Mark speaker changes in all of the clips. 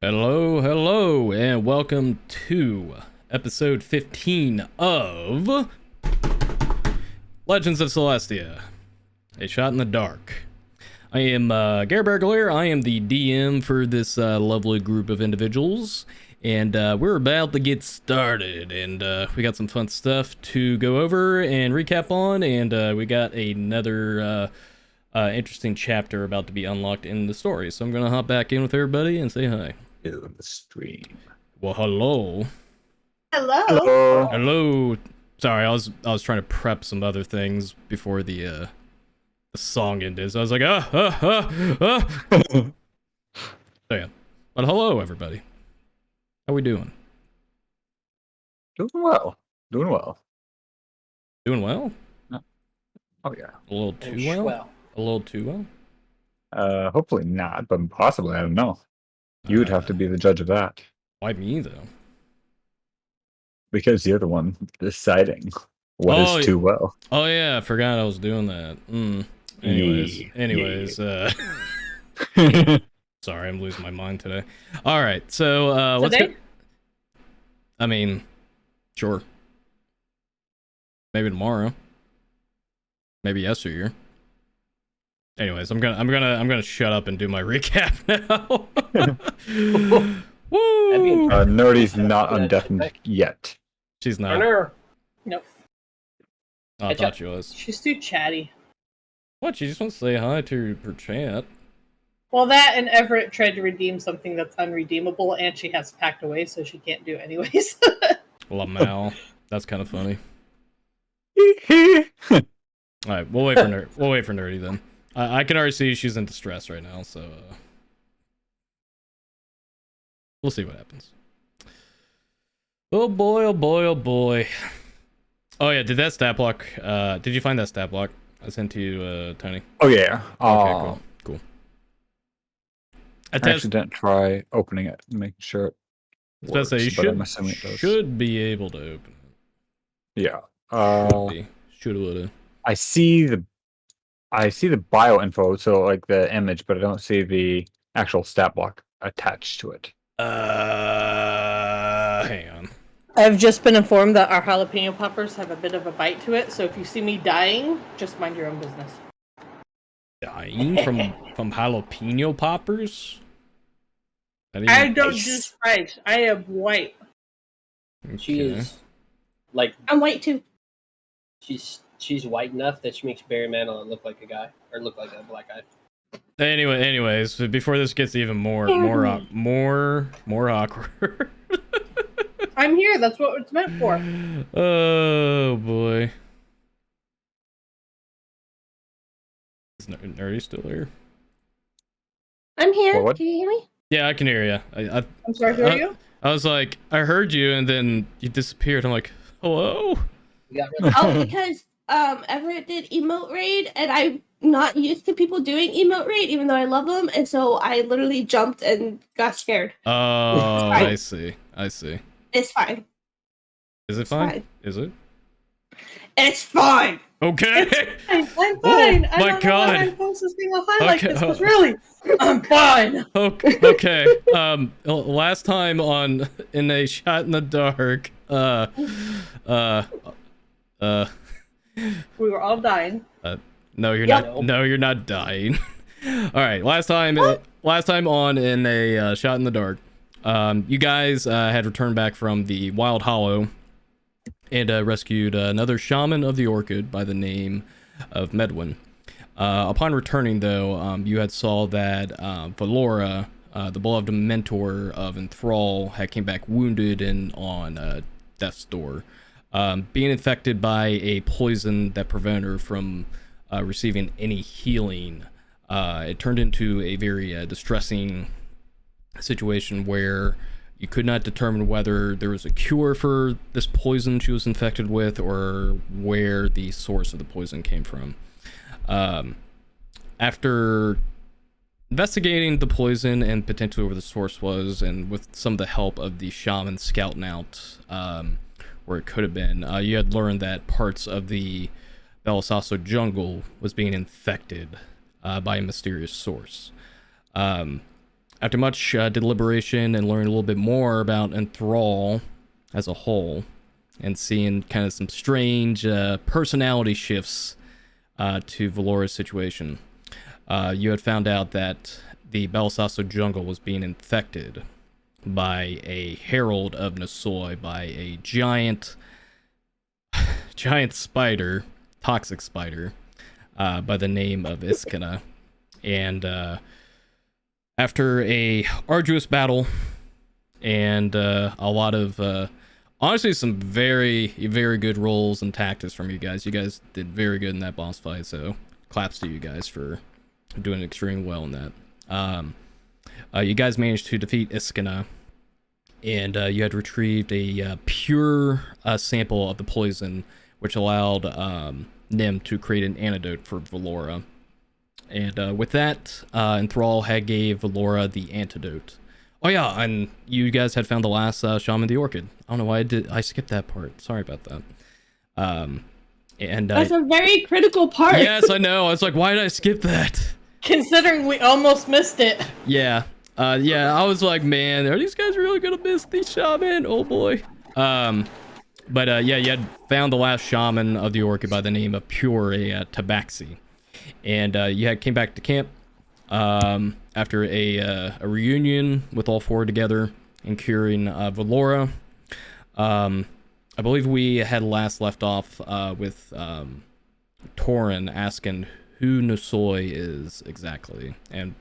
Speaker 1: Hello, hello, and welcome to episode 15 of Legends of Celestia, a shot in the dark. I am Garrett Bergalier. I am the DM for this lovely group of individuals, and we're about to get started, and we got some fun stuff to go over and recap on, and we got another interesting chapter about to be unlocked in the story, so I'm gonna hop back in with everybody and say hi.
Speaker 2: The stream.
Speaker 1: Well, hello.
Speaker 3: Hello.
Speaker 1: Hello. Sorry, I was trying to prep some other things before the song ended. So I was like, So yeah. But hello, everybody. How we doing?
Speaker 2: Doing well. Doing well.
Speaker 1: Doing well?
Speaker 2: Oh yeah.
Speaker 1: A little too well? A little too well?
Speaker 2: Hopefully not, but possibly. I don't know. You would have to be the judge of that.
Speaker 1: Why me though?
Speaker 2: Because you're the one deciding what is too well.
Speaker 1: Oh yeah, I forgot I was doing that. Anyways, sorry, I'm losing my mind today. All right, so let's go. I mean, sure. Maybe tomorrow. Maybe yesteryear. Anyways, I'm gonna shut up and do my recap now. Woo!
Speaker 2: Nerdy's not undeafened yet.
Speaker 1: She's not.
Speaker 3: Nope.
Speaker 1: Oh, I thought she was.
Speaker 3: She's too chatty.
Speaker 1: What? She just wants to say hi to her chat.
Speaker 3: Well, that and Everett tried to redeem something that's unredeemable, and she has packed away, so she can't do it anyways.
Speaker 1: Lamau. That's kind of funny. All right, we'll wait for Nerdy then. I can already see she's in distress right now, so we'll see what happens. Oh boy, oh boy, oh boy. Oh yeah, did that stat block? Did you find that stat block I sent to you, Tony?
Speaker 2: Oh yeah.
Speaker 1: Okay, cool.
Speaker 2: I actually didn't try opening it, making sure it works,
Speaker 1: you should be able to open it.
Speaker 2: Yeah.
Speaker 1: Shoulda, woulda.
Speaker 2: I see the bio info, so like the image, but I don't see the actual stat block attached to it.
Speaker 1: Hang on.
Speaker 3: I've just been informed that our jalapeno poppers have a bit of a bite to it, so if you see me dying, just mind your own business.
Speaker 1: Dying from jalapeno poppers?
Speaker 3: I don't do stripes. I am white.
Speaker 1: Okay.
Speaker 4: She is like
Speaker 3: I'm white too.
Speaker 4: she's white enough that she makes Barry Manilow look like a guy or look like a black guy.
Speaker 1: Anyways, before this gets even more awkward.
Speaker 3: I'm here. That's what it's meant for.
Speaker 1: Oh boy. Is Nerdy still here?
Speaker 5: I'm here.
Speaker 2: What?
Speaker 5: Can you hear me?
Speaker 1: Yeah, I can hear you.
Speaker 3: I'm sorry, who are you?
Speaker 1: I was like, I heard you, and then you disappeared. I'm like, hello?
Speaker 4: You got rid of
Speaker 5: Oh, because Everett did emote raid, and I'm not used to people doing emote raid, even though I love them, and so I literally jumped and got scared.
Speaker 1: Oh,
Speaker 5: fine.
Speaker 1: I see.
Speaker 5: It's fine.
Speaker 1: Is it
Speaker 5: It's
Speaker 1: fine?
Speaker 5: fine.
Speaker 1: Is it?
Speaker 5: It's fine.
Speaker 1: Okay.
Speaker 3: I'm fine.
Speaker 1: Oh,
Speaker 3: I
Speaker 1: my
Speaker 3: don't know
Speaker 1: God.
Speaker 3: why I'm supposed to being a high like
Speaker 1: Okay,
Speaker 3: this, but really, I'm fine.
Speaker 1: Okay. Last time on in a shot in the dark,
Speaker 3: We were all dying.
Speaker 1: no, you're
Speaker 5: Yep.
Speaker 1: not. No, you're not dying. All right. Last time on in a shot in the dark, you guys had returned back from the Wild Hollow and rescued another shaman of the Orchid by the name of Medwin. Upon returning, though, you had saw that Valora, the beloved mentor of Enthrall, had came back wounded and on death's door, being infected by a poison that prevented her from receiving any healing. It turned into a very distressing situation where you could not determine whether there was a cure for this poison she was infected with or where the source of the poison came from. After investigating the poison and potentially where the source was, and with some of the help of the shaman scouting out where it could have been, you had learned that parts of the Belisaso jungle was being infected by a mysterious source. After much deliberation and learning a little bit more about Enthrall as a whole, and seeing kind of some strange personality shifts to Valora's situation, you had found out that the Belisaso jungle was being infected by a herald of Nasoi, by a giant spider, toxic spider, by the name of Iskana. And after a arduous battle and a lot of honestly some very good rolls and tactics from you guys did very good in that boss fight, so claps to you guys for doing extremely well in that. You guys managed to defeat Iskana, and you had retrieved a pure sample of the poison, which allowed Nim to create an antidote for Valora. And with that, Enthrall had gave Valora the antidote. Oh yeah, and you guys had found the last shaman of the Orchid. I don't know why I skipped that part. Sorry about that. And
Speaker 5: That's a very critical part.
Speaker 1: yes, I know. I was like, why did I skip that?
Speaker 3: Considering we almost missed it.
Speaker 1: Yeah. I was like, man, are these guys really gonna miss the shaman? Oh boy. But yeah, you had found the last shaman of the Orchid by the name of Pure, a Tabaxi. And you had came back to camp after a reunion with all four together and curing Valora. I believe we had last left off with Torin asking who Nasoi is exactly and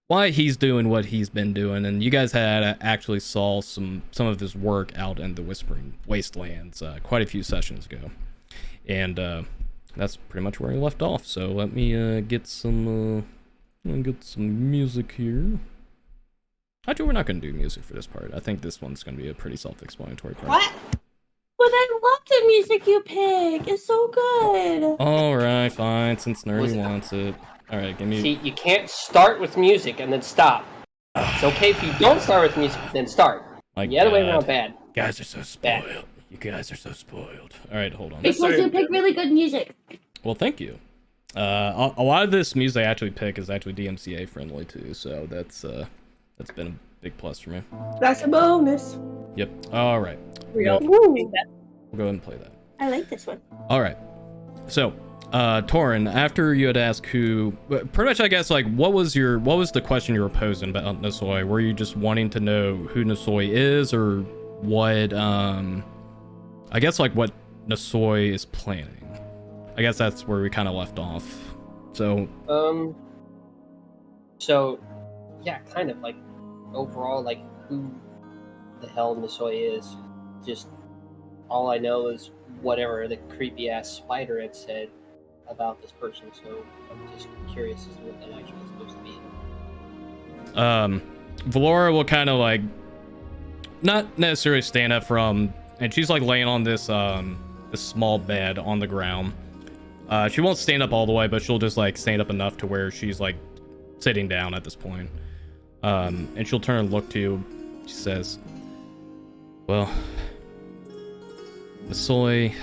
Speaker 1: why he's doing what he's been doing, and you guys had actually saw some of his work out in the Whispering Wastelands quite a few sessions ago, and that's pretty much where he left off. So let me get some music here. Actually, we're not going to do music for this part. I think this one's going to be a pretty self-explanatory part.
Speaker 5: What? But I love the music you pick. It's so good.
Speaker 1: All right, fine. Since Nerdy wants it. All right, give me.
Speaker 4: See, you can't start with music and then stop. It's okay if you don't start with music, then start. The other way around, bad.
Speaker 1: Guys are so spoiled. You guys are so spoiled. All right, hold on.
Speaker 5: Because you pick really good music.
Speaker 1: Well, thank you. A lot of this music I actually pick is actually DMCA friendly too, so that's been a big plus for me.
Speaker 5: That's a bonus.
Speaker 1: Yep. All right.
Speaker 3: Real.
Speaker 5: Ooh,
Speaker 1: We'll go ahead and play that.
Speaker 5: I like this one.
Speaker 1: All right. So, Torin, after you had asked who, pretty much, I guess, like, what was the question you were posing about Nasoi? Were you just wanting to know who Nasoi is, or what? I guess, like, what Nasoy is planning. I guess that's where we kind of left off. So
Speaker 4: yeah, kind of like overall, like who the hell Nasoy is. Just all I know is whatever the creepy ass spider had said about this person. So I'm just curious as to what that actually is supposed to be.
Speaker 1: Valora will kind of like not necessarily stand up from, and she's like laying on this this small bed on the ground. She won't stand up all the way, but she'll just like stand up enough to where she's like sitting down at this point. And she'll turn and look to you. She says, well, Nasoy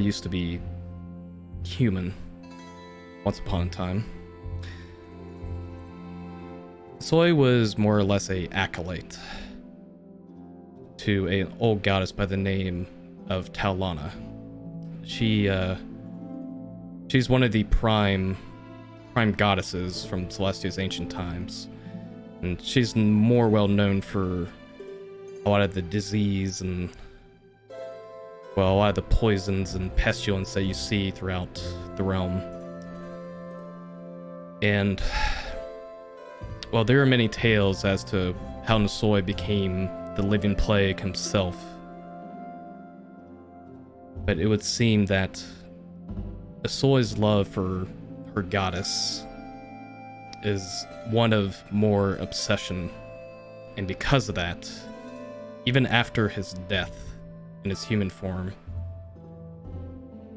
Speaker 1: used to be human once upon a time. Nasoy was more or less a acolyte to an old goddess by the name of Taulana. She's one of the prime goddesses from Celestia's ancient times, and she's more well known for a lot of the disease and, well, a lot of the poisons and pestilence that you see throughout the realm. And, well, there are many tales as to how Nasoy became the living plague himself. But it would seem that Nasoy's love for her goddess is one of more obsession, and because of that, even after his death in his human form,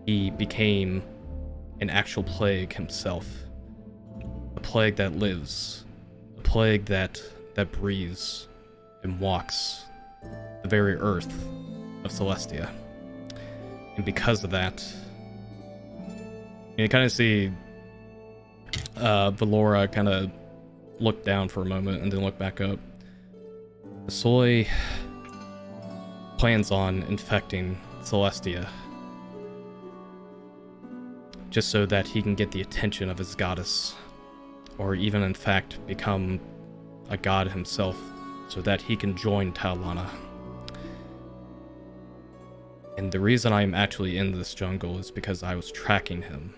Speaker 1: he became an actual plague himself. A plague that lives, a plague that breathes and walks the very earth of Celestia. And because of that, you kind of see Valora kind of look down for a moment and then look back up. Nasoy plans on infecting Celestia just so that he can get the attention of his goddess, or even in fact become a god himself so that he can join Taulana. And the reason I'm actually in this jungle is because I was tracking him,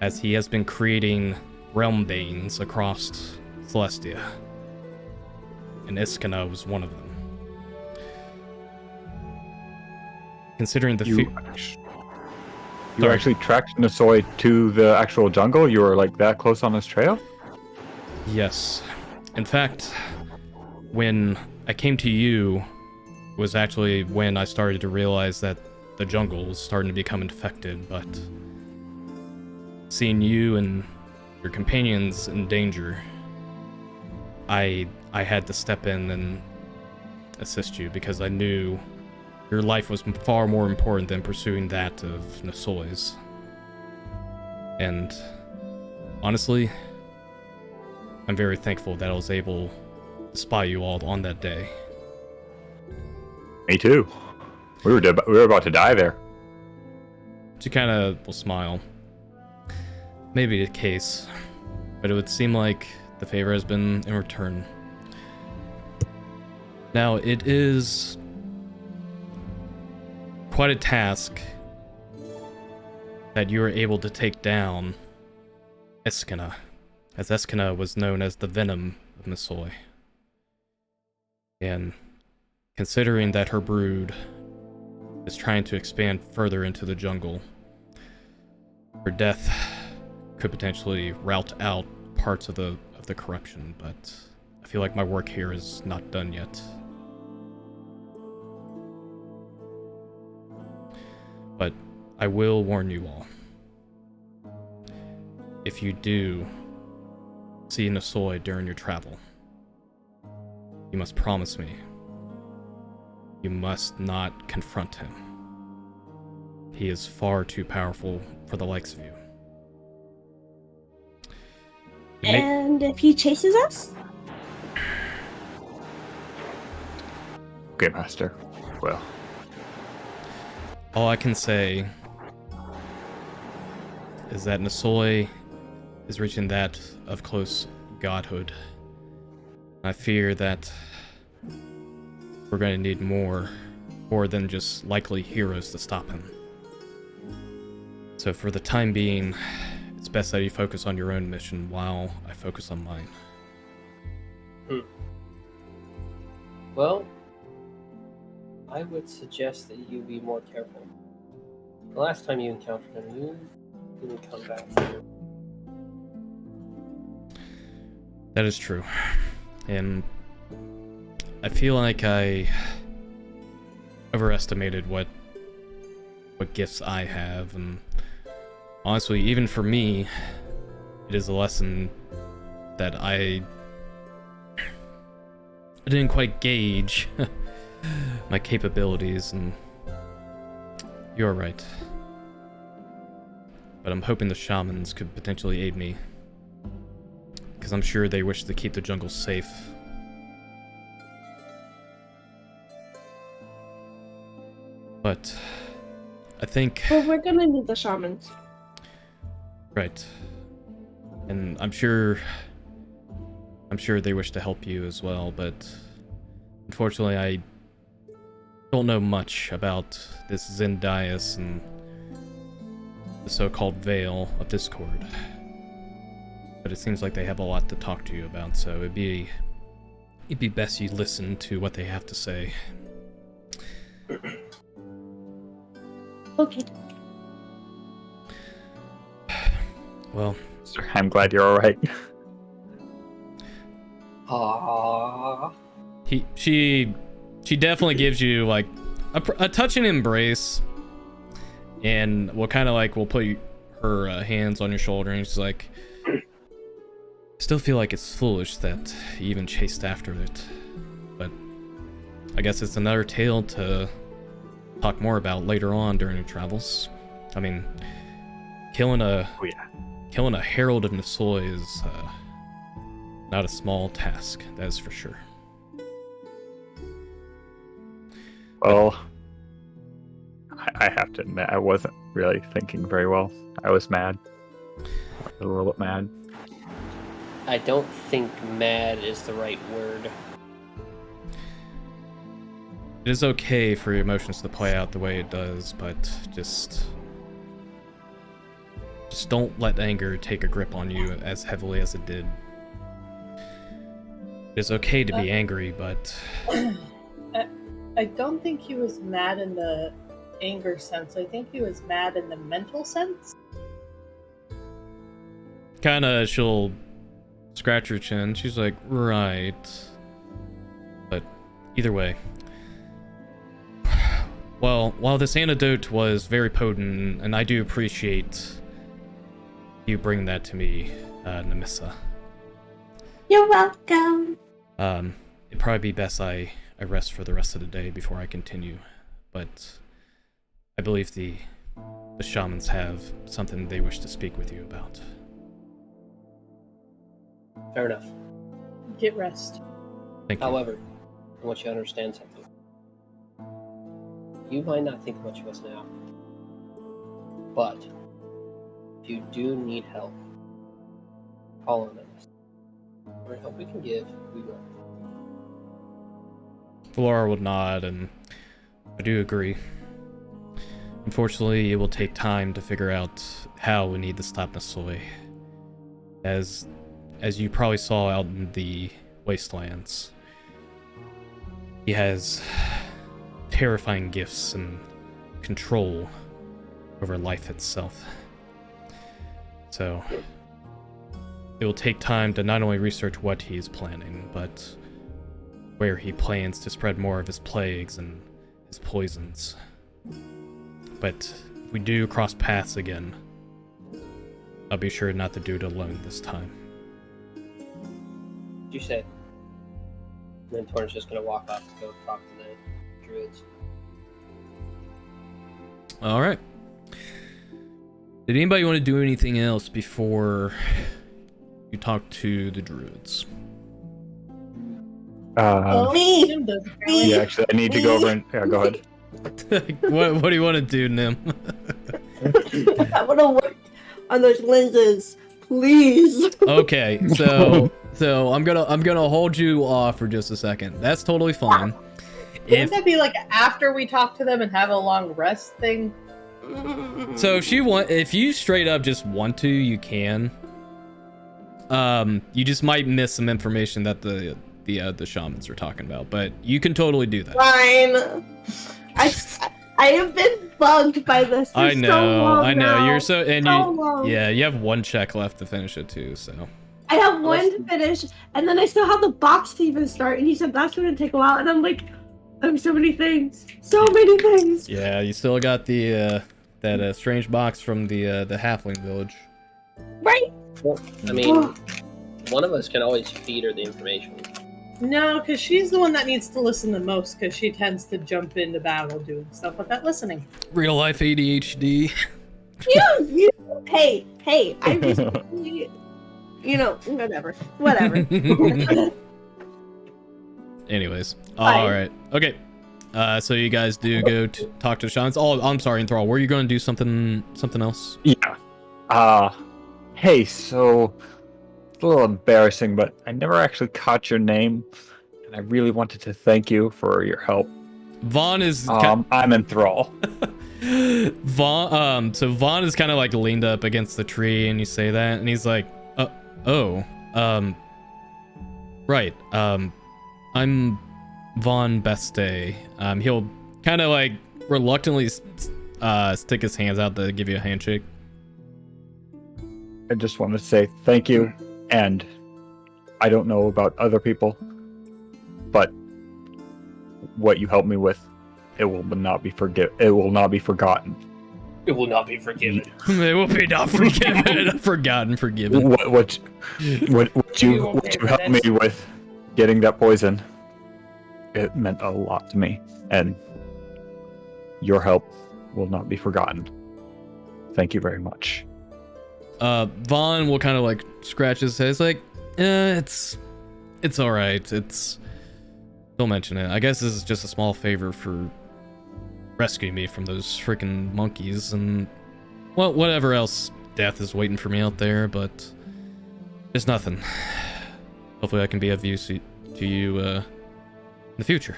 Speaker 1: as he has been creating realm banes across Celestia, and Iskana was one of them. Considering the
Speaker 2: You actually tracked Nasoy to the actual jungle? You were like that close on his trail?
Speaker 1: Yes. In fact, when I came to you was actually when I started to realize that the jungle was starting to become infected, but seeing you and your companions in danger, I had to step in and assist you because I knew your life was far more important than pursuing that of Nasoy's. And honestly, I'm very thankful that I was able to spy you all on that day.
Speaker 2: Me too. We were about to die there.
Speaker 1: She kind of will smile. Maybe the case, but it would seem like the favor has been in return. Now, it is quite a task that you were able to take down Iskana, as Iskana was known as the venom of Nasoy. And considering that her brood is trying to expand further into the jungle, her death could potentially rout out parts of the corruption, but I feel like my work here is not done yet. But I will warn you all. If you do see Nasoy during your travel, you must promise me you must not confront him. He is far too powerful for the likes of you.
Speaker 5: And if he chases us?
Speaker 2: Okay, Master. Well,
Speaker 1: all I can say is that Nasoy is reaching that of close godhood. I fear that we're going to need more or than just likely heroes to stop him. So for the time being, it's best that you focus on your own mission while I focus on mine.
Speaker 4: Well, I would suggest that you be more careful. The last time you encountered him, you didn't come back here.
Speaker 1: That is true. And I feel like I overestimated what gifts I have, and honestly, even for me, it is a lesson that I didn't quite gauge my capabilities, and you're right. But I'm hoping the shamans could potentially aid me, because I'm sure they wish to keep the jungle safe. But I think...
Speaker 5: Well, we're gonna need the shamans.
Speaker 1: Right. And I'm sure they wish to help you as well, but unfortunately I don't know much about this Zendias and the so-called Veil of Discord. But it seems like they have a lot to talk to you about, so it'd be best you listen to what they have to say.
Speaker 5: Okay.
Speaker 1: Well,
Speaker 2: I'm glad you're all right.
Speaker 1: She definitely gives you like a touching embrace, and will kind of like will put her hands on your shoulder, and she's like, "Still feel like it's foolish that you even chased after it, but I guess it's another tale to talk more about later on during your travels. I mean, killing a herald of Nisoi is not a small task, that is for sure."
Speaker 2: Well, I have to admit, I wasn't really thinking very well. I was mad. I was a little bit mad.
Speaker 4: I don't think mad is the right word.
Speaker 1: It is okay for your emotions to play out the way it does, but just don't let anger take a grip on you as heavily as it did. It is okay to be angry, but...
Speaker 3: I don't think he was mad in the anger sense. I think he was mad in the mental sense.
Speaker 1: Kinda, she'll scratch her chin. She's like, right. But either way. Well, while this antidote was very potent, and I do appreciate you bringing that to me, Nemissa.
Speaker 5: You're welcome.
Speaker 1: It'd probably be best I rest for the rest of the day before I continue. But I believe the shamans have something they wish to speak with you about.
Speaker 4: Fair enough.
Speaker 3: Get rest.
Speaker 1: Thank you.
Speaker 4: However, I want you to understand something. You might not think much of us now, but if you do need help, call on us. Whatever help we can give, we will.
Speaker 1: Laura would nod, and I do agree. Unfortunately, it will take time to figure out how we need to stop Nisoi. As you probably saw out in the wastelands, he has terrifying gifts and control over life itself. So it will take time to not only research what he's planning, but where he plans to spread more of his plagues and his poisons. But if we do cross paths again, I'll be sure not to do it alone this time.
Speaker 4: You said. And then Torn's just gonna walk off to go talk to the druids.
Speaker 1: Alright. Did anybody want to do anything else before you talk to the druids?
Speaker 5: Me.
Speaker 3: Jim does,
Speaker 2: Yeah, actually, I need to go over and... Yeah, go ahead.
Speaker 1: What do you want to do, Nim?
Speaker 5: I want to work on those lenses, please.
Speaker 1: Okay, so I'm gonna hold you off for just a second. That's totally fine.
Speaker 3: Wouldn't that be like after we talk to them and have a long rest thing?
Speaker 1: So if you straight up just want to, you can. You just might miss some information that the shamans are talking about, but you can totally do that.
Speaker 5: Fine. I have been bugged by this. For
Speaker 1: I know,
Speaker 5: so long
Speaker 1: I know.
Speaker 5: now.
Speaker 1: You're so and
Speaker 5: So
Speaker 1: you
Speaker 5: long.
Speaker 1: yeah, you have one check left to finish it too, so.
Speaker 5: I have one to finish, and then I still have the box to even start, and you said that's gonna take a while, and I'm like, I have so many things. So many things.
Speaker 1: Yeah, you still got the that strange box from the halfling village.
Speaker 5: Right?
Speaker 4: Well, I mean, one of us can always feed her the information.
Speaker 3: No, because she's the one that needs to listen the most, because she tends to jump into battle doing stuff without listening.
Speaker 1: Real life ADHD.
Speaker 5: Hey, I recently, whatever.
Speaker 1: Anyways, all right, okay. So you guys do go to talk to the shamans. Oh, I'm sorry, Enthrall. Were you going to do something else?
Speaker 2: Yeah. Hey, so it's a little embarrassing, but I never actually caught your name, and I really wanted to thank you for your help.
Speaker 1: Vaughn is.
Speaker 2: I'm Enthrall.
Speaker 1: Vaughn. So Vaughn is kind of like leaned up against the tree, and you say that, and he's like, right. I'm Vaughn Beste. He'll kind of like reluctantly stick his hands out to give you a handshake.
Speaker 2: I just want to say thank you, and I don't know about other people, but what you helped me with, it will not be forgotten.
Speaker 4: It will not be forgiven.
Speaker 1: It will be not forgiven. Forgiven.
Speaker 2: What you helped me with getting that poison, it meant a lot to me, and your help will not be forgotten. Thank you very much.
Speaker 1: Vaughn will kind of like scratch his head. It's like, it's all right. Don't mention it. I guess this is just a small favor for rescuing me from those freaking monkeys and, well, whatever else death is waiting for me out there, but there's nothing. Hopefully I can be of use to you in the future.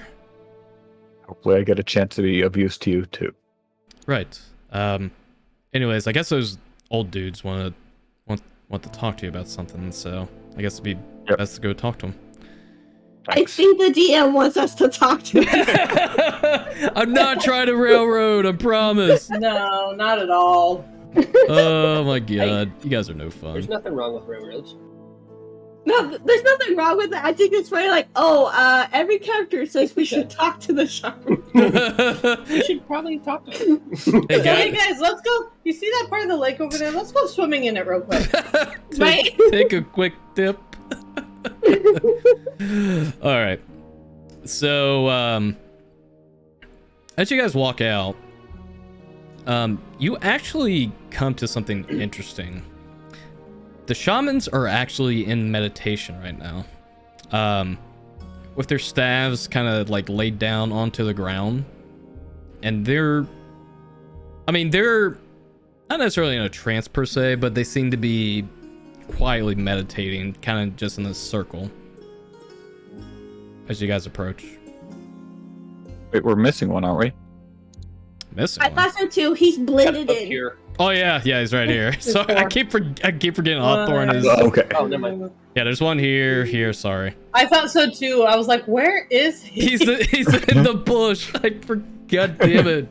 Speaker 2: Hopefully I get a chance to be of use to you too.
Speaker 1: Right. Anyways, I guess those old dudes want to talk to you about something, so I guess it'd be best to go talk to them.
Speaker 2: Thanks.
Speaker 5: I think the DM wants us to talk to him.
Speaker 1: I'm not trying to railroad, I promise.
Speaker 3: No, not at all.
Speaker 1: Oh my god, you guys are no fun.
Speaker 4: There's nothing wrong with railroads.
Speaker 5: No, there's nothing wrong with that. I think it's funny, like, every character says we should talk to the shaman.
Speaker 4: We should probably talk to him.
Speaker 3: Hey guys, let's go. You see that part of the lake over there? Let's go swimming in it real quick.
Speaker 5: Right?
Speaker 1: Take a quick dip. All right. So, as you guys walk out, you actually come to something interesting. The shamans are actually in meditation right now, with their staves kind of like laid down onto the ground, and they're not necessarily in a trance per se, but they seem to be quietly meditating, kind of just in a circle as you guys approach.
Speaker 2: Wait, we're missing one, aren't we?
Speaker 1: Missing
Speaker 5: I
Speaker 1: one.
Speaker 5: thought so too. He's blended
Speaker 4: Up
Speaker 5: in.
Speaker 4: here.
Speaker 1: Oh yeah, he's right here. Sorry, I keep forgetting Hawthorne is.
Speaker 2: Okay.
Speaker 4: Oh, never mind.
Speaker 1: Yeah, there's one here. Sorry.
Speaker 3: I thought so too. I was like, where is he?
Speaker 1: He's in the bush. I forgot. Damn it.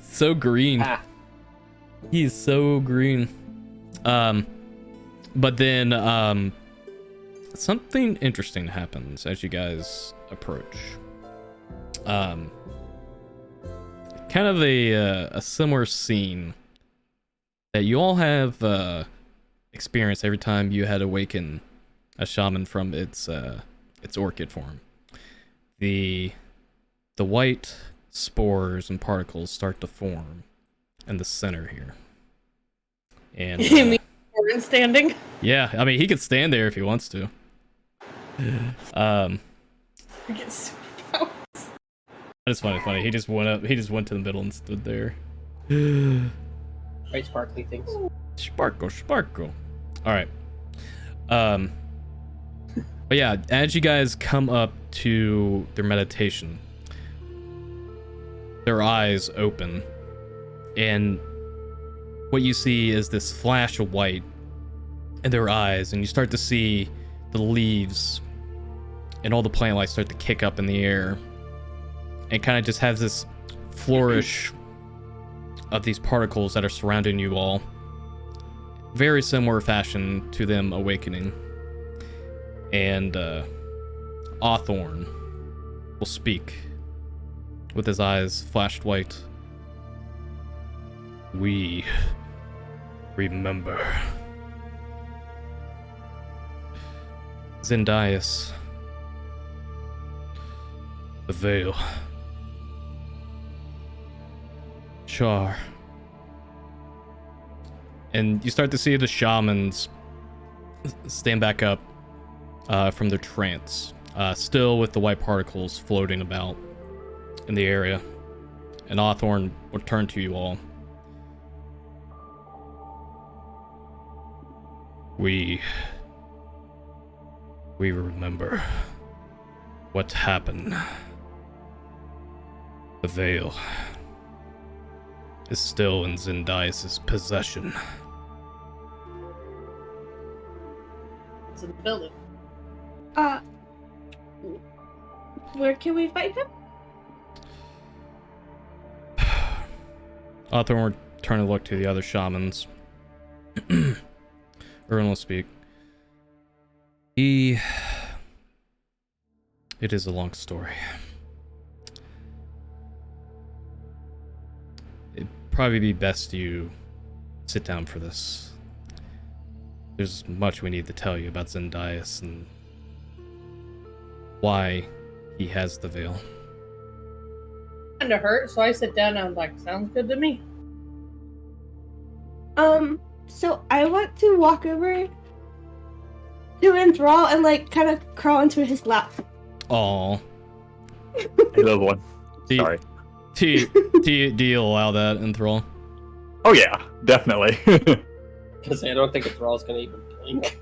Speaker 1: So green.
Speaker 4: Ah.
Speaker 1: He's so green. But then something interesting happens as you guys approach. Kind of a similar scene that you all have experienced every time you had awakened a shaman from its orchid form. The white spores and particles start to form in the center here. And
Speaker 3: You mean Orin standing?
Speaker 1: yeah, I mean he could stand there if he wants to. It's funny. He just went up. He just went to the middle and stood there.
Speaker 4: Right, sparkly things.
Speaker 1: Sparkle. All right. But yeah, as you guys come up to their meditation, their eyes open, and what you see is this flash of white in their eyes, and you start to see the leaves and all the plant life start to kick up in the air, and kind of just has this flourish of these particles that are surrounding you all. Very similar fashion to them awakening. And Awthorn will speak with his eyes flashed white. We remember. Zendias. The veil. Shar. And you start to see the shamans stand back up from their trance, still with the white particles floating about in the area. And Awthorn will turn to you all. We remember what happened. The veil is still in Zendias' possession.
Speaker 3: It's in the building.
Speaker 5: Where can we find him?
Speaker 1: Awthorn will turn to look to the other shamans. Erwin will speak. It is a long story. It'd probably be best you sit down for this. There's much we need to tell you about Zendias and why he has the veil.
Speaker 3: Kinda hurt, so I sit down and I'm like, sounds good to me.
Speaker 5: So I want to walk over to Enthrall and like kind of crawl into his lap.
Speaker 1: Aw.
Speaker 2: Hey, little one. Sorry.
Speaker 1: Do you allow that, Enthrall?
Speaker 2: Oh yeah, definitely.
Speaker 4: Because I don't think Enthrall's gonna even blink.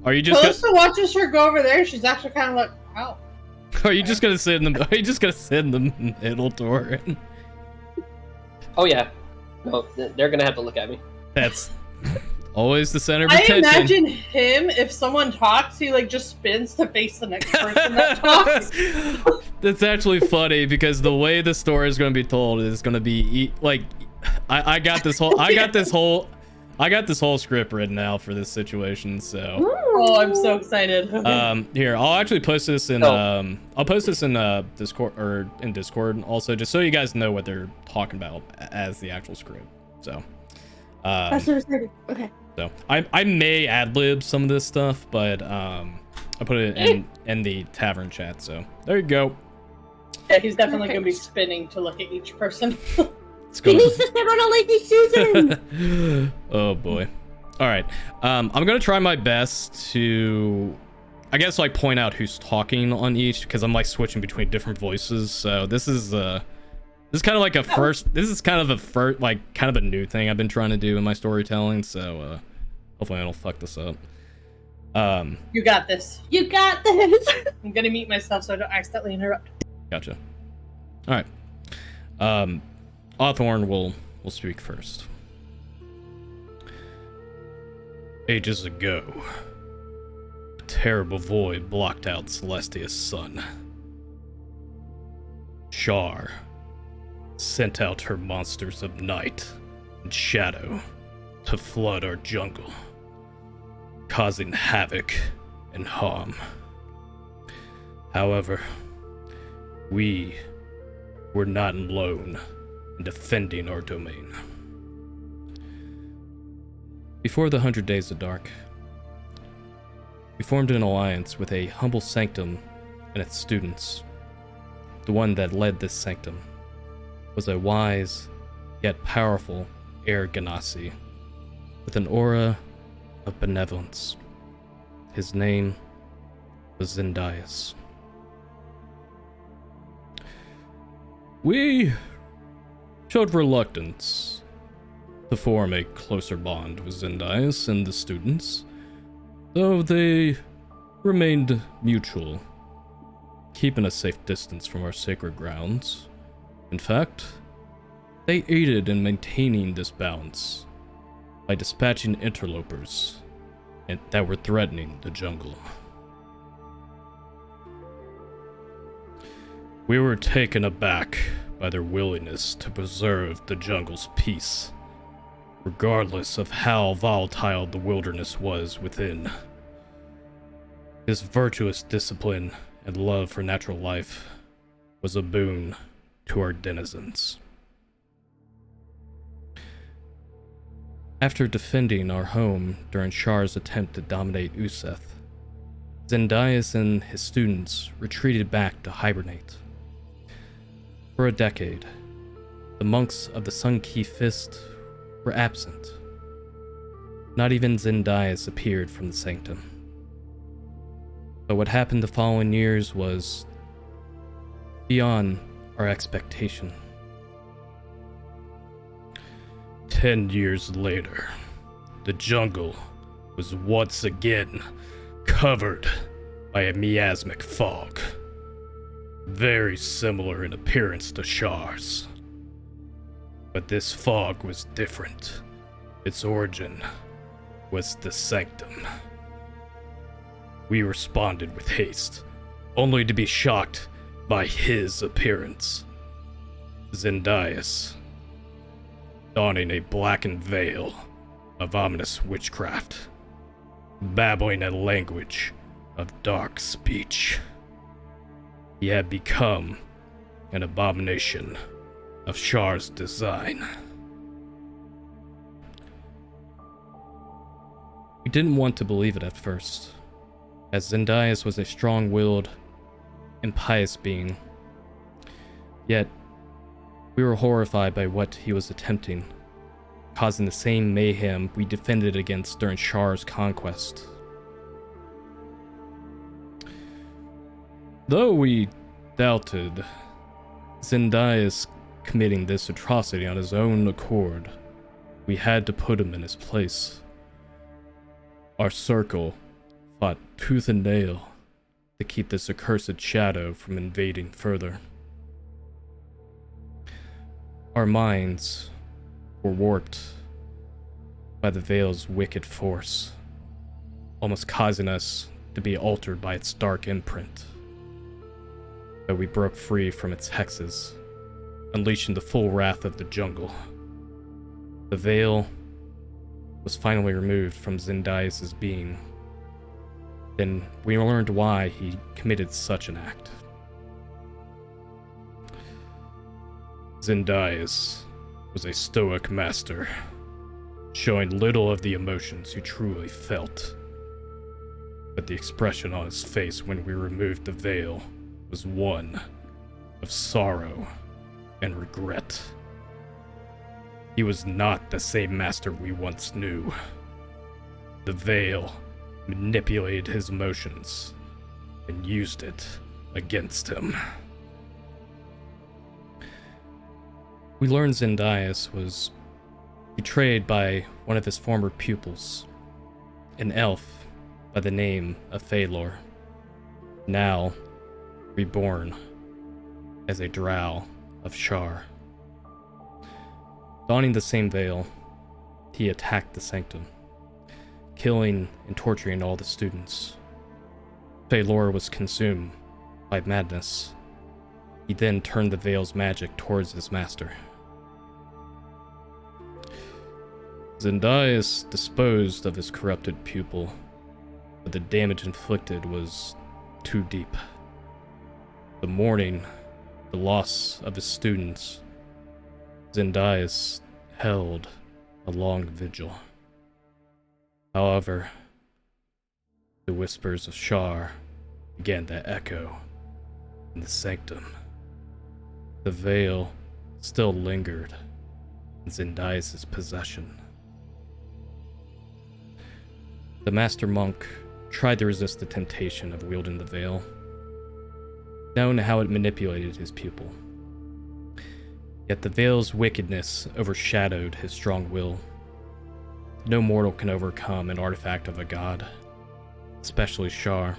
Speaker 1: Are you just
Speaker 3: Calista watches her go over there. She's actually kind of like, wow.
Speaker 1: Are you just gonna sit in the? Are you just gonna sit in the middle, Torin?
Speaker 4: Oh yeah. No, they're gonna have to look at me.
Speaker 1: That's always the center of
Speaker 3: I
Speaker 1: attention.
Speaker 3: imagine him, if someone talks, he like just spins to face the next person that talks.
Speaker 1: That's actually funny because the way the story is going to be told is going to be like, I got this whole script written out for this situation. So,
Speaker 3: Oh, I'm so excited.
Speaker 1: here, I'll actually post this in Discord also, just so you guys know what they're talking about as the actual script. So,
Speaker 5: That's so excited. Okay.
Speaker 1: so I may ad lib some of this stuff, but I put it in the tavern chat. So there you go.
Speaker 3: Yeah, he's definitely going to be spinning to look at each person.
Speaker 1: Let's go.
Speaker 5: He needs to sit on a Lady Susan.
Speaker 1: Oh boy. All right. I'm gonna try my best to, I guess, like point out who's talking on each, because I'm like switching between different voices. So this is kind of like kind of a new thing I've been trying to do in my storytelling. So hopefully I don't fuck this up.
Speaker 3: You got this.
Speaker 5: You got this.
Speaker 3: I'm going to mute myself so I don't accidentally interrupt.
Speaker 1: Gotcha. All right. Awthorn will speak first. Ages ago, a terrible void blocked out Celestia's sun. Shar sent out her monsters of night and shadow to flood our jungle, causing havoc and harm. However, we were not alone in defending our domain. Before the 100 Days of Dark, we formed an alliance with a humble sanctum and its students. The one that led this sanctum was a wise, yet powerful Air Ganassi with an aura of benevolence. His name was Zendias. We showed reluctance to form a closer bond with Zendias and the students, though they remained mutual, keeping a safe distance from our sacred grounds. In fact, they aided in maintaining this balance by dispatching interlopers that were threatening the jungle. We were taken aback by their willingness to preserve the jungle's peace, regardless of how volatile the wilderness was within. This virtuous discipline and love for natural life was a boon to our denizens. After defending our home during Shar's attempt to dominate Euseth, Zendias and his students retreated back to hibernate. For a decade, the monks of the Sun Key Fist were absent. Not even Zendias appeared from the sanctum. But what happened the following years was beyond our expectation. 10 years later, the jungle was once again covered by a miasmic fog, very similar in appearance to Shar's. But this fog was different. Its origin was the sanctum. We responded with haste, only to be shocked by his appearance. Zendias, donning a blackened veil of ominous witchcraft, babbling a language of dark speech. He had become an abomination of Shar's design. We didn't want to believe it at first, as Zendias was a strong-willed and pious being. Yet, we were horrified by what he was attempting, causing the same mayhem we defended against during Shar's conquest. Though we doubted Zendias committing this atrocity on his own accord, we had to put him in his place. Our circle fought tooth and nail to keep this accursed shadow from invading further. Our minds were warped by the veil's wicked force, almost causing us to be altered by its dark imprint. But we broke free from its hexes, unleashing the full wrath of the jungle. The veil was finally removed from Zendias' being. Then we learned why he committed such an act. Zendias was a stoic master, showing little of the emotions he truly felt. But the expression on his face when we removed the veil was one of sorrow and regret. He was not the same master we once knew. The veil manipulated his emotions and used it against him. We learned Zendias was betrayed by one of his former pupils, an elf by the name of Phalor, now reborn as a drow of Shar. Donning the same veil, he attacked the sanctum, killing and torturing all the students. Phalor was consumed by madness. He then turned the veil's magic towards his master. Zendias disposed of his corrupted pupil, but the damage inflicted was too deep. The mourning, the loss of his students, Zendias held a long vigil. However, the whispers of Shar began to echo in the sanctum. The veil still lingered in Zendias' possession. The master monk tried to resist the temptation of wielding the veil, knowing how it manipulated his pupil. Yet the veil's wickedness overshadowed his strong will. No mortal can overcome an artifact of a god, especially Shar.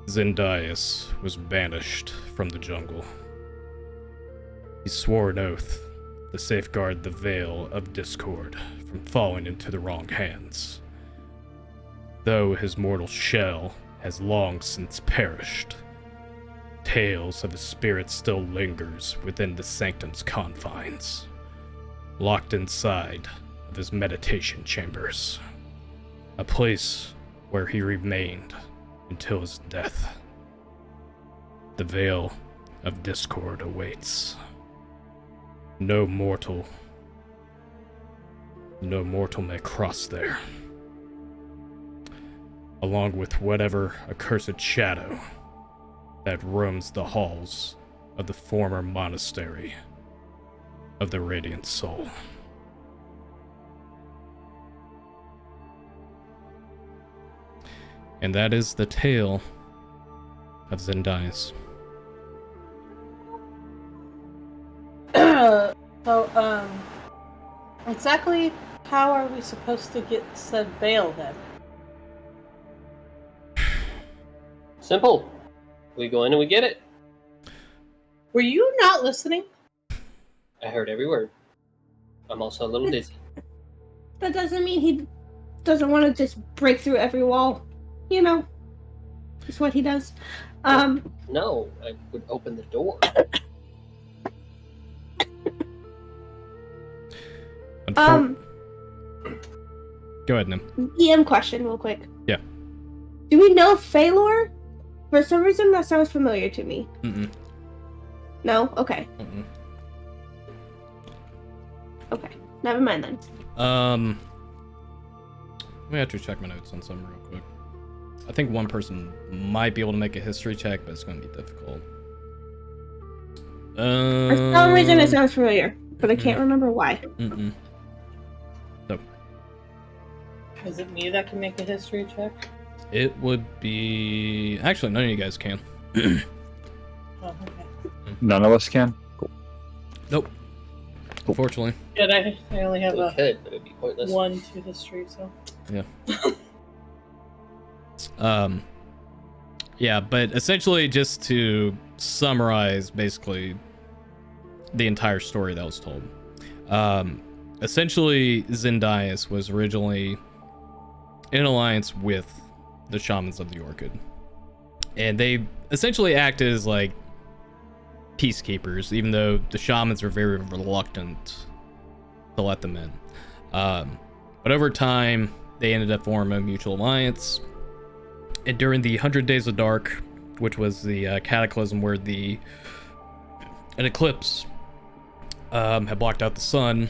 Speaker 1: Zendias was banished from the jungle. He swore an oath to safeguard the Veil of Discord from falling into the wrong hands. Though his mortal shell has long since perished, tales of his spirit still lingers within the sanctum's confines, locked inside of his meditation chambers, a place where he remained until his death. The Veil of Discord awaits. No mortal may cross there, along with whatever accursed shadow that roams the halls of the former monastery of the Radiant Soul. And that is the tale of Zendias.
Speaker 3: So, exactly how are we supposed to get said veil then?
Speaker 4: Simple. We go in and we get it.
Speaker 3: Were you not listening?
Speaker 4: I heard every word. I'm also a little dizzy.
Speaker 5: That doesn't mean he doesn't want to just break through every wall. You know, it's what he does.
Speaker 4: No, I would open the door.
Speaker 1: Go ahead, Nim.
Speaker 5: DM question, real quick.
Speaker 1: Yeah.
Speaker 5: Do we know Phalor? For some reason, that sounds familiar to me.
Speaker 1: Mm-mm.
Speaker 5: No? Okay.
Speaker 1: Mm-mm.
Speaker 5: Okay. Never mind then.
Speaker 1: Let me actually check my notes on something real quick. I think one person might be able to make a history check, but it's going to be difficult.
Speaker 5: For some reason, it sounds familiar, but I can't remember why.
Speaker 1: Mm-mm. So.
Speaker 3: Is it me that can make a history check?
Speaker 1: It would be... Actually, none of you guys can.
Speaker 3: Oh, okay.
Speaker 2: None of us can. Cool.
Speaker 1: Nope. Unfortunately.
Speaker 3: Yeah, I only have
Speaker 4: We could, but it'd be pointless.
Speaker 3: 1 to history, so.
Speaker 1: Yeah. Yeah, but essentially, just to summarize basically the entire story that was told. Essentially, Zendias was originally in alliance with the shamans of the Orchid. And they essentially acted as like peacekeepers, even though the shamans were very reluctant to let them in. But over time, they ended up forming a mutual alliance. And during the 100 Days of Dark, which was the cataclysm where an eclipse had blocked out the sun,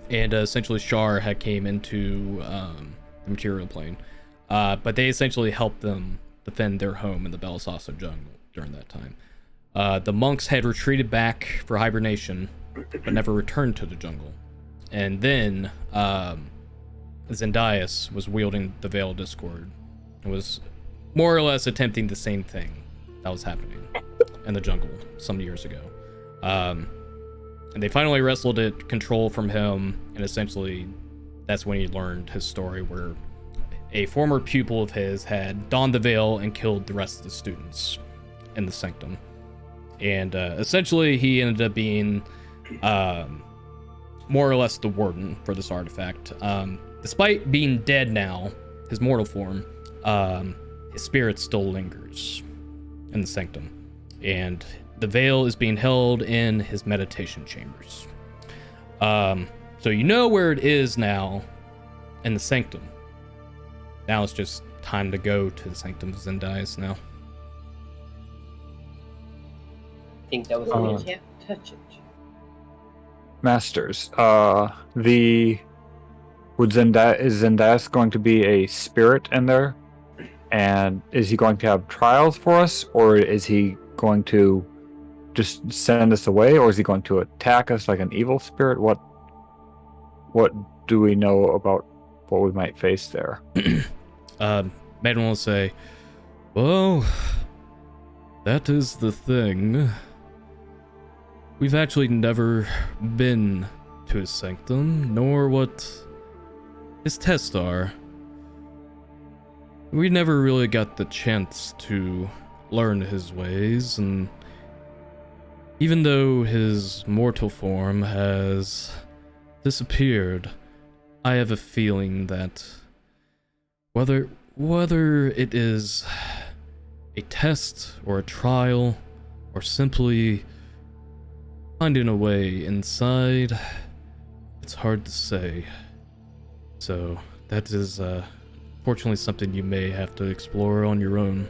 Speaker 1: and essentially Shar had came into the material plane. But they essentially helped them defend their home in the Belisasa jungle during that time. The monks had retreated back for hibernation, but never returned to the jungle. And then Zendias was wielding the Veil of Discord and was more or less attempting the same thing that was happening in the jungle some years ago. And they finally wrestled control from him, and essentially that's when he learned his story, where a former pupil of his had donned the veil and killed the rest of the students in the sanctum. And essentially he ended up being more or less the warden for this artifact. Despite being dead now, his mortal form, his spirit still lingers in the sanctum. And the veil is being held in his meditation chambers. So you know where it is now in the sanctum. Now it's just time to go to the sanctum of Zendias now.
Speaker 4: I think that was
Speaker 3: You
Speaker 4: it.
Speaker 3: can't touch it.
Speaker 2: Masters, is Zendias going to be a spirit in there? And is he going to have trials for us, or is he going to just send us away, or is he going to attack us like an evil spirit? What do we know about what we might face there?
Speaker 1: Maiden will say, well, that is the thing. We've actually never been to his sanctum, nor what his tests are. we never really got the chance to learn his ways, and even though his mortal form has disappeared, I have a feeling that whether it is a test or a trial or simply finding a way inside, it's hard to say. So that is fortunately something you may have to explore on your own.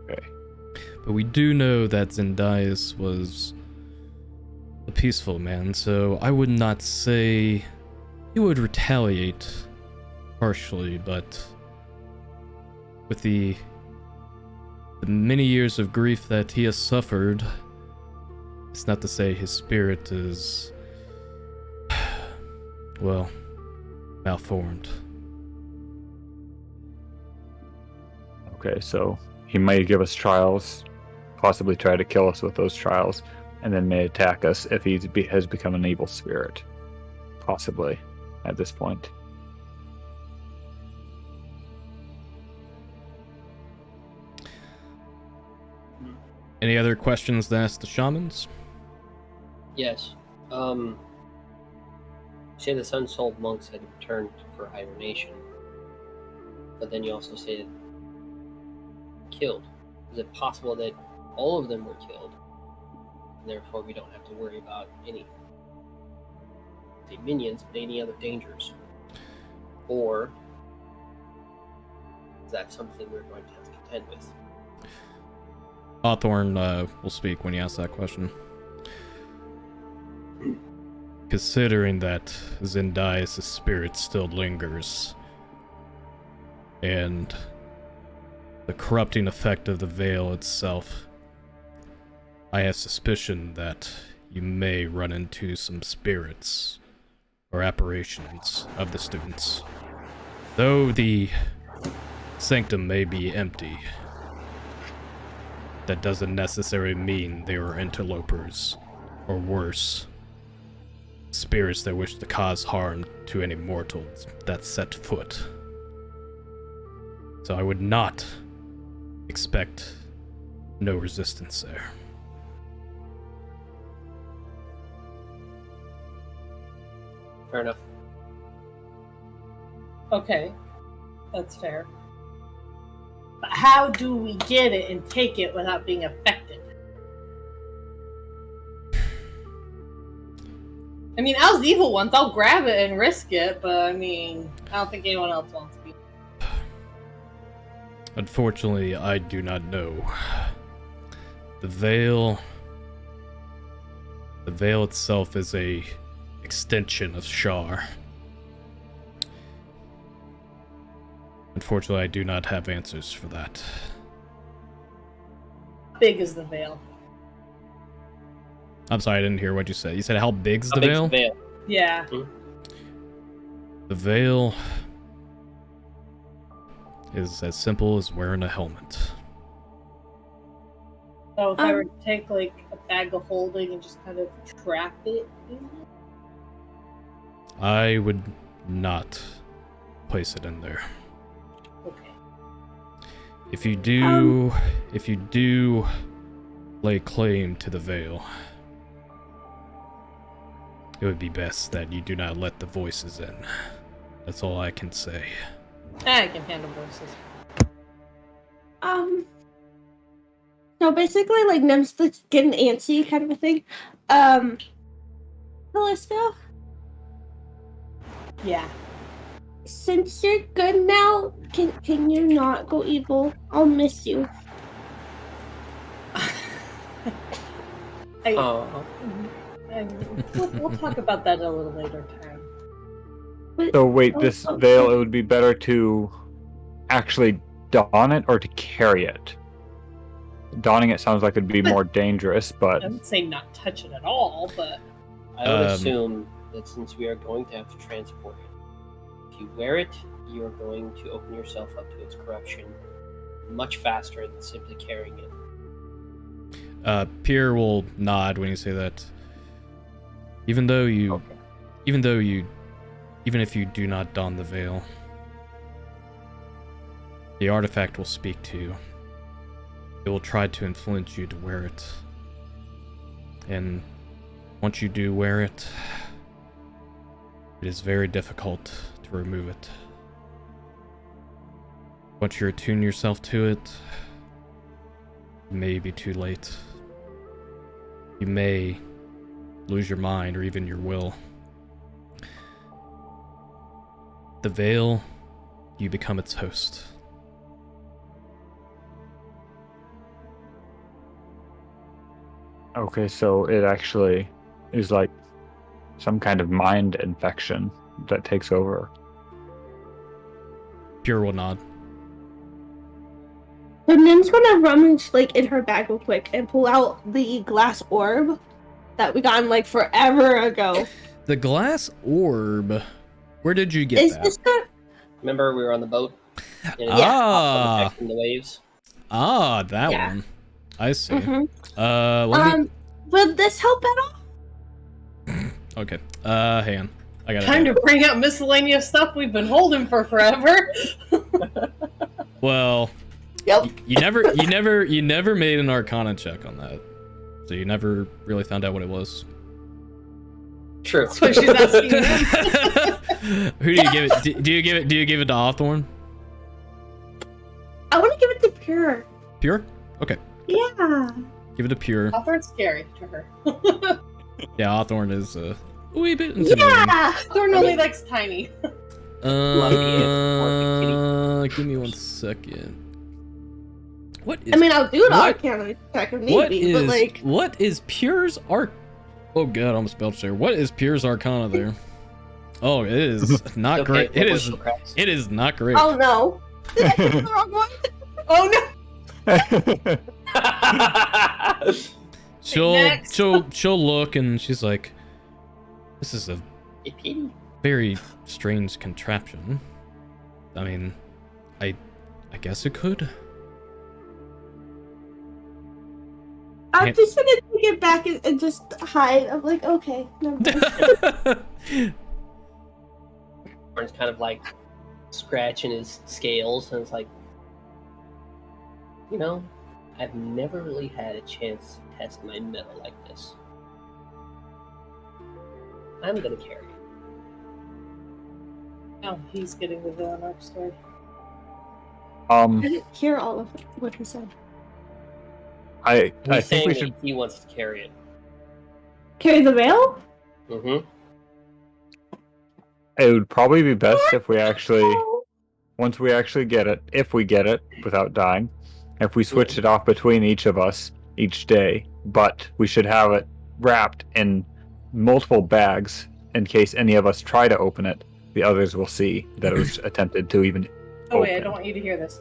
Speaker 2: Okay.
Speaker 1: But we do know that Zendias was a peaceful man, so I would not say he would retaliate harshly, but with the many years of grief that he has suffered, it's not to say his spirit is, well, malformed.
Speaker 2: Okay, so he may give us trials, possibly try to kill us with those trials, and then may attack us if he has become an evil spirit. Possibly, at this point.
Speaker 1: Any other questions to ask the shamans?
Speaker 4: Yes. Say the Sun-Souled monks had returned for hibernation, but then you also say killed. Is it possible that all of them were killed, and therefore we don't have to worry about any minions, but any other dangers? Or is that something we're going to have to contend with?
Speaker 1: Hawthorne will speak when you ask that question. Considering that Zendias' spirit still lingers, and the corrupting effect of the veil itself, I have suspicion that you may run into some spirits or apparitions of the students. Though the sanctum may be empty, that doesn't necessarily mean they were interlopers, or worse, spirits that wish to cause harm to any mortals that set foot. So I would not expect no resistance there.
Speaker 4: Fair enough.
Speaker 3: Okay, that's fair. But how do we get it and take it without being affected? I mean, I was the evil ones. I'll grab it and risk it, but I mean, I don't think anyone else wants to be.
Speaker 1: Unfortunately, I do not know. The veil itself is a extension of Shar. Unfortunately, I do not have answers for that.
Speaker 3: How big is the veil?
Speaker 1: I'm sorry, I didn't hear what you said. You said how big's
Speaker 4: How
Speaker 1: the
Speaker 4: big's
Speaker 1: veil?
Speaker 4: the veil?
Speaker 3: Yeah.
Speaker 1: The veil is as simple as wearing a helmet.
Speaker 3: So if I were to take like a bag of holding and just kind of trap it in it?
Speaker 1: I would not place it in there.
Speaker 3: Okay.
Speaker 1: If you do lay claim to the veil, it would be best that you do not let the voices in. That's all I can say.
Speaker 3: I can handle voices.
Speaker 5: So basically, like, Nem's like getting antsy kind of a thing. Callisto,
Speaker 3: Yeah.
Speaker 5: since you're good now, can you not go evil? I'll miss you.
Speaker 3: We'll talk about that at a little later time.
Speaker 5: But,
Speaker 2: So wait, this veil, it would be better to actually don it or to carry it? Donning it sounds like it'd be more dangerous, but
Speaker 3: I would say not touch it at all, but
Speaker 4: I would assume that since we are going to have to transport it, if you wear it, you are going to open yourself up to its corruption much faster than simply carrying it.
Speaker 1: Pierre will nod when you say that. Even if you do not don the veil, The artifact will speak to you. It will try to influence you to wear it. And once you do wear it, it is very difficult to remove it. Once you attune yourself to it, it may be too late. You may lose your mind or even your will. The veil, you become its host.
Speaker 2: Okay, so it actually is like some kind of mind infection that takes over.
Speaker 1: Pure will nod.
Speaker 5: So Nim's gonna rummage like in her bag real quick and pull out the glass orb that we got like forever ago.
Speaker 1: The glass orb. Where did you get
Speaker 5: Is
Speaker 1: that?
Speaker 5: this good?
Speaker 4: Remember we were on the boat? And it
Speaker 1: Ah.
Speaker 4: got from the waves.
Speaker 1: Ah, that
Speaker 5: Yeah.
Speaker 1: one. I see.
Speaker 5: Mm-hmm.
Speaker 1: Let me.
Speaker 5: Will this help at all?
Speaker 1: Okay. Hang on. I got
Speaker 3: Time to bring out miscellaneous stuff we've been holding for forever.
Speaker 1: Well,
Speaker 5: Yep.
Speaker 1: you never made an Arcana check on that, so you never really found out what it was.
Speaker 4: True.
Speaker 3: That's what she's asking me.
Speaker 1: Who do you give it? Do you give it to Hawthorne?
Speaker 5: I want to give it to Pure.
Speaker 1: Pure? Okay.
Speaker 5: Yeah.
Speaker 1: Give it to Pure.
Speaker 3: Hawthorne's scary to her.
Speaker 1: Yeah, Hawthorne is a wee bit intimidating.
Speaker 5: Yeah.
Speaker 3: Hawthorne only likes tiny.
Speaker 1: Give me 1 second. What is?
Speaker 5: I mean, I'll do an
Speaker 1: what-
Speaker 5: Arcana check if need be, but like,
Speaker 1: what is Pure's arc? Oh god, I almost spelled there. What is Pure's Arcana there? Oh, it is not
Speaker 4: Okay,
Speaker 1: great. It is.
Speaker 4: bushel cracks.
Speaker 1: It is not great.
Speaker 5: oh no, did I pick the wrong one?
Speaker 3: Oh no! Next.
Speaker 1: she'll look and she's like, this is a
Speaker 4: A pity.
Speaker 1: very strange contraption. I mean, I guess it could.
Speaker 5: I'm
Speaker 1: Can't-
Speaker 5: just gonna take it back and just hide. I'm like, okay, never mind.
Speaker 4: Warren's kind of like scratching his scales, and it's like, you know, I've never really had a chance to test my metal like this. I'm gonna carry it.
Speaker 3: Oh, he's getting the villain arc story.
Speaker 5: I didn't hear all of what he said.
Speaker 2: I
Speaker 4: He's
Speaker 2: think
Speaker 4: saying
Speaker 2: we
Speaker 4: that
Speaker 2: should.
Speaker 4: he wants to carry it.
Speaker 5: Carry the veil?
Speaker 4: Mm-hmm.
Speaker 2: It would probably be best if we actually, once we actually get it, if we get it without dying, if we switch it off between each of us each day. But we should have it wrapped in multiple bags in case any of us try to open it. The others will see that it was attempted to even.
Speaker 3: Oh wait, I
Speaker 2: open.
Speaker 3: don't want you to hear this.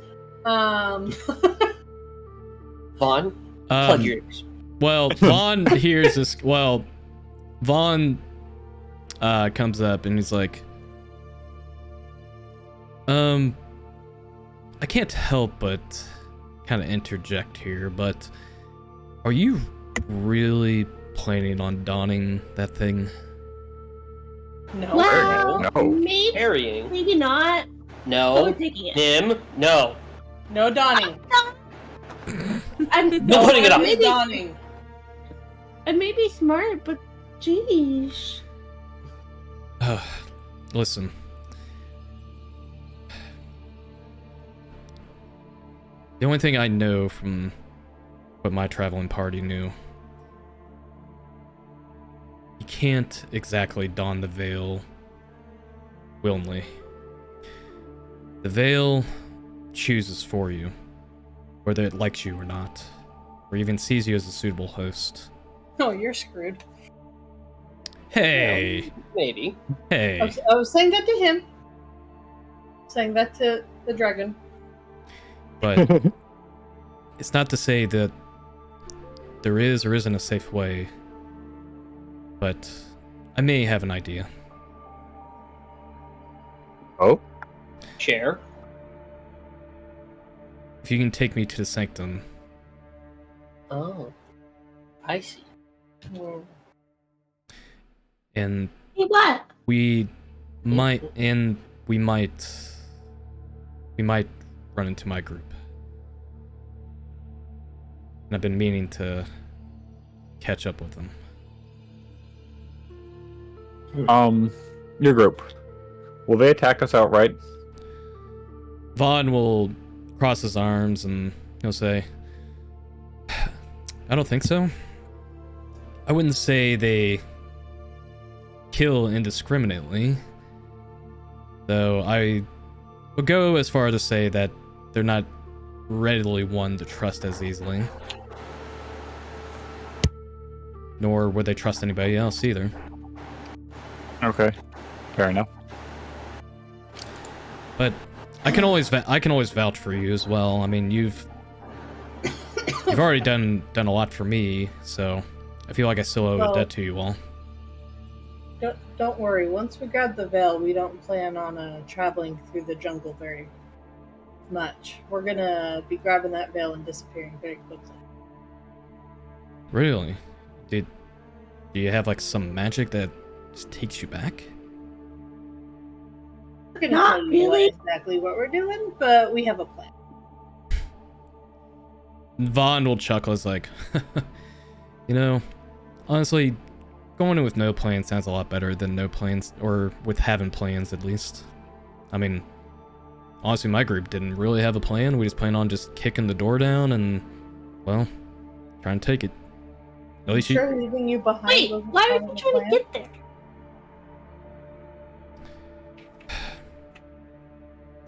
Speaker 4: Vaughn, plug your ears.
Speaker 1: Well, Vaughn hears this. Well, Vaughn comes up and he's like, I can't help but kind of interject here, but are you really planning on donning that thing?
Speaker 3: No.
Speaker 5: Well,
Speaker 2: No.
Speaker 5: maybe,
Speaker 4: Carrying?
Speaker 5: maybe not. But
Speaker 4: No.
Speaker 5: we're taking it.
Speaker 4: Him? No.
Speaker 3: No Donnie.
Speaker 5: I'm
Speaker 4: No putting it up.
Speaker 3: No
Speaker 5: Maybe,
Speaker 3: Donnie.
Speaker 5: I may be smart, but geez.
Speaker 1: Listen. The only thing I know from what my traveling party knew, you can't exactly don the veil willingly. The veil chooses for you, whether it likes you or not, or even sees you as a suitable host.
Speaker 3: Oh, you're screwed.
Speaker 1: Hey,
Speaker 4: Maybe.
Speaker 1: hey.
Speaker 3: I was saying that to him. Saying that to the dragon.
Speaker 1: But it's not to say that there is or isn't a safe way, but I may have an idea.
Speaker 2: Oh,
Speaker 4: Chair.
Speaker 1: If you can take me to the sanctum,
Speaker 4: Oh. I see.
Speaker 3: Hmm.
Speaker 1: and
Speaker 5: Hey, what?
Speaker 1: we might run into my group. And I've been meaning to catch up with them.
Speaker 2: Your group. Will they attack us outright?
Speaker 1: Vaughn will cross his arms and he'll say, I don't think so. I wouldn't say they kill indiscriminately, though I would go as far as to say that they're not readily one to trust as easily. Nor would they trust anybody else either.
Speaker 2: Okay, fair enough.
Speaker 1: But I can always vouch for you as well. I mean, you've already done a lot for me, so I feel like I still owe a debt to you all.
Speaker 3: Don't worry. Once we grab the veil, we don't plan on traveling through the jungle very much. We're gonna be grabbing that veil and disappearing very quickly.
Speaker 1: Really? Do you have like some magic that just takes you back?
Speaker 3: We're gonna
Speaker 5: Not
Speaker 3: tell you
Speaker 5: really.
Speaker 3: exactly what we're doing, but we have a plan.
Speaker 1: Vaughn will chuckle as like, you know, honestly, going in with no plan sounds a lot better than no plans, or with having plans at least. I mean, honestly, my group didn't really have a plan. We just planned on just kicking the door down and, well, trying to take it. At least
Speaker 3: Sure, leaving you behind.
Speaker 5: Wait,
Speaker 3: wasn't
Speaker 5: why
Speaker 3: part
Speaker 5: are
Speaker 3: of
Speaker 5: you
Speaker 3: the
Speaker 5: trying to
Speaker 3: plan?
Speaker 5: get there?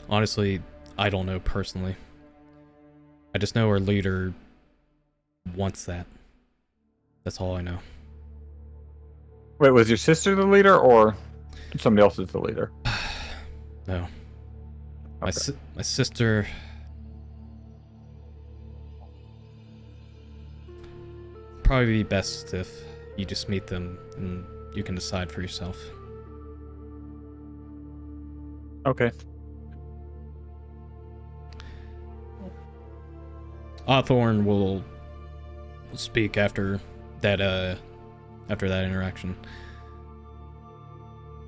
Speaker 1: Honestly, I don't know personally. I just know our leader wants that. That's all I know.
Speaker 2: Wait, was your sister the leader, or somebody else is the leader?
Speaker 1: No.
Speaker 2: Okay.
Speaker 1: My sister... Probably be best if you just meet them and you can decide for yourself.
Speaker 2: Okay.
Speaker 1: Hawthorne will speak after that interaction.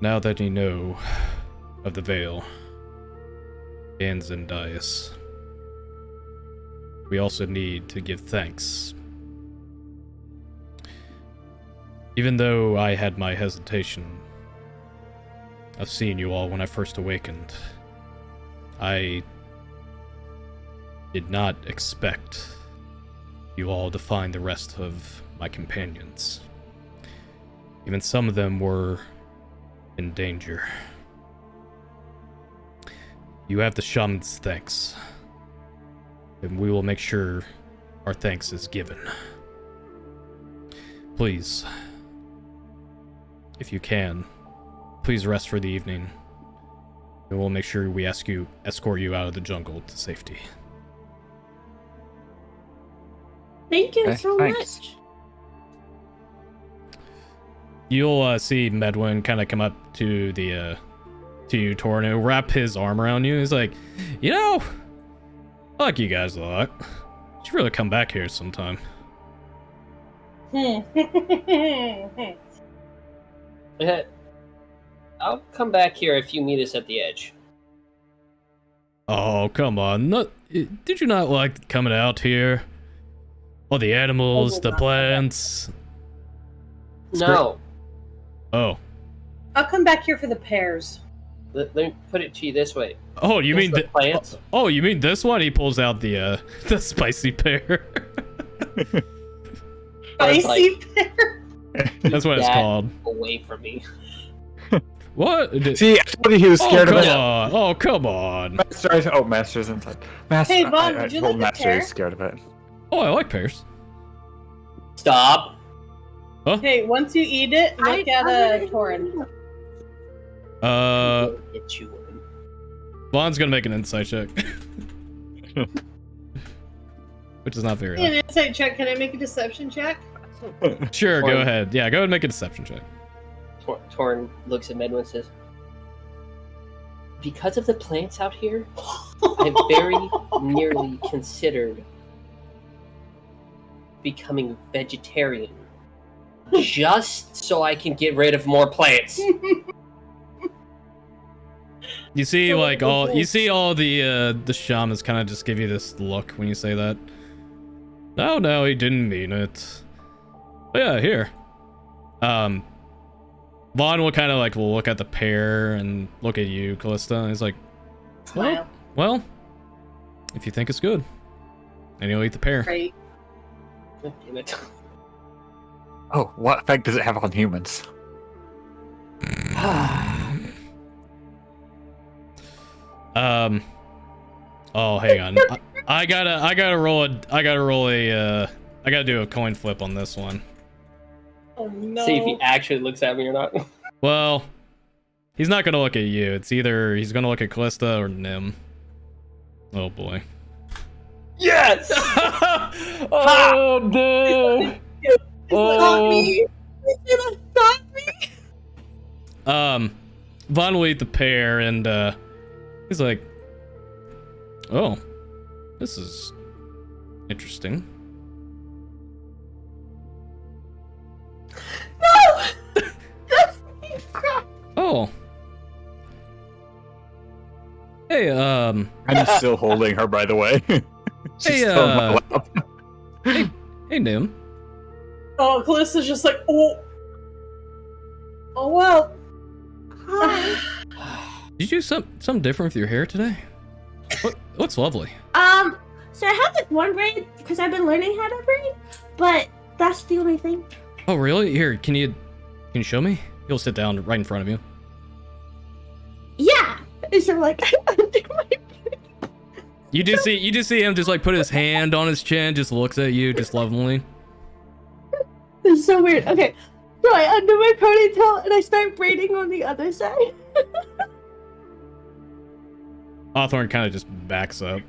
Speaker 1: Now that you know of the veil and Zendias, we also need to give thanks. Even though I had my hesitation of seeing you all when I first awakened, I did not expect you all to find the rest of my companions. Even some of them were in danger. You have the shaman's thanks, and we will make sure our thanks is given. Please, if you can, please rest for the evening, and we'll make sure we escort you out of the jungle to safety.
Speaker 5: Thank you
Speaker 2: Okay,
Speaker 5: so
Speaker 2: thanks.
Speaker 5: much.
Speaker 1: You'll see Medwin kind of come up to the to you, Torno, wrap his arm around you. He's like, you know, I like you guys a lot. You should really come back here sometime.
Speaker 4: I'll come back here if you meet us at the edge.
Speaker 1: Oh, come on. Did you not like coming out here? All the animals, the plants.
Speaker 4: No.
Speaker 1: Oh.
Speaker 3: I'll come back here for the pears.
Speaker 4: Let me put it to you this way.
Speaker 1: Oh, you mean
Speaker 4: the
Speaker 1: the
Speaker 4: plants?
Speaker 1: Oh, you mean this one? He pulls out the spicy pear.
Speaker 3: Spicy pear?
Speaker 1: That's what it's
Speaker 4: That
Speaker 1: called.
Speaker 4: Away from me.
Speaker 1: What?
Speaker 2: See, I told you he was scared of
Speaker 1: come
Speaker 2: it.
Speaker 1: on. Oh, come on.
Speaker 2: Master's inside. Master,
Speaker 3: Hey, Vaughn,
Speaker 2: I
Speaker 3: would you
Speaker 2: told
Speaker 3: like a
Speaker 2: Master
Speaker 3: pear?
Speaker 2: he's scared of it.
Speaker 1: Oh, I like pears.
Speaker 4: Stop.
Speaker 3: Hey, once you eat it, look at Torin.
Speaker 4: Get you one.
Speaker 1: Vaughn's gonna make an insight check. Which is not very
Speaker 3: An
Speaker 1: high.
Speaker 3: insight check. Can I make a deception check?
Speaker 1: Sure, go
Speaker 4: Torn.
Speaker 1: ahead. Yeah, go ahead and make a deception check.
Speaker 4: Torn looks at Medwin and says, because of the plants out here, I very nearly considered becoming vegetarian just so I can get rid of more plants.
Speaker 1: You see, like all the shamans kind of just give you this look when you say that. No, he didn't mean it. But yeah, here. Vaughn will kind of like look at the pair and look at you, Callista, and he's like, well, if you think it's good, and he'll eat the pear.
Speaker 3: Right.
Speaker 4: Damn it.
Speaker 2: Oh, what effect does it have on humans?
Speaker 1: Oh, hang on. I gotta do a coin flip on this one.
Speaker 3: Oh no.
Speaker 4: See if he actually looks at me or not.
Speaker 1: Well, he's not gonna look at you. It's either he's gonna look at Callista or Nim. Oh boy.
Speaker 4: Yes!
Speaker 1: Oh dude.
Speaker 5: Stop me! Stop me!
Speaker 1: Vaughn will eat the pear and he's like, oh, this is interesting.
Speaker 5: No!
Speaker 1: Oh. Hey,
Speaker 2: I'm still holding her, by the way. She's still on my lap.
Speaker 1: hey, Nim.
Speaker 3: Oh, Callista's just like, oh well.
Speaker 5: Hi.
Speaker 1: Did you do something different with your hair today? What's lovely?
Speaker 5: So I have this one braid because I've been learning how to braid, but that's the only thing.
Speaker 1: Oh, really? Here, can you show me? He'll sit down right in front of you.
Speaker 5: Yeah. So like,
Speaker 1: You just see him just like put his hand on his chin, just looks at you, just lovingly.
Speaker 5: this is so weird. Okay, so I undo my ponytail and I start braiding on the other side.
Speaker 1: Hawthorne kind of just backs up.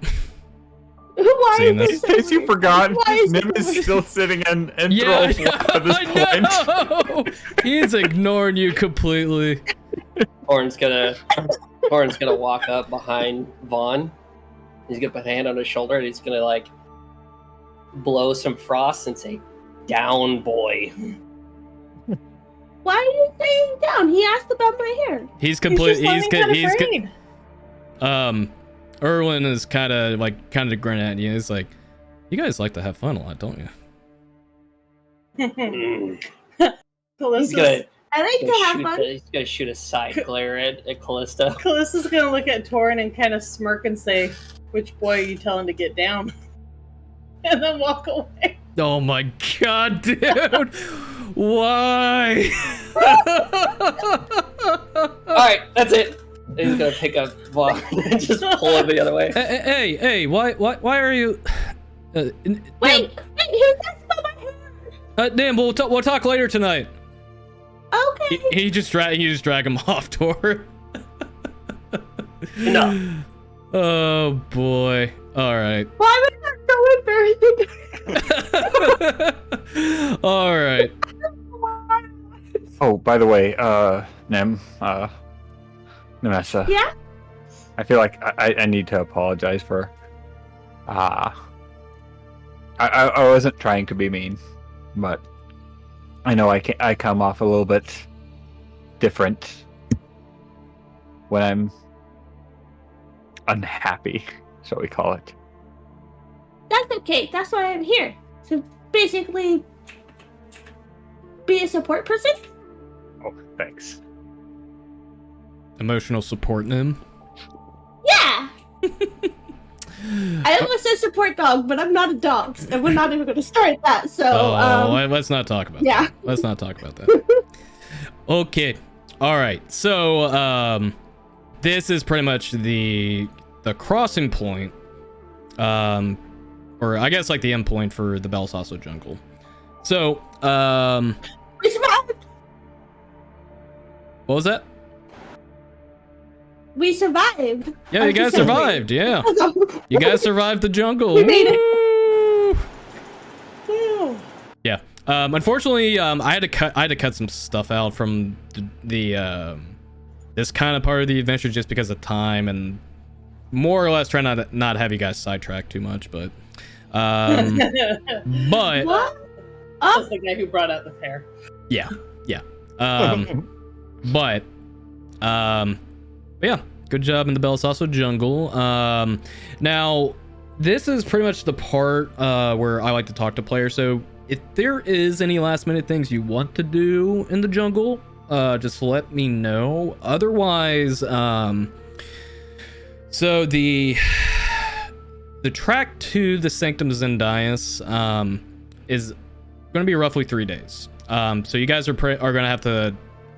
Speaker 5: Why
Speaker 1: Seeing
Speaker 5: is
Speaker 1: this.
Speaker 5: it
Speaker 2: In case you
Speaker 5: weird?
Speaker 2: forgot,
Speaker 5: Why is
Speaker 2: Nim
Speaker 5: it
Speaker 2: is
Speaker 5: weird?
Speaker 2: still sitting in
Speaker 1: Yeah,
Speaker 2: at this point.
Speaker 1: I know. He's ignoring you completely.
Speaker 4: Horn's gonna walk up behind Vaughn. He's gonna put a hand on his shoulder and he's gonna like blow some frost and say, "Down, boy."
Speaker 5: Why are you saying down? He asked about my hair.
Speaker 1: He's complete.
Speaker 3: He's
Speaker 1: Erwin is kind of grinning at you. He's like, you guys like to have fun a lot, don't you?
Speaker 4: He's gonna
Speaker 5: I like to have fun.
Speaker 4: he's gonna shoot a side glare at Callista.
Speaker 3: Callista's gonna look at Torin and kind of smirk and say, "Which boy are you telling to get down?" And then walk away.
Speaker 1: Oh my god, dude! Why?
Speaker 4: All right, that's it. And he's gonna pick up Vaughn and just pull him the other way.
Speaker 1: Hey! Why are you?
Speaker 5: Wait, he asked about my hair.
Speaker 1: Dan, we'll talk later tonight.
Speaker 5: Okay.
Speaker 1: He just drag him off, Tor.
Speaker 4: No.
Speaker 1: Oh boy. All right.
Speaker 5: Why was that so embarrassing?
Speaker 1: All right.
Speaker 2: Oh, by the way, Nim, Nemessa.
Speaker 5: Yeah?
Speaker 2: I feel like I need to apologize for. I wasn't trying to be mean, but I know I come off a little bit different when I'm unhappy, shall we call it.
Speaker 5: That's okay. That's why I'm here. So basically, be a support person?
Speaker 2: Oh, thanks.
Speaker 1: Emotional support him.
Speaker 5: Yeah! I almost said support dog, but I'm not a dog, and we're not even going to start that, so,
Speaker 1: let's not talk about
Speaker 5: yeah.
Speaker 1: that. Let's not talk about that. Okay. All right. So, this is pretty much the crossing point, or I guess like the end point for the Belsasso jungle. So,
Speaker 5: We survived!
Speaker 1: what was that?
Speaker 5: We survived!
Speaker 1: Yeah, you guys survived. Yeah, you guys survived the jungle.
Speaker 5: We made it.
Speaker 1: Woo! Yeah. Unfortunately, I had to cut some stuff out from the this kind of part of the adventure just because of time and more or less try not have you guys sidetracked too much, but but
Speaker 5: What?
Speaker 3: That's the guy who brought out the pear.
Speaker 1: yeah. But yeah, Good job in the Belsasso jungle. Now, this is pretty much the part where I like to talk to players. So if there is any last minute things you want to do in the jungle, just let me know. Otherwise, so the track to the Sanctum Zendias is going to be roughly 3 days. So you guys are going to have to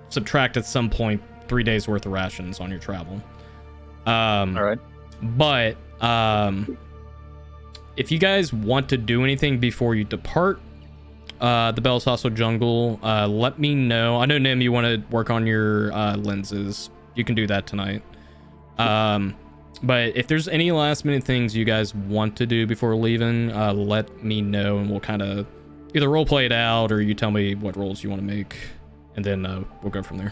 Speaker 1: subtract at some point 3 days worth of rations on your travel. All
Speaker 2: right.
Speaker 1: But if you guys want to do anything before you depart the Belsasso jungle, let me know. I know, Nim, you want to work on your lenses. You can do that tonight. But if there's any last minute things you guys want to do before leaving, let me know, and we'll kind of either role play it out, or you tell me what roles you want to make, and then we'll go from there.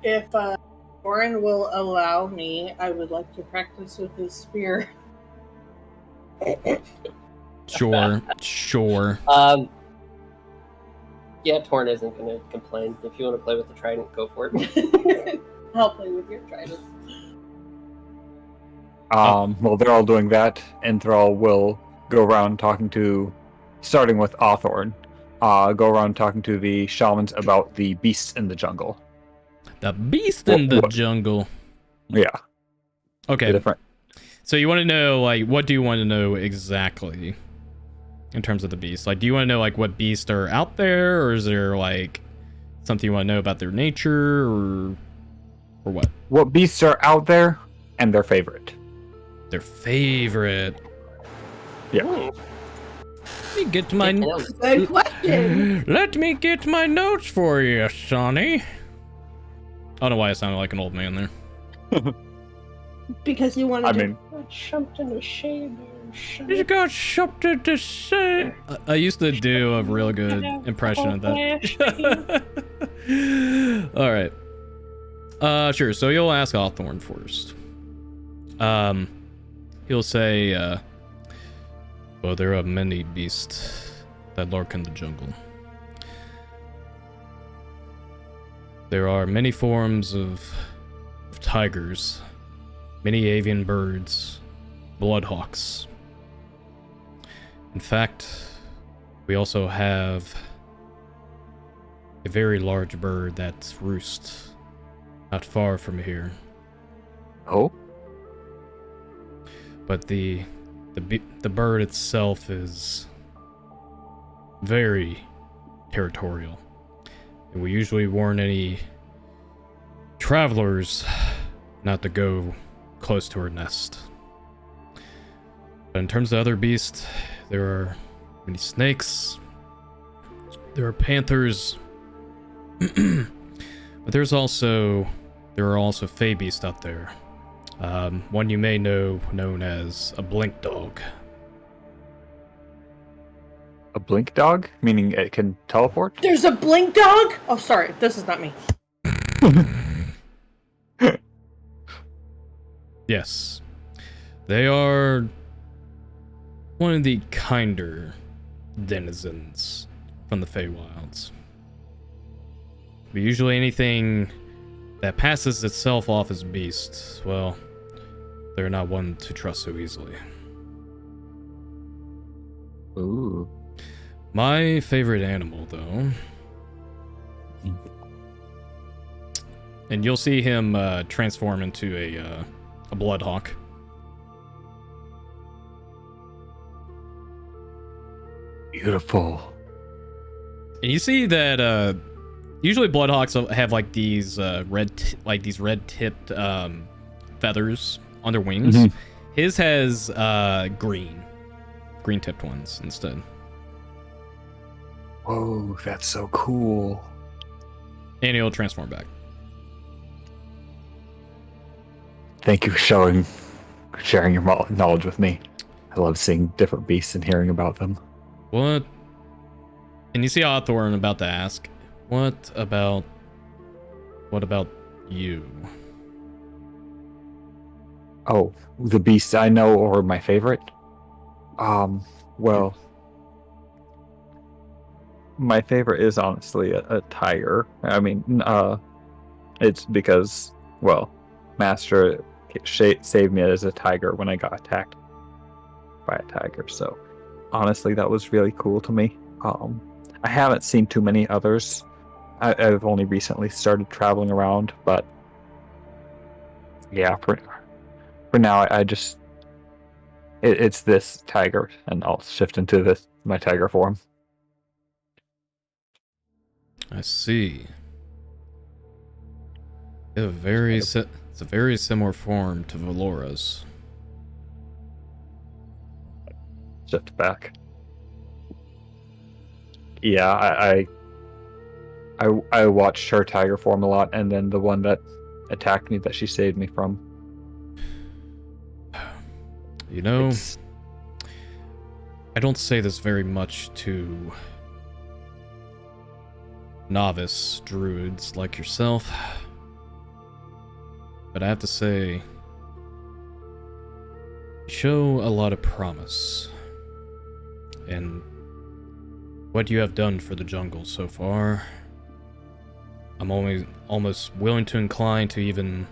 Speaker 3: If Warren will allow me, I would like to practice with his spear.
Speaker 1: Sure.
Speaker 4: Yeah, Torn isn't going to complain. If you want to play with the trident, go for it.
Speaker 3: I'll play with your trident.
Speaker 2: Well, they're all doing that, and Thrall will go around starting with Awthorn, go around talking to the shamans about the beasts in the jungle.
Speaker 1: The beast in the jungle.
Speaker 2: Yeah.
Speaker 1: Okay.
Speaker 2: Different.
Speaker 1: So you want to know, like, what do you want to know exactly in terms of the beasts? Like, do you want to know, like, what beasts are out there, or is there, like, something you want to know about their nature, or what?
Speaker 2: What beasts are out there, and their favorite.
Speaker 1: Their favorite.
Speaker 2: Yeah.
Speaker 1: Let me get my
Speaker 5: Good question.
Speaker 1: Let me get my notes for you, Sonny. I don't know why I sounded like an old man there.
Speaker 5: Because you wanted
Speaker 2: I
Speaker 5: to.
Speaker 2: mean,
Speaker 4: Something to say.
Speaker 1: You got something to say. I used to do a real good impression of that. All right. Sure. So you'll ask Hawthorne first. He'll say, well, there are many beasts that lurk in the jungle. There are many forms of tigers, many avian birds, bloodhawks. In fact, we also have a very large bird that roosts not far from here.
Speaker 2: Oh?
Speaker 1: But the bird itself is very territorial. And we usually warn any travelers not to go close to her nest. But in terms of other beasts, there are many snakes, there are panthers, but there are also fey beasts out there. One you may know known as a blink dog.
Speaker 2: A blink dog? Meaning it can teleport?
Speaker 3: There's a blink dog? Oh, sorry. This is not me.
Speaker 1: Yes. They are one of the kinder denizens from the Feywilds. But usually anything that passes itself off as beasts, well, they're not one to trust so easily.
Speaker 2: Ooh.
Speaker 1: My favorite animal, though, and you'll see him transform into a bloodhawk.
Speaker 2: Beautiful.
Speaker 1: And you see that usually bloodhawks have like these red tipped feathers on their wings.
Speaker 2: Mhm.
Speaker 1: His has green tipped ones instead.
Speaker 2: Whoa, that's so cool.
Speaker 1: And he'll transform back.
Speaker 2: Thank you for sharing your knowledge with me. I love seeing different beasts and hearing about them.
Speaker 1: What? And you see Hawthorne about to ask, what about you?
Speaker 2: Oh, the beasts I know or my favorite? Well, my favorite is honestly a tiger. I mean, it's because, well, master saved me as a tiger when I got attacked by a tiger. So honestly, that was really cool to me. I haven't seen too many others. I've only recently started traveling around, but yeah, for now, I just it's this tiger, and I'll shift into my tiger form.
Speaker 1: I see. It's a very similar form to Valora's.
Speaker 2: Shift back. Yeah, I watched her tiger form a lot, and then the one that attacked me that she saved me from.
Speaker 1: You know, I don't say this very much to novice druids like yourself, but I have to say, you show a lot of promise, and what you have done for the jungle so far, I'm almost willing to incline to even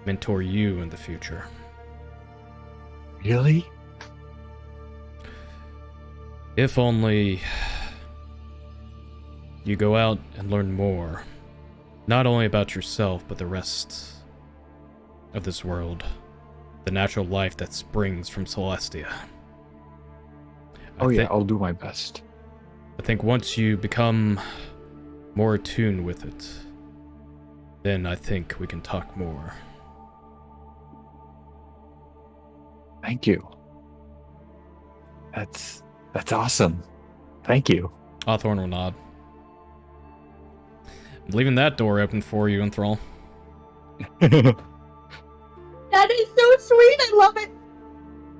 Speaker 1: mentor you in the future.
Speaker 2: Really?
Speaker 1: If only you go out and learn more, not only about yourself, but the rest of this world, the natural life that springs from Celestia.
Speaker 2: I'll do my best.
Speaker 1: I think once you become more attuned with it, then I think we can talk more.
Speaker 2: Thank you. That's awesome. Thank you.
Speaker 1: Hawthorne will nod. I'm leaving that door open for you, Enthrall.
Speaker 5: That is so sweet. I love it.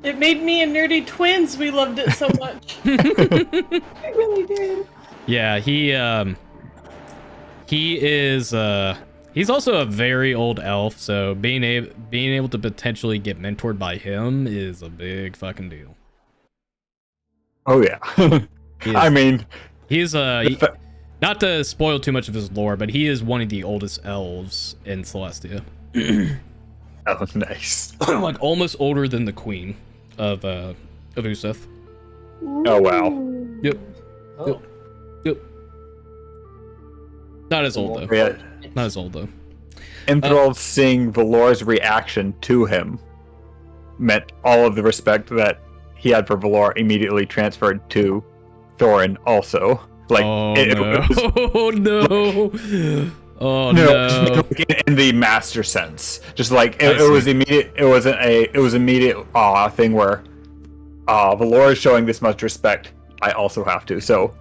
Speaker 3: It made me and Nerdy twins. We loved it so much.
Speaker 5: I really did.
Speaker 1: Yeah, he is he's also a very old elf, so being able to potentially get mentored by him is a big fucking deal.
Speaker 2: Oh yeah. I mean,
Speaker 1: he's not to spoil too much of his lore, but he is one of the oldest elves in Celestia.
Speaker 2: Oh, nice.
Speaker 1: Like almost older than the queen of Euseth.
Speaker 2: Oh wow.
Speaker 1: Yep.
Speaker 4: Oh.
Speaker 1: Yep. Not as old though.
Speaker 2: Yeah.
Speaker 1: Not as old though.
Speaker 2: Enthralled seeing Valora's reaction to him meant all of the respect that he had for Valor immediately transferred to Thorin also. Like,
Speaker 1: oh,
Speaker 2: it
Speaker 1: no.
Speaker 2: was,
Speaker 1: No. Oh
Speaker 2: no,
Speaker 1: no.
Speaker 2: in the master sense. Just like
Speaker 1: I
Speaker 2: it was immediate. It was immediate thing where Valor is showing this much respect. I also have to. So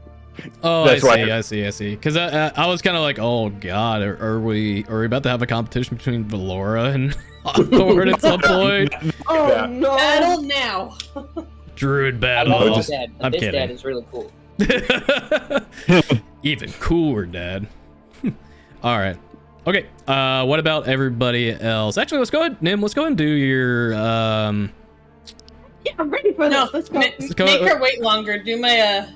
Speaker 1: Oh,
Speaker 2: that's
Speaker 1: I see. Because I was kind of like, oh god, are we about to have a competition between Valora and Hawthorne at some point?
Speaker 5: Oh no!
Speaker 3: Battle now.
Speaker 1: Druid
Speaker 4: I
Speaker 1: battle.
Speaker 4: love
Speaker 2: just-
Speaker 4: this dad.
Speaker 1: I'm
Speaker 4: This
Speaker 1: kidding.
Speaker 4: dad is really cool.
Speaker 1: Even cooler, Dad. All right. Okay. What about everybody else? Actually, let's go ahead, Nim. Let's go ahead and do your
Speaker 5: Yeah, I'm ready for
Speaker 3: No,
Speaker 5: this. Let's go.
Speaker 3: make
Speaker 1: go-
Speaker 3: her wait longer. Do my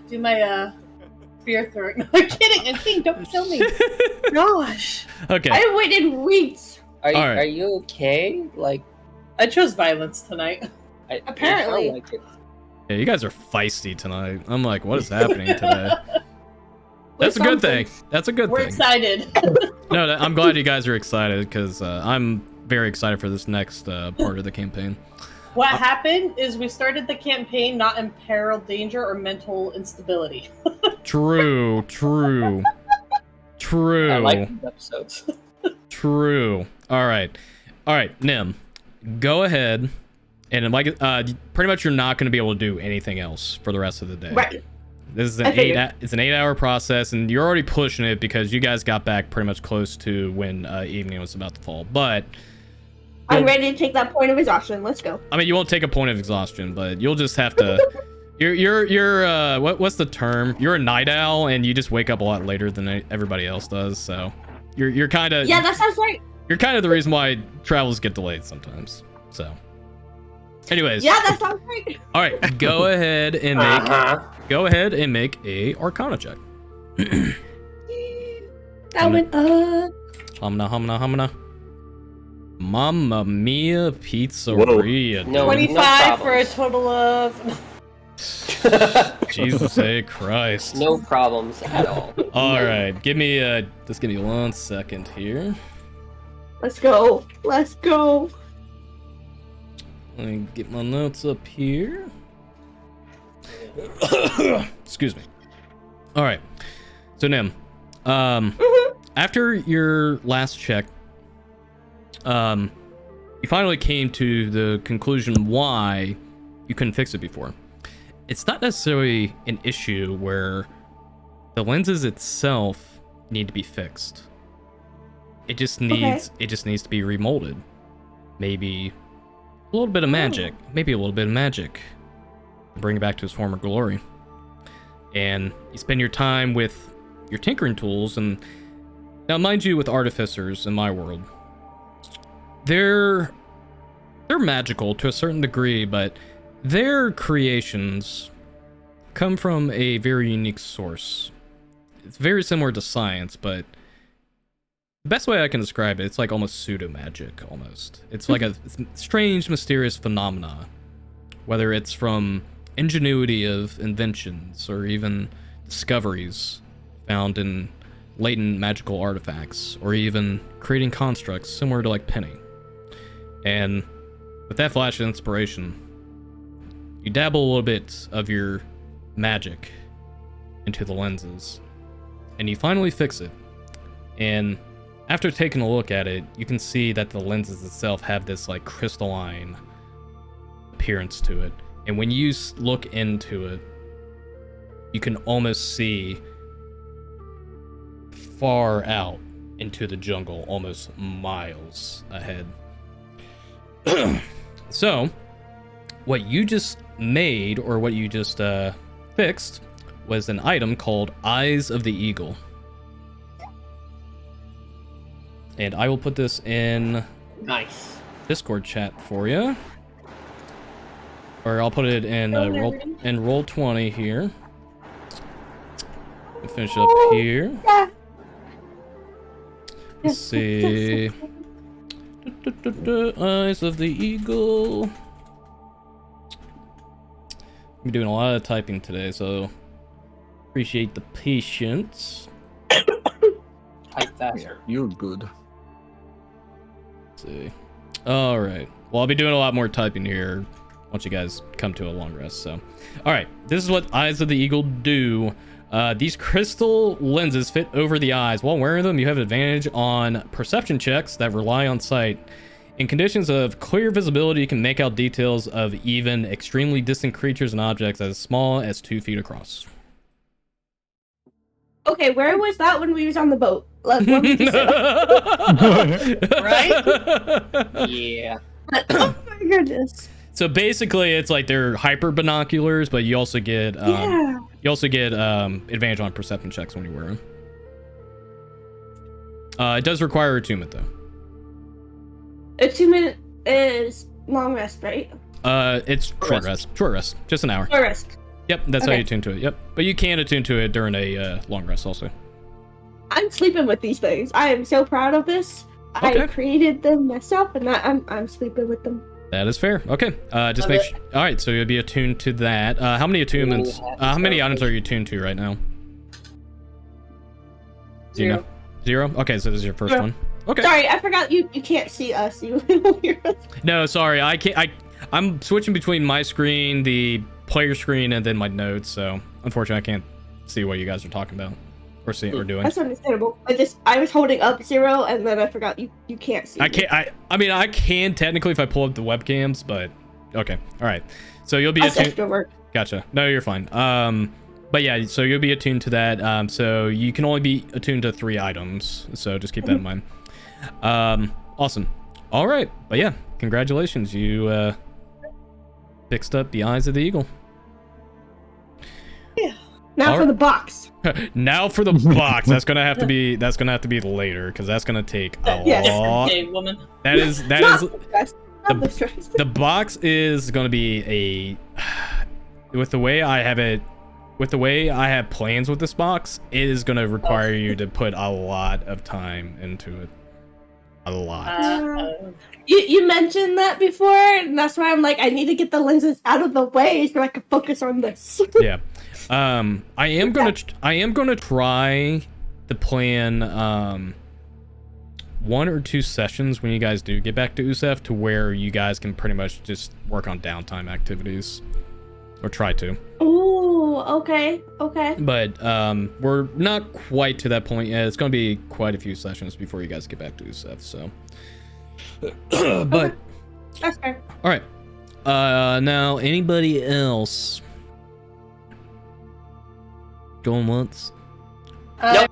Speaker 3: spear throwing. No, I'm kidding. Don't kill me. Gosh,
Speaker 1: Okay.
Speaker 5: I waited weeks.
Speaker 4: Are you,
Speaker 1: Alright.
Speaker 4: are you okay? Like,
Speaker 3: I chose violence tonight.
Speaker 5: Apparently.
Speaker 4: I sound like it.
Speaker 1: Yeah, you guys are feisty tonight. I'm like, what is happening today? That's a good thing. That's a good
Speaker 3: We're
Speaker 1: thing.
Speaker 3: excited.
Speaker 1: No, I'm glad you guys are excited because I'm very excited for this next part of the campaign.
Speaker 3: What happened is we started the campaign not in peril, danger, or mental instability.
Speaker 1: True.
Speaker 4: I like these episodes.
Speaker 1: True. All right, Nim, go ahead, and like, pretty much you're not going to be able to do anything else for the rest of the day.
Speaker 5: Right.
Speaker 1: This is
Speaker 5: I figured.
Speaker 1: it's an 8-hour process, and you're already pushing it because you guys got back pretty much close to when evening was about to fall. But
Speaker 5: I'm ready to take that point of exhaustion. Let's go.
Speaker 1: I mean, you won't take a point of exhaustion, but you'll just have to. You're what's the term? You're a night owl, and you just wake up a lot later than everybody else does. So you're kind of
Speaker 5: Yeah, that sounds right.
Speaker 1: You're kind of the reason why travels get delayed sometimes. So, anyways,
Speaker 5: Yeah, that sounds right.
Speaker 1: all right, go ahead and make a Arcana check.
Speaker 5: That went up.
Speaker 1: Humna. Mamma mia pizzeria.
Speaker 4: No,
Speaker 3: 25 for a
Speaker 4: problems.
Speaker 3: total of.
Speaker 1: Jesus Christ.
Speaker 4: No problems at all.
Speaker 1: All right, just give me 1 second here.
Speaker 5: Let's go. Let's go.
Speaker 1: Let me get my notes up here. Excuse me. All right. So Nim, after your last check, you finally came to the conclusion why you couldn't fix it before. It's not necessarily an issue where the lenses itself need to be fixed. It just needs to be remolded. Maybe a little bit of magic. Maybe a little bit of magic. Bring it back to its former glory. And you spend your time with your tinkering tools, and now mind you, with artificers in my world, they're magical to a certain degree, but their creations come from a very unique source. It's very similar to science, but the best way I can describe it, it's like almost pseudo-magic, almost. It's like a strange, mysterious phenomena. Whether it's from ingenuity of inventions or even discoveries found in latent magical artifacts, or even creating constructs similar to like Penny. And with that flash of inspiration, you dabble a little bit of your magic into the lenses, and you finally fix it. And after taking a look at it, you can see that the lenses itself have this like crystalline appearance to it. And when you look into it, you can almost see far out into the jungle, almost miles ahead. So, what you just made, or what you just fixed, was an item called Eyes of the Eagle. And I will put this in
Speaker 4: Nice.
Speaker 1: Discord chat for you. Or I'll put it in roll 20 here. We'll finish up here. Let's see. Eyes of the Eagle. I'm doing a lot of typing today, so appreciate the patience.
Speaker 4: Type faster.
Speaker 2: You're good.
Speaker 1: Let's see. All right. Well, I'll be doing a lot more typing here once you guys come to a long rest. So, all right. This is what Eyes of the Eagle do. These crystal lenses fit over the eyes. While wearing them, you have advantage on perception checks that rely on sight. In conditions of clear visibility, you can make out details of even extremely distant creatures and objects as small as 2 feet across.
Speaker 5: Okay, where was that when we was on the boat? Let me just say.
Speaker 3: Right?
Speaker 4: Yeah.
Speaker 5: Oh my goodness.
Speaker 1: So basically, it's like they're hyper binoculars, but you also get advantage on perception checks when you wear them. It does require attunement though.
Speaker 5: Attunement is long rest, right?
Speaker 1: It's short rest. Short rest. Just an hour.
Speaker 5: Short rest.
Speaker 1: Yep, that's how
Speaker 5: Okay.
Speaker 1: you attune to it. Yep, but you can attune to it during a long rest also.
Speaker 5: I'm sleeping with these things. I am so proud of this.
Speaker 1: Okay.
Speaker 5: I created them myself, and I'm sleeping with them.
Speaker 1: That is fair. Okay, just
Speaker 3: Love
Speaker 1: make
Speaker 3: it.
Speaker 1: sure. All right, so you'll be attuned to that. How many attunements? How many items are you attuned to right now? Do you know? 0? Okay, so this is your first
Speaker 5: 0.
Speaker 1: one. Okay.
Speaker 5: Sorry, I forgot you can't see us.
Speaker 1: No, sorry. I can't. I'm switching between my screen, the player screen, and then my notes. So unfortunately, I can't see what you guys are talking about or doing.
Speaker 5: That's understandable. I was holding up 0, and then I forgot you can't see.
Speaker 1: I can't. I mean, I can technically if I pull up the webcams, but okay. All right. So you'll be
Speaker 5: That's
Speaker 1: attuned.
Speaker 5: extra work.
Speaker 1: Gotcha. No, you're fine. But yeah, so you'll be attuned to that. So you can only be attuned to 3 items. So just keep that in mind. Awesome. All right. But yeah, congratulations. You fixed up the Eyes of the Eagle.
Speaker 5: Now
Speaker 1: All
Speaker 5: for
Speaker 1: right.
Speaker 5: the box.
Speaker 1: Now for the box. That's gonna have to be later because that's gonna take a
Speaker 5: Yes.
Speaker 1: lot.
Speaker 3: Hey, woman.
Speaker 1: That is
Speaker 5: Not the stress. Not the stress.
Speaker 1: the box is gonna be with the way I have plans with this box, it is gonna require you to put a lot of time into it. A lot.
Speaker 5: You mentioned that before, and that's why I'm like, I need to get the lenses out of the way so I can focus on this.
Speaker 1: Yeah. I am gonna try to plan 1 or 2 sessions when you guys do get back to Euseth to where you guys can pretty much just work on downtime activities. Or try to.
Speaker 5: Ooh, okay.
Speaker 1: But we're not quite to that point yet. It's gonna be quite a few sessions before you guys get back to Euseth, so but
Speaker 5: That's fair.
Speaker 1: alright. Now anybody else going once?
Speaker 4: Nope.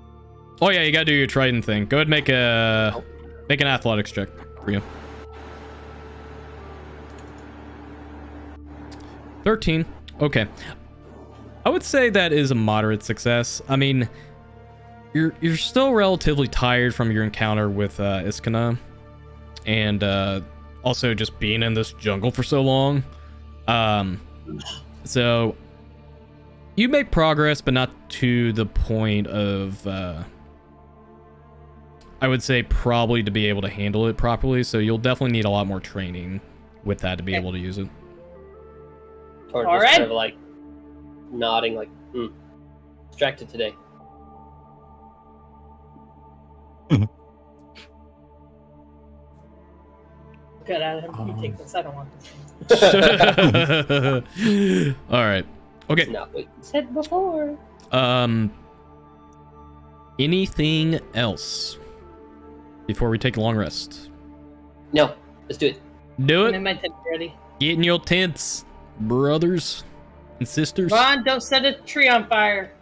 Speaker 1: Oh yeah, you gotta do your Trident thing. Go ahead and make an athletics check for you. 13. Okay. I would say that is a moderate success. I mean, you're still relatively tired from your encounter with Iskana, and also just being in this jungle for so long. So you make progress, but not to the point of I would say probably to be able to handle it properly. So you'll definitely need a lot more training with that to be able to use it.
Speaker 4: Or just
Speaker 3: Alright.
Speaker 4: kind of like nodding, like, distracted today.
Speaker 3: Good at him. You take this. I don't want this.
Speaker 1: All right. Okay.
Speaker 4: It's not what you said before.
Speaker 1: Anything else before we take a long rest?
Speaker 4: No, let's do it.
Speaker 1: Do
Speaker 3: I'm
Speaker 1: it.
Speaker 3: in my tent ready.
Speaker 1: Get in your tents, brothers and sisters.
Speaker 3: Vaughn, don't set a tree on fire.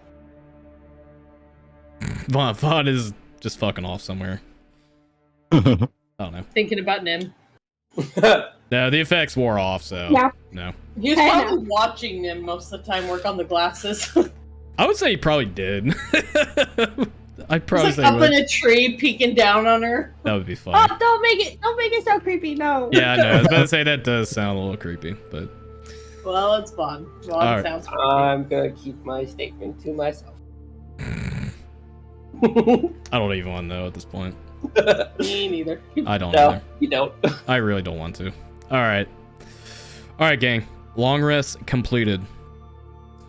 Speaker 1: Vaughn is just fucking off somewhere. I don't know.
Speaker 3: Thinking about Nim.
Speaker 1: No, the effects wore off, so
Speaker 5: Yeah.
Speaker 1: no.
Speaker 3: He was
Speaker 5: I
Speaker 3: probably watching Nim most of the time work on the glasses.
Speaker 1: I would say he probably did. I'd
Speaker 3: He's
Speaker 1: probably
Speaker 3: like
Speaker 1: say
Speaker 3: up
Speaker 1: would.
Speaker 3: in a tree, peeking down on her.
Speaker 1: That would be fun.
Speaker 5: Oh, don't make it so creepy. No.
Speaker 1: Yeah, I know. I was about to say that does sound a little creepy, but
Speaker 3: Well, it's Vaughn. Vaughn
Speaker 1: Alright.
Speaker 3: sounds creepy.
Speaker 4: I'm gonna keep my statement to myself.
Speaker 1: I don't even want to know at this point.
Speaker 3: Me neither.
Speaker 1: I don't
Speaker 4: No,
Speaker 1: either.
Speaker 4: you don't.
Speaker 1: I really don't want to. All right, gang. Long rest completed.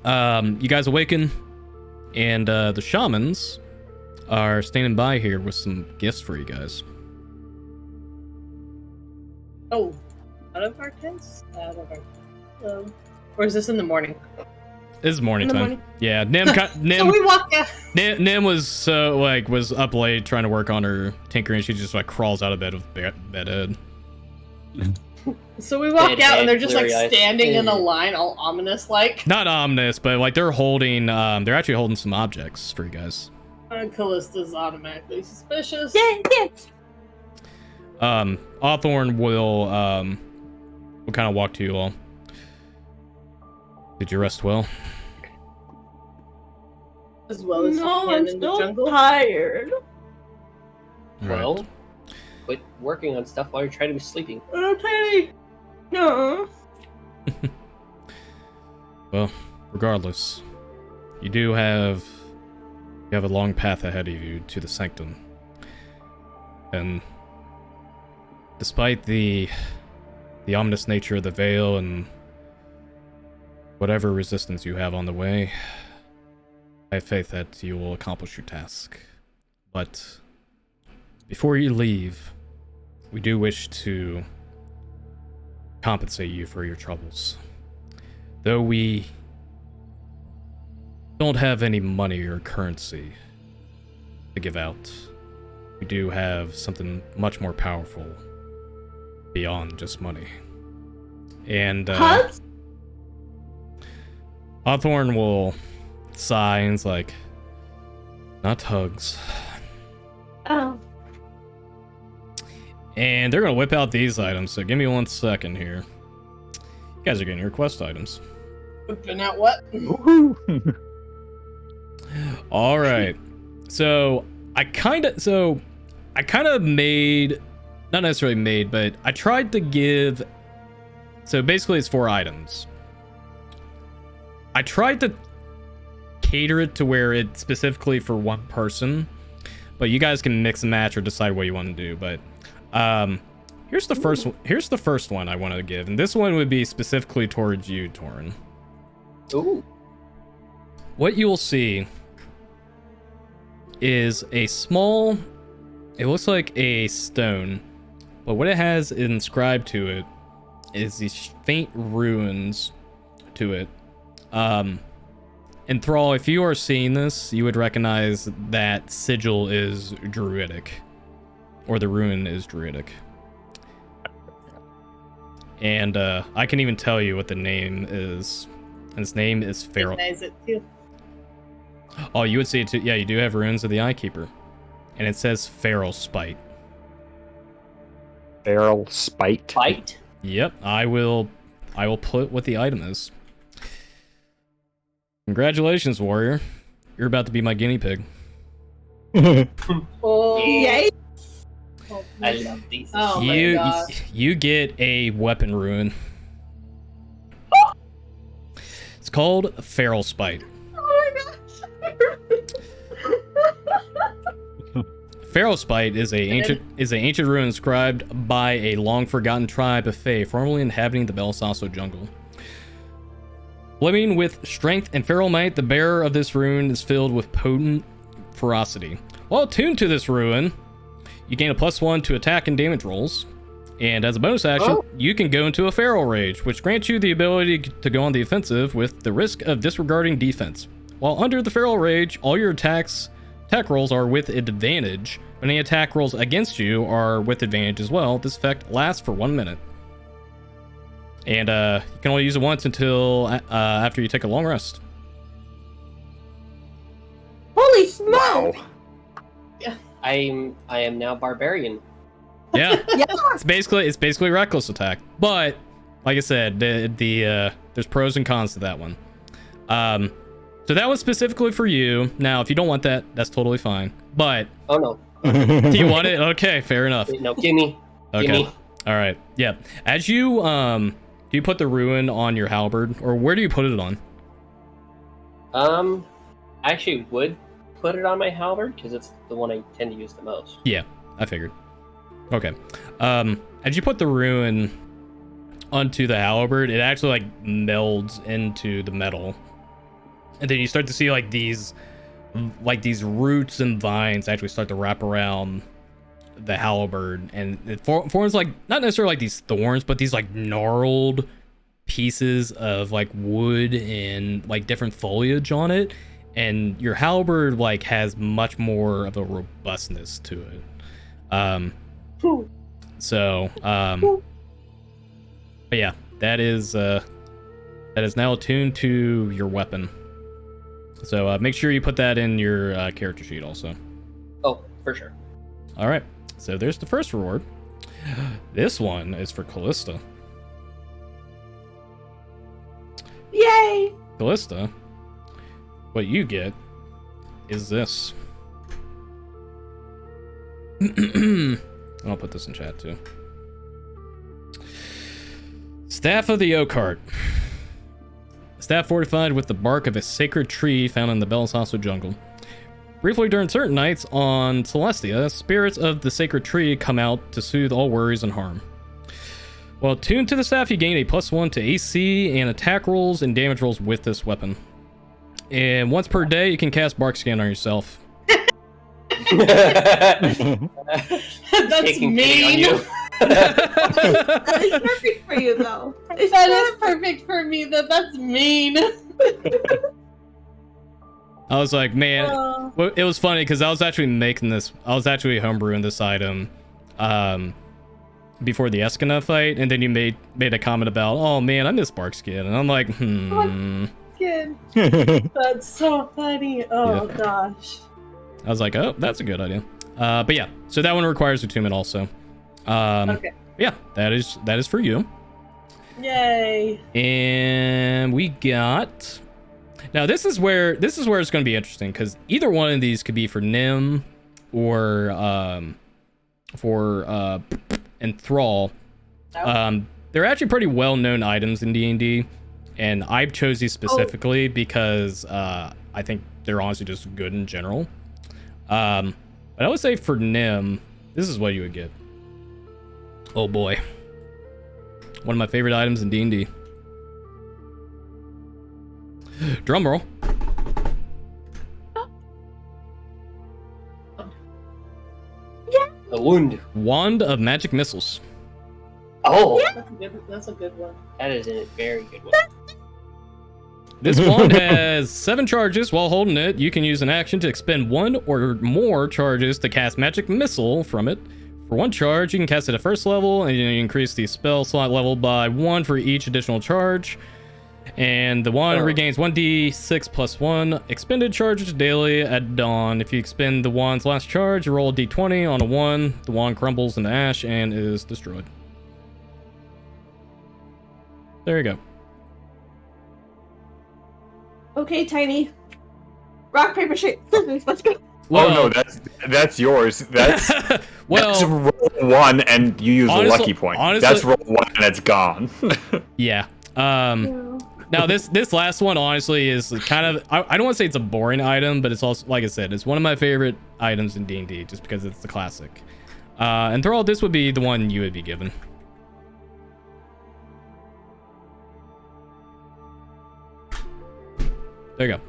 Speaker 1: You guys awaken, and the shamans are standing by here with some gifts for you guys.
Speaker 3: Oh, out of our tents? Out of our. Or is this in the morning?
Speaker 1: It's morning
Speaker 5: In the
Speaker 1: time.
Speaker 5: morning.
Speaker 1: Yeah, Nim.
Speaker 3: So we walk out.
Speaker 1: Nim was was up late trying to work on her tinkering. She just like crawls out of bed with bedhead.
Speaker 3: So we walk out, and they're just like
Speaker 4: Blurry eyes.
Speaker 3: standing in a line, all ominous like.
Speaker 1: Not ominous, but like they're holding. They're actually holding some objects for you guys.
Speaker 3: Callista's automatically suspicious.
Speaker 5: Yeah.
Speaker 1: Hawthorne will kind of walk to you all. Did you rest well?
Speaker 3: As well as
Speaker 5: No,
Speaker 3: you
Speaker 5: I'm
Speaker 3: can in the
Speaker 5: still
Speaker 3: jungle.
Speaker 5: tired.
Speaker 4: Well, quit working on stuff while you're trying to be sleeping.
Speaker 5: Okay. No.
Speaker 1: Well, regardless, you have a long path ahead of you to the sanctum, and despite the ominous nature of the veil and whatever resistance you have on the way, I have faith that you will accomplish your task. But before you leave, we do wish to compensate you for your troubles. Though we don't have any money or currency to give out, we do have something much more powerful beyond just money. And
Speaker 5: Hugs?
Speaker 1: Hawthorne will sigh and is like, not hugs.
Speaker 5: Oh.
Speaker 1: And they're gonna whip out these items, so give me 1 second here. You guys are getting your quest items.
Speaker 3: Whipping out what?
Speaker 1: All right. So I kind of made, not necessarily made, but I tried to give. So basically, it's 4 items. I tried to cater it to where it's specifically for one person, but you guys can mix and match or decide what you want to do. But here's the first one. Here's the first one I want to give, and this one would be specifically towards you, Torin.
Speaker 4: Ooh.
Speaker 1: What you will see is a small, it looks like a stone, but what it has inscribed to it is these faint runes to it. And Thrall, if you are seeing this, you would recognize that sigil is druidic, or the rune is druidic. And I can even tell you what the name is. And his name is Feral.
Speaker 3: Recognize it too.
Speaker 1: Oh, you would see it too. Yeah, you do have runes of the Eye Keeper, and it says Feral Spite.
Speaker 2: Feral Spite.
Speaker 4: Fight?
Speaker 1: Yep, I will put what the item is. Congratulations, warrior. You're about to be my guinea pig.
Speaker 3: Oh,
Speaker 5: Yay!
Speaker 3: oh,
Speaker 4: I love these.
Speaker 3: Oh my
Speaker 1: you
Speaker 3: gosh.
Speaker 1: you get a weapon rune. It's called Feral Spite.
Speaker 5: Oh my gosh!
Speaker 1: Feral Spite is an ancient rune inscribed by a long forgotten tribe of Fae formerly inhabiting the Belsasso jungle. Living with strength and feral might, the bearer of this rune is filled with potent ferocity. While attuned to this rune, you gain a +1 to attack and damage rolls. And as a bonus action, you can go into a feral rage, which grants you the ability to go on the offensive with the risk of disregarding defense. While under the feral rage, all your attack rolls are with advantage. When any attack rolls against you are with advantage as well. This effect lasts for 1 minute. And you can only use it once until after you take a long rest.
Speaker 5: Holy smoke!
Speaker 2: Wow.
Speaker 4: I am now barbarian.
Speaker 1: Yeah,
Speaker 5: Yeah.
Speaker 1: it's basically reckless attack. But like I said, there's pros and cons to that one. So that was specifically for you. Now, if you don't want that, that's totally fine. But
Speaker 4: Oh no.
Speaker 1: do you want it? Okay, fair enough.
Speaker 4: No, gimme.
Speaker 1: Okay.
Speaker 4: Gimme.
Speaker 1: All right. Yeah. As you do you put the ruin on your halberd, or where do you put it on?
Speaker 4: I actually would put it on my halberd because it's the one I tend to use the most.
Speaker 1: Yeah, I figured. Okay. As you put the ruin onto the halberd, it actually like melds into the metal, and then you start to see like these roots and vines actually start to wrap around the halberd, and it forms like not necessarily like these thorns, but these like gnarled pieces of like wood and like different foliage on it, and your halberd like has much more of a robustness to it. But yeah, that is now attuned to your weapon. So make sure you put that in your character sheet also.
Speaker 4: Oh, for sure.
Speaker 1: All right, so there's the first reward. This one is for Callista.
Speaker 5: Yay!
Speaker 1: Callista, what you get is this. I'll put this in chat too. Staff of the Oakheart. Staff fortified with the bark of a sacred tree found in the Belsasso jungle. Briefly during certain nights on Celestia, spirits of the sacred tree come out to soothe all worries and harm. While tuned to the staff, you gain a +1 to AC and attack rolls and damage rolls with this weapon. And once per day, you can cast Bark Scan on yourself.
Speaker 3: That's
Speaker 4: Taking pity on
Speaker 3: mean.
Speaker 4: you.
Speaker 5: That is perfect for you, though. It's
Speaker 3: That is perfect for me. That's mean.
Speaker 1: I was like, man, well, it was funny because I was actually homebrewing this item before the Eskina fight, and then you made a comment about, oh man, I miss Bark Skin, and I'm like,
Speaker 3: Good. That's so funny. Oh
Speaker 1: Yeah.
Speaker 3: gosh.
Speaker 1: I was like, oh, that's a good idea. But yeah, so that one requires attunement also.
Speaker 3: Okay.
Speaker 1: Yeah, that is for you.
Speaker 3: Yay.
Speaker 1: And we got. Now this is where it's going to be interesting because either one of these could be for Nim or for Enthrall. They're actually pretty well-known items in D&D, and I chose these specifically because I think they're honestly just good in general. But I would say for Nim, this is what you would get. Oh boy. One of my favorite items in D&D. Drum roll.
Speaker 4: The wound.
Speaker 1: Wand of magic missiles.
Speaker 4: Oh,
Speaker 3: That's a good one.
Speaker 4: that is a very good one.
Speaker 1: This wand has 7 charges. While holding it, you can use an action to expend 1 or more charges to cast magic missile from it. For 1 charge, you can cast it at first level, and you increase the spell slot level by 1 for each additional charge. And the wand regains 1d6 plus 1 expended charges daily at dawn. If you expend the wand's last charge, you roll a d20 on a 1. The wand crumbles into ash and is destroyed. There you go.
Speaker 5: Okay, Tiny. Rock, paper, scissors. Let's go.
Speaker 2: Oh no, that's yours. That's
Speaker 1: well,
Speaker 2: that's roll 1 and you use a lucky point. That's roll 1 and it's gone.
Speaker 1: Yeah. Now this last one honestly is kind of I don't want to say it's a boring item, but it's also, like I said, it's one of my favorite items in D&D just because it's the classic. And Thrall, this would be the one you would be given. There you go.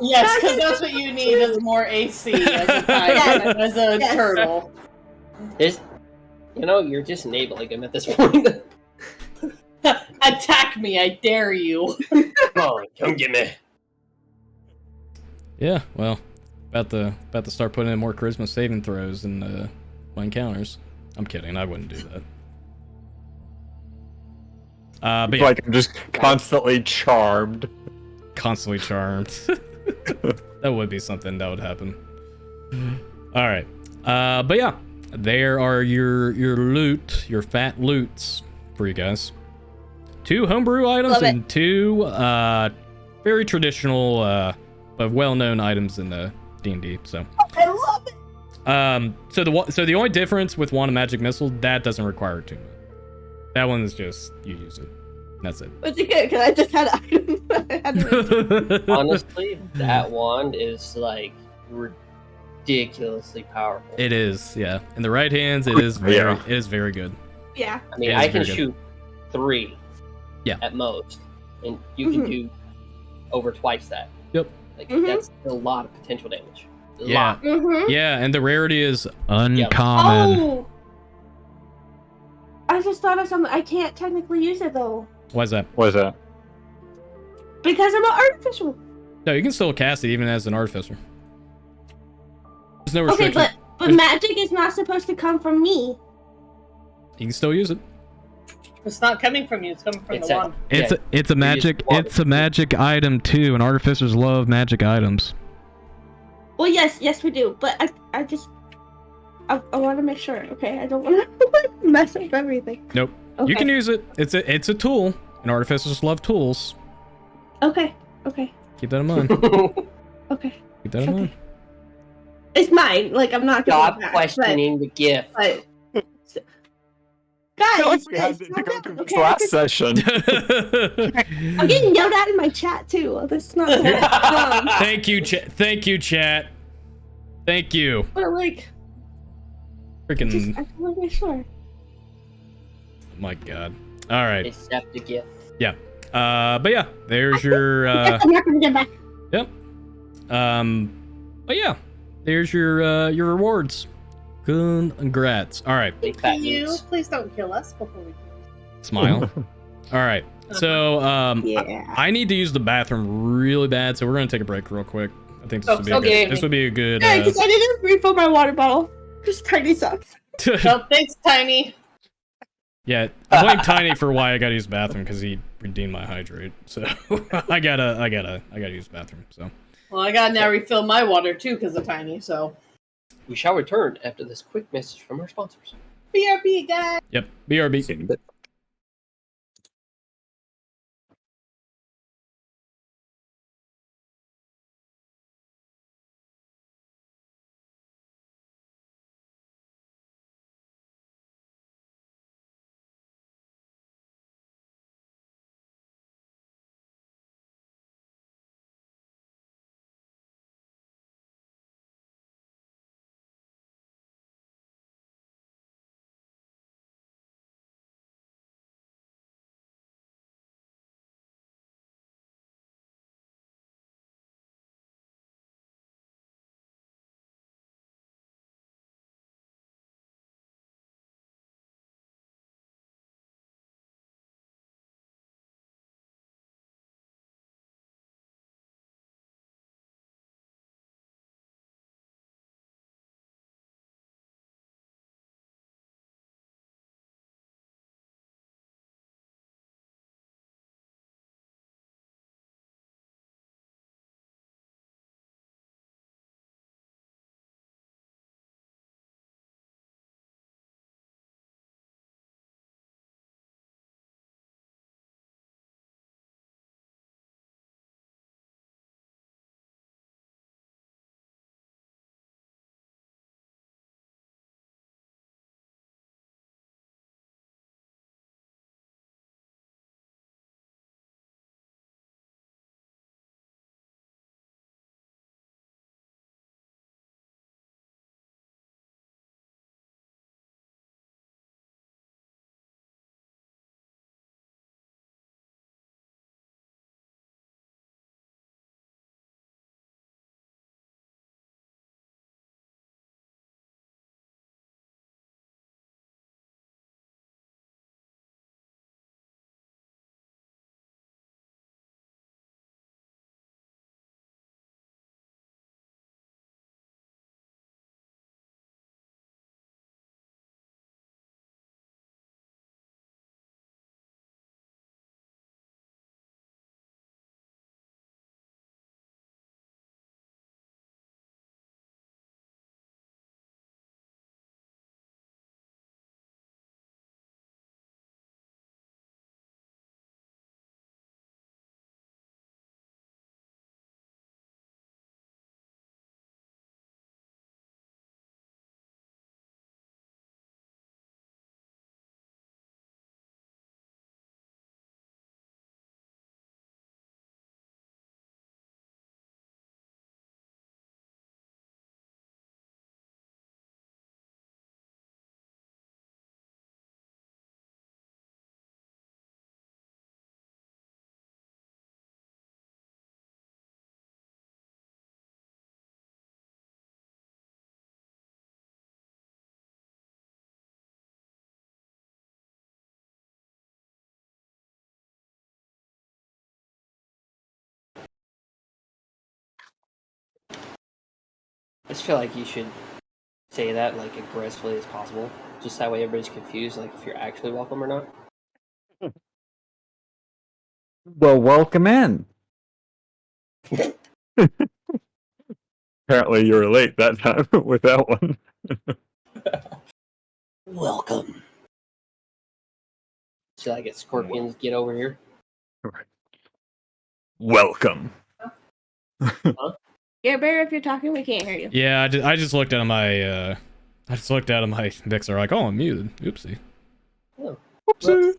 Speaker 3: Yes, because that's what you need is more AC as a tiger, as a turtle.
Speaker 4: You're just enabling him at this point.
Speaker 3: Attack me, I dare you.
Speaker 4: Come on, come get me.
Speaker 1: Yeah, well, about to start putting in more charisma saving throws in my encounters. I'm kidding, I wouldn't do that. But yeah.
Speaker 2: Like I'm just constantly charmed.
Speaker 1: Constantly charmed. That would be something that would happen. All right, but yeah, there are your loot, your fat loots for you guys. 2 homebrew items and 2 very traditional but well-known items in the D&D. So
Speaker 5: I love it.
Speaker 1: so the only difference with Wand of Magic Missile, that doesn't require attunement. That one is just you use it. That's it.
Speaker 5: Which is good because I just had items.
Speaker 4: Honestly, that wand is like ridiculously powerful.
Speaker 1: It is, yeah. In the right hands, it is very good.
Speaker 5: Yeah.
Speaker 4: I mean, I can shoot 3 at most, and you can do over twice that.
Speaker 1: Yep.
Speaker 4: Like that's a lot of potential damage.
Speaker 1: Yeah. Yeah, and the rarity is uncommon.
Speaker 5: Oh! I just thought of something. I can't technically use it though.
Speaker 1: Why is that?
Speaker 2: What is that?
Speaker 5: Because I'm an artificial.
Speaker 1: No, you can still cast it even as an artificer. There's no restriction.
Speaker 5: Okay, but magic is not supposed to come from me.
Speaker 1: You can still use it.
Speaker 3: It's not coming from you, it's coming from the wand.
Speaker 1: It's a magic item too, and artificers love magic items.
Speaker 5: Well, yes we do, but I want to make sure. Okay, I don't want to mess up everything.
Speaker 1: Nope. Okay. You can use it. It's a tool, and artificers love tools.
Speaker 5: Okay.
Speaker 1: Keep that in mind.
Speaker 5: Okay.
Speaker 1: Keep that in mind.
Speaker 5: It's mine. Like I'm not
Speaker 4: gonna stop questioning the gift.
Speaker 5: But, guys,
Speaker 2: we had to go through this last session.
Speaker 5: I'm getting yelled at in my chat too. This is not good.
Speaker 1: Thank you, chat. Thank you.
Speaker 5: But like,
Speaker 1: freaking.
Speaker 5: I want to make sure.
Speaker 1: My God. All right.
Speaker 4: Accept the gift.
Speaker 1: Yeah. But yeah, there's your.
Speaker 5: I'm not gonna get back.
Speaker 1: Yep. But yeah, there's your rewards. Congrats. All right.
Speaker 3: Please don't kill us before we kill you.
Speaker 1: Smile. All right. So I need to use the bathroom really bad, so we're gonna take a break real quick. I think this would be a good.
Speaker 5: Yeah, because I didn't refill my water bottle. Just Tiny sucks.
Speaker 3: Oh, thanks, Tiny.
Speaker 1: Yeah, I blame Tiny for why I gotta use the bathroom because he redeemed my hydrate. So I gotta use the bathroom. So.
Speaker 3: Well, I gotta now refill my water too because of Tiny. So.
Speaker 4: We shall return after this quick message from our sponsors.
Speaker 3: BRB, guys.
Speaker 1: Yep, BRB.
Speaker 4: just feel like you should say that like aggressively as possible, just that way everybody's confused, like if you're actually welcome or not.
Speaker 2: Well, welcome in. Apparently, you were late that time with that one.
Speaker 4: Welcome. Should I get scorpions? Get over here.
Speaker 2: Right. Welcome.
Speaker 5: Yeah, Bear, if you're talking, we can't hear you.
Speaker 1: Yeah, I just looked at my mixer like, oh, I'm muted. Oopsie.
Speaker 4: Oh.
Speaker 2: Oopsie.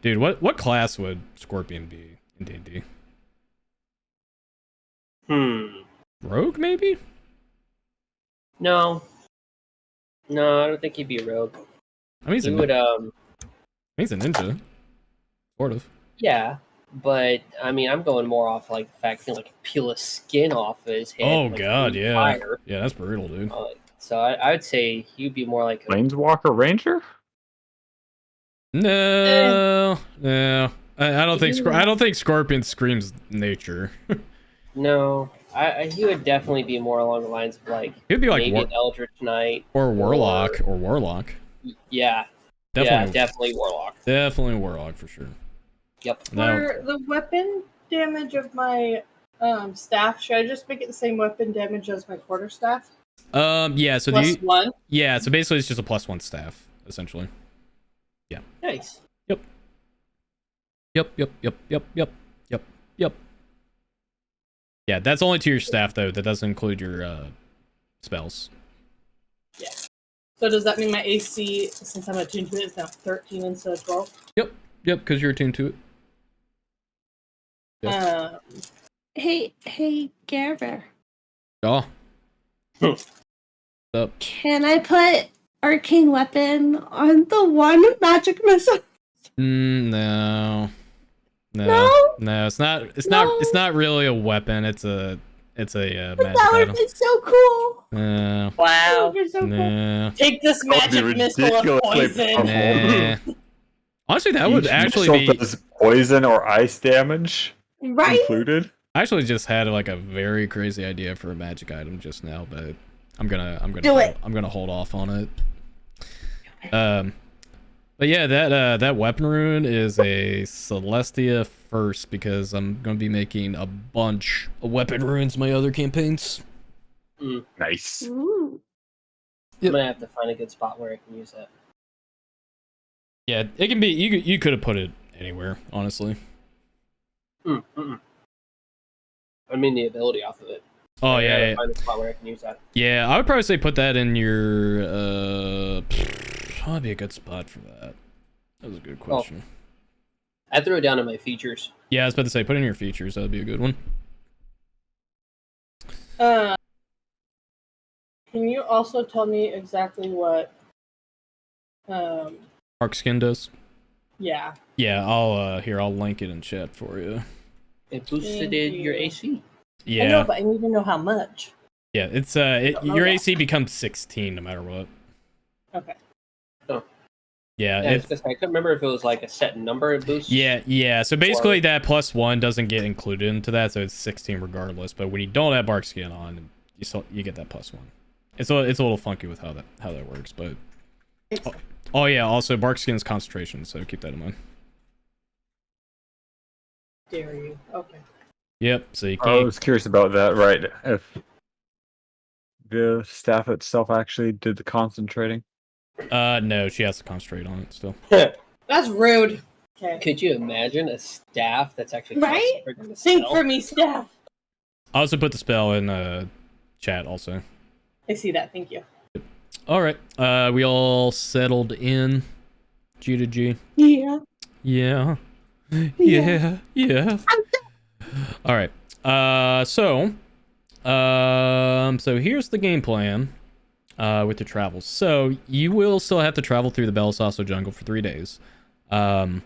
Speaker 1: Dude, what class would Scorpion be in D&D? Rogue, maybe?
Speaker 4: No, I don't think he'd be a rogue.
Speaker 1: I mean,
Speaker 4: He would
Speaker 1: he's a ninja, sort of.
Speaker 4: yeah, but I mean, I'm going more off like the fact he like peel a skin off of his head.
Speaker 1: Oh
Speaker 4: like,
Speaker 1: god, yeah,
Speaker 4: fire.
Speaker 1: yeah, that's brutal, dude.
Speaker 4: So I would say he'd be more like a
Speaker 2: Planeswalker Ranger?
Speaker 1: No, I don't think I don't think Scorpion screams nature.
Speaker 4: no. He would definitely be more along the lines of like
Speaker 1: He'd be like
Speaker 4: maybe an Eldritch Knight
Speaker 1: or Warlock or Warlock.
Speaker 4: Yeah, definitely Warlock.
Speaker 1: Definitely Warlock for sure.
Speaker 4: Yep.
Speaker 3: For the weapon damage of my staff, should I just make it the same weapon damage as my quarterstaff?
Speaker 1: Yeah. So
Speaker 3: +1.
Speaker 1: Yeah. So basically, it's just a +1 staff, essentially. Yeah.
Speaker 4: Nice.
Speaker 1: Yep. Yeah, that's only to your staff though. That doesn't include your spells.
Speaker 3: Yeah. So does that mean my AC, since I'm attuned to it, is now 13 instead of 12?
Speaker 1: Yep, because you're attuned to it. Yep.
Speaker 5: Hey, Gerber.
Speaker 1: Oh. What's up?
Speaker 5: Can I put arcane weapon on the one magic missile?
Speaker 1: No, it's not. It's not really a weapon. It's a magic
Speaker 5: That would
Speaker 1: item.
Speaker 5: be so cool.
Speaker 1: No.
Speaker 3: Wow.
Speaker 5: So cool.
Speaker 1: No.
Speaker 3: Take this magic missile of poison.
Speaker 1: Nah. Honestly, that would actually be
Speaker 2: does poison or ice damage
Speaker 5: Right?
Speaker 2: included.
Speaker 1: I actually just had like a very crazy idea for a magic item just now, but I'm gonna hold off on it. But yeah, that weapon rune is a Celestia first because I'm gonna be making a bunch of weapon runes my other campaigns.
Speaker 2: Nice.
Speaker 5: Ooh.
Speaker 1: Yep.
Speaker 4: I'm gonna have to find a good spot where I can use that.
Speaker 1: Yeah, it can be. You could have put it anywhere, honestly.
Speaker 4: I mean the ability off of it.
Speaker 1: Oh
Speaker 4: I gotta
Speaker 1: yeah.
Speaker 4: Find a spot where I can use that.
Speaker 1: Yeah, I would probably say put that in your. That'd be a good spot for that. That was a good question.
Speaker 4: I threw it down in my features.
Speaker 1: Yeah, I was about to say put in your features. That'd be a good one.
Speaker 3: Can you also tell me exactly what?
Speaker 1: Arc skin does.
Speaker 3: Yeah.
Speaker 1: Yeah, I'll link it in chat for you.
Speaker 4: It boosted
Speaker 3: Thank
Speaker 4: your
Speaker 3: you.
Speaker 4: AC.
Speaker 1: Yeah.
Speaker 3: I know, but I need to know how much.
Speaker 1: Yeah, it's your AC becomes 16 no matter what.
Speaker 3: Okay.
Speaker 1: Yeah,
Speaker 4: I couldn't remember if it was like a set number it boosts.
Speaker 1: Yeah. So basically, that +1 doesn't get included into that, so it's 16 regardless. But when you don't have bark skin on, you get that +1. It's a little funky with how that works, but oh yeah. Also, bark skin is concentration, so keep that in mind.
Speaker 3: Dare you? Okay.
Speaker 1: Yep. So you
Speaker 2: I
Speaker 1: can't.
Speaker 2: was curious about that. Right, if the staff itself actually did the concentrating.
Speaker 1: No, she has to concentrate on it still.
Speaker 3: That's rude. Okay.
Speaker 4: Could you imagine a staff that's actually
Speaker 5: Right?
Speaker 4: concentrating the
Speaker 3: Think
Speaker 4: spell?
Speaker 3: for me, staff.
Speaker 1: I also put the spell in chat also.
Speaker 3: I see that. Thank you.
Speaker 1: All right. We all settled in. G to G.
Speaker 5: Yeah.
Speaker 1: Yeah. All right. So here's the game plan with the travels. So you will still have to travel through the Belisasso jungle for 3 days. But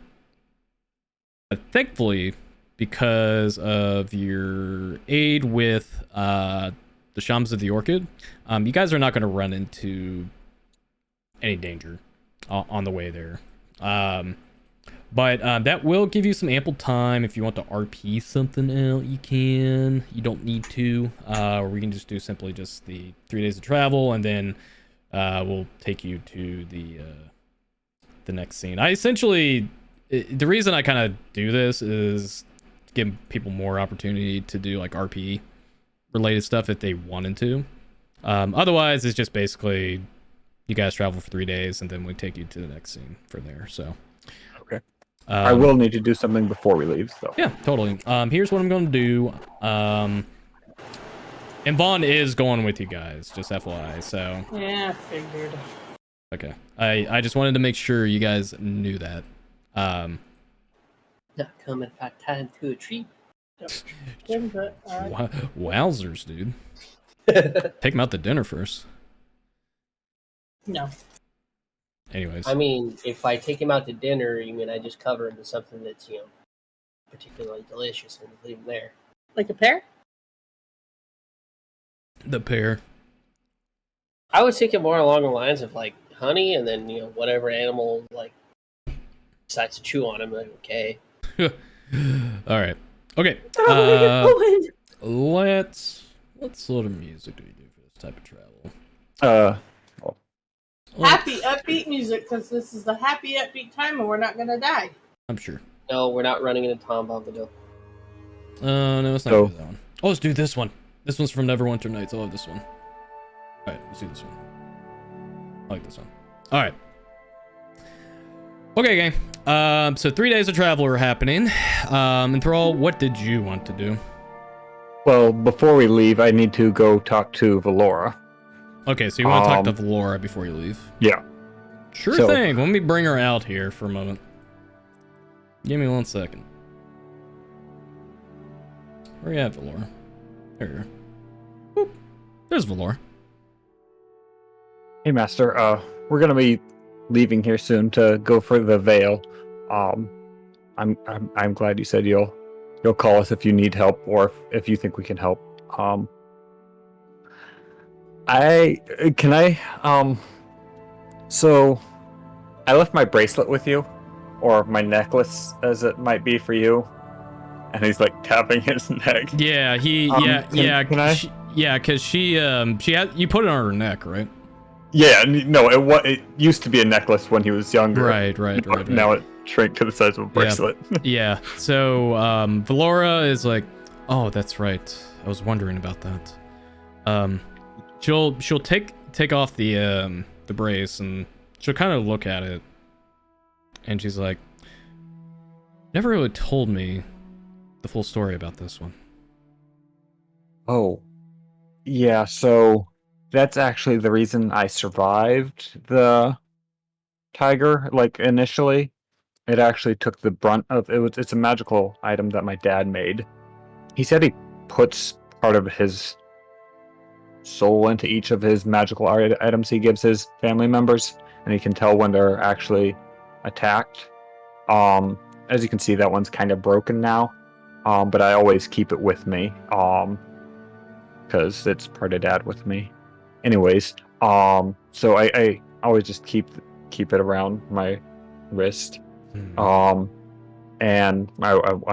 Speaker 1: thankfully, because of your aid with the Shamans of the Orchid, you guys are not going to run into any danger on the way there. But that will give you some ample time. If you want to RP something out, you can. You don't need to. Or we can just do simply just the 3 days of travel, and then we'll take you to the next scene. I essentially, the reason I kind of do this is to give people more opportunity to do like RP related stuff if they wanted to. Otherwise, it's just basically you guys travel for 3 days, and then we take you to the next scene from there. So.
Speaker 2: Okay. I will need to do something before we leave, so.
Speaker 1: Yeah, totally. Here's what I'm going to do. And Vaughn is going with you guys, just FYI, so.
Speaker 3: Yeah, I figured.
Speaker 1: Okay. I just wanted to make sure you guys knew that.
Speaker 4: Not coming if I time to a tree.
Speaker 3: Input.
Speaker 1: Wowzers, dude. Take him out to dinner first.
Speaker 3: No.
Speaker 1: Anyways.
Speaker 4: I mean, if I take him out to dinner, you mean I just cover him with something that's, particularly delicious and leave him there.
Speaker 3: Like a pear?
Speaker 1: The pear.
Speaker 4: I was thinking more along the lines of, like, honey, and then, whatever animal, like, decides to chew on him, like, okay.
Speaker 1: Alright. Okay. What sort of music do we do for this type of travel?
Speaker 3: Happy, upbeat music, because this is the happy, upbeat time, and we're not going to die.
Speaker 1: I'm sure.
Speaker 4: No, we're not running into Tom Bombadil.
Speaker 1: No, let's not do that one. Oh, let's do this one. This one's from Neverwinter Nights. I love this one. Alright, let's do this one. I like this one. Alright. Okay, gang. So 3 days of travel are happening. And Thrall, what did you want to do?
Speaker 2: Well, before we leave, I need to go talk to Valora.
Speaker 1: Okay, so you want to talk to Valora before you leave?
Speaker 2: Yeah.
Speaker 1: Sure thing. Let me bring her out here for a moment. Give me 1 second. Where you at, Valora? There you are. Boop. There's Valora.
Speaker 2: Hey, Master. We're gonna be leaving here soon to go for the Veil. I'm glad you said you'll call us if you need help or if you think we can help. So I left my bracelet with you, or my necklace, as it might be for you. And he's like tapping his neck.
Speaker 1: Yeah,
Speaker 2: Can I?
Speaker 1: Because she had, you put it on her neck, right?
Speaker 2: Yeah, no, it used to be a necklace when he was younger.
Speaker 1: Right.
Speaker 2: Now it shrank to the size of a bracelet.
Speaker 1: Yeah. So Valora is like, oh, that's right. I was wondering about that. She'll take off the brace, and she'll kind of look at it, and she's like, never really told me the full story about this one.
Speaker 2: Oh, yeah. So that's actually the reason I survived the tiger. Like initially, it actually took the brunt of it. It's a magical item that my dad made. He said he puts part of his soul into each of his magical items he gives his family members, and he can tell when they're actually attacked. As you can see, that one's kind of broken now, but I always keep it with me, because it's part of Dad with me. Anyways, so I always just keep it around my wrist, and I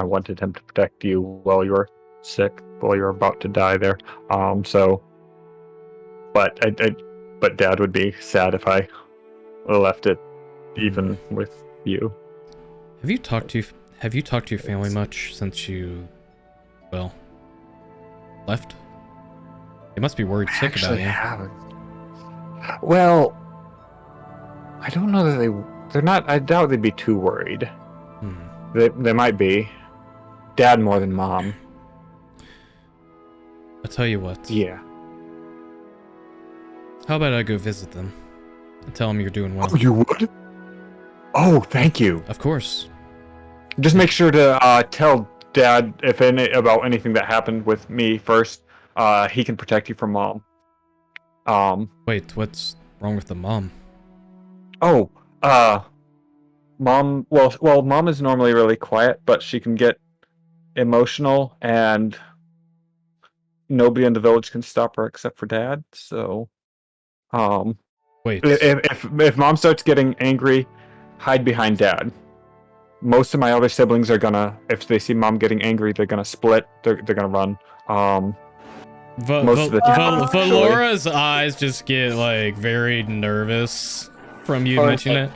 Speaker 2: wanted him to protect you while you were sick, while you were about to die there. But Dad would be sad if I left it, even with you.
Speaker 1: Have you talked to your family much since you, left? They must be worried sick about you.
Speaker 2: Haven't. Well, I don't know that they're not. I doubt they'd be too worried. They might be. Dad more than Mom.
Speaker 1: I'll tell you what.
Speaker 2: Yeah.
Speaker 1: How about I go visit them and tell them you're doing well?
Speaker 2: Oh, you would? Oh, thank you.
Speaker 1: Of course.
Speaker 2: Just make sure to tell Dad about anything that happened with me first. He can protect you from Mom.
Speaker 1: Wait, what's wrong with the mom?
Speaker 2: Oh, Mom. Well, Mom is normally really quiet, but she can get emotional, and nobody in the village can stop her except for Dad. So,
Speaker 1: wait.
Speaker 2: If Mom starts getting angry, hide behind Dad. Most of my other siblings are gonna, if they see mom getting angry, they're gonna split. They're gonna run. Most of the time, actually.
Speaker 1: Valora's eyes just get like very nervous from you mentioning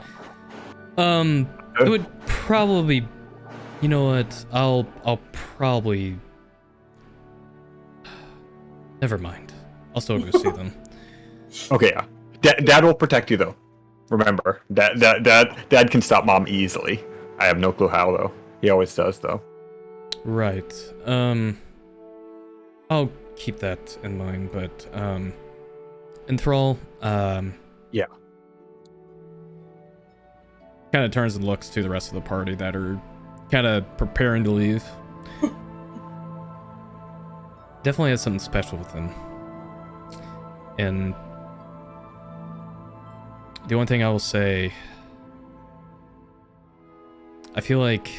Speaker 1: it. It would probably, you know what? I'll probably. Never mind. I'll still go see them.
Speaker 2: Okay, yeah. Dad will protect you though. Remember, Dad can stop mom easily. I have no clue how though. He always does though.
Speaker 1: Right. I'll keep that in mind, but Enthrall,
Speaker 2: Yeah.
Speaker 1: kind of turns and looks to the rest of the party that are kind of preparing to leave. Definitely has something special with him. And the one thing I will say, I feel like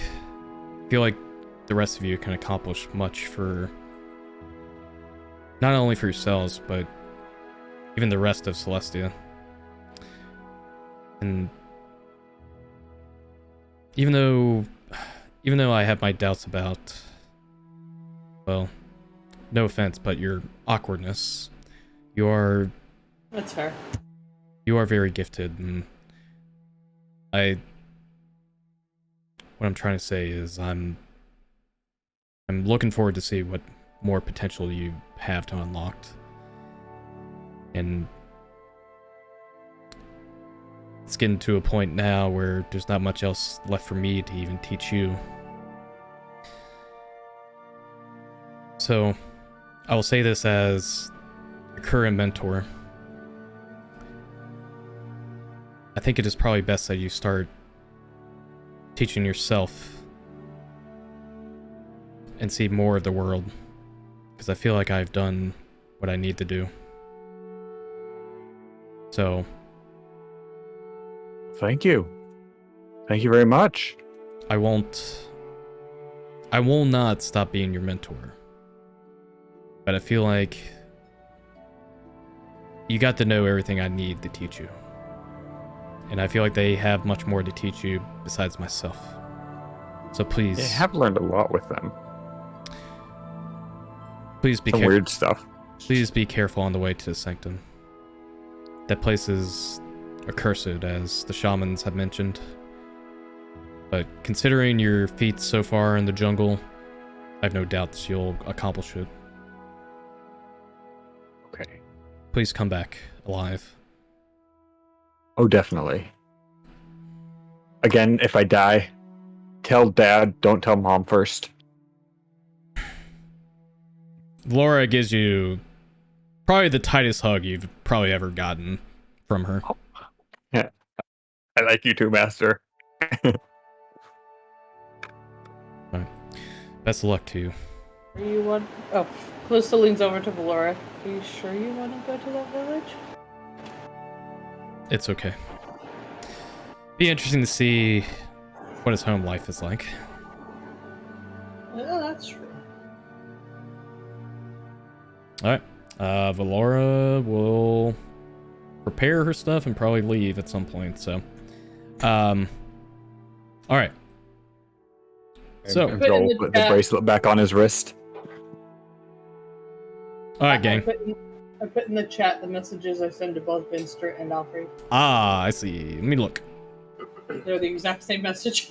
Speaker 1: the rest of you can accomplish much for not only for yourselves, but even the rest of Celestia. And even though I have my doubts about, well, no offense, but your awkwardness,
Speaker 3: That's fair.
Speaker 1: you are very gifted, and what I'm trying to say is I'm looking forward to see what more potential you have to unlock. And it's getting to a point now where there's not much else left for me to even teach you. So, I will say this as a current mentor. I think it is probably best that you start teaching yourself and see more of the world, because I feel like I've done what I need to do. So,
Speaker 2: Thank you. Thank you very much.
Speaker 1: I will not stop being your mentor. But I feel like you got to know everything I need to teach you. And I feel like they have much more to teach you besides myself. So please...
Speaker 2: I have learned a lot with them.
Speaker 1: Please be
Speaker 2: Some
Speaker 1: careful.
Speaker 2: weird stuff.
Speaker 1: Please be careful on the way to the sanctum. That place is accursed, as the shamans have mentioned. But considering your feats so far in the jungle, I have no doubts you'll accomplish it.
Speaker 2: Okay.
Speaker 1: Please come back alive.
Speaker 2: Oh, definitely. Again, if I die, tell Dad, don't tell Mom first.
Speaker 1: Laura gives you probably the tightest hug you've probably ever gotten from her.
Speaker 2: Yeah. I like you too, Master.
Speaker 1: Best of luck to you.
Speaker 3: Are you one? Oh, Calista leans over to Valora. Are you sure you want to go to that village?
Speaker 1: It's okay. Be interesting to see what his home life is like.
Speaker 3: Yeah, that's true.
Speaker 1: Alright. Valora will prepare her stuff and probably leave at some point, so. Alright. So.
Speaker 2: And Joel put the bracelet back on his wrist.
Speaker 1: Alright, gang.
Speaker 3: I put in the chat the messages I send to both Vinster and Alfred.
Speaker 1: Ah, I see. Let me look.
Speaker 3: They're the exact same message.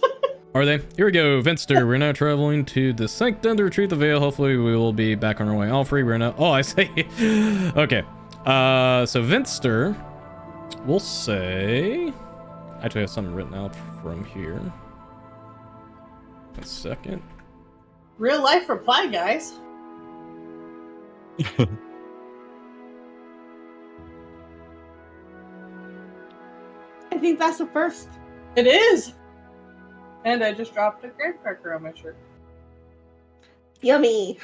Speaker 1: Are they? Here we go, Vinster. We're now traveling to the Sanctum to retrieve the veil. Hopefully we will be back on our way. Alfred, we're now... Oh, I see. Okay. So Vinster, we'll say... Actually, I have something written out from here. A second.
Speaker 3: Real life reply, guys.
Speaker 5: I think that's the first.
Speaker 3: It is. And I just dropped a grave cracker on my shirt.
Speaker 5: Yummy.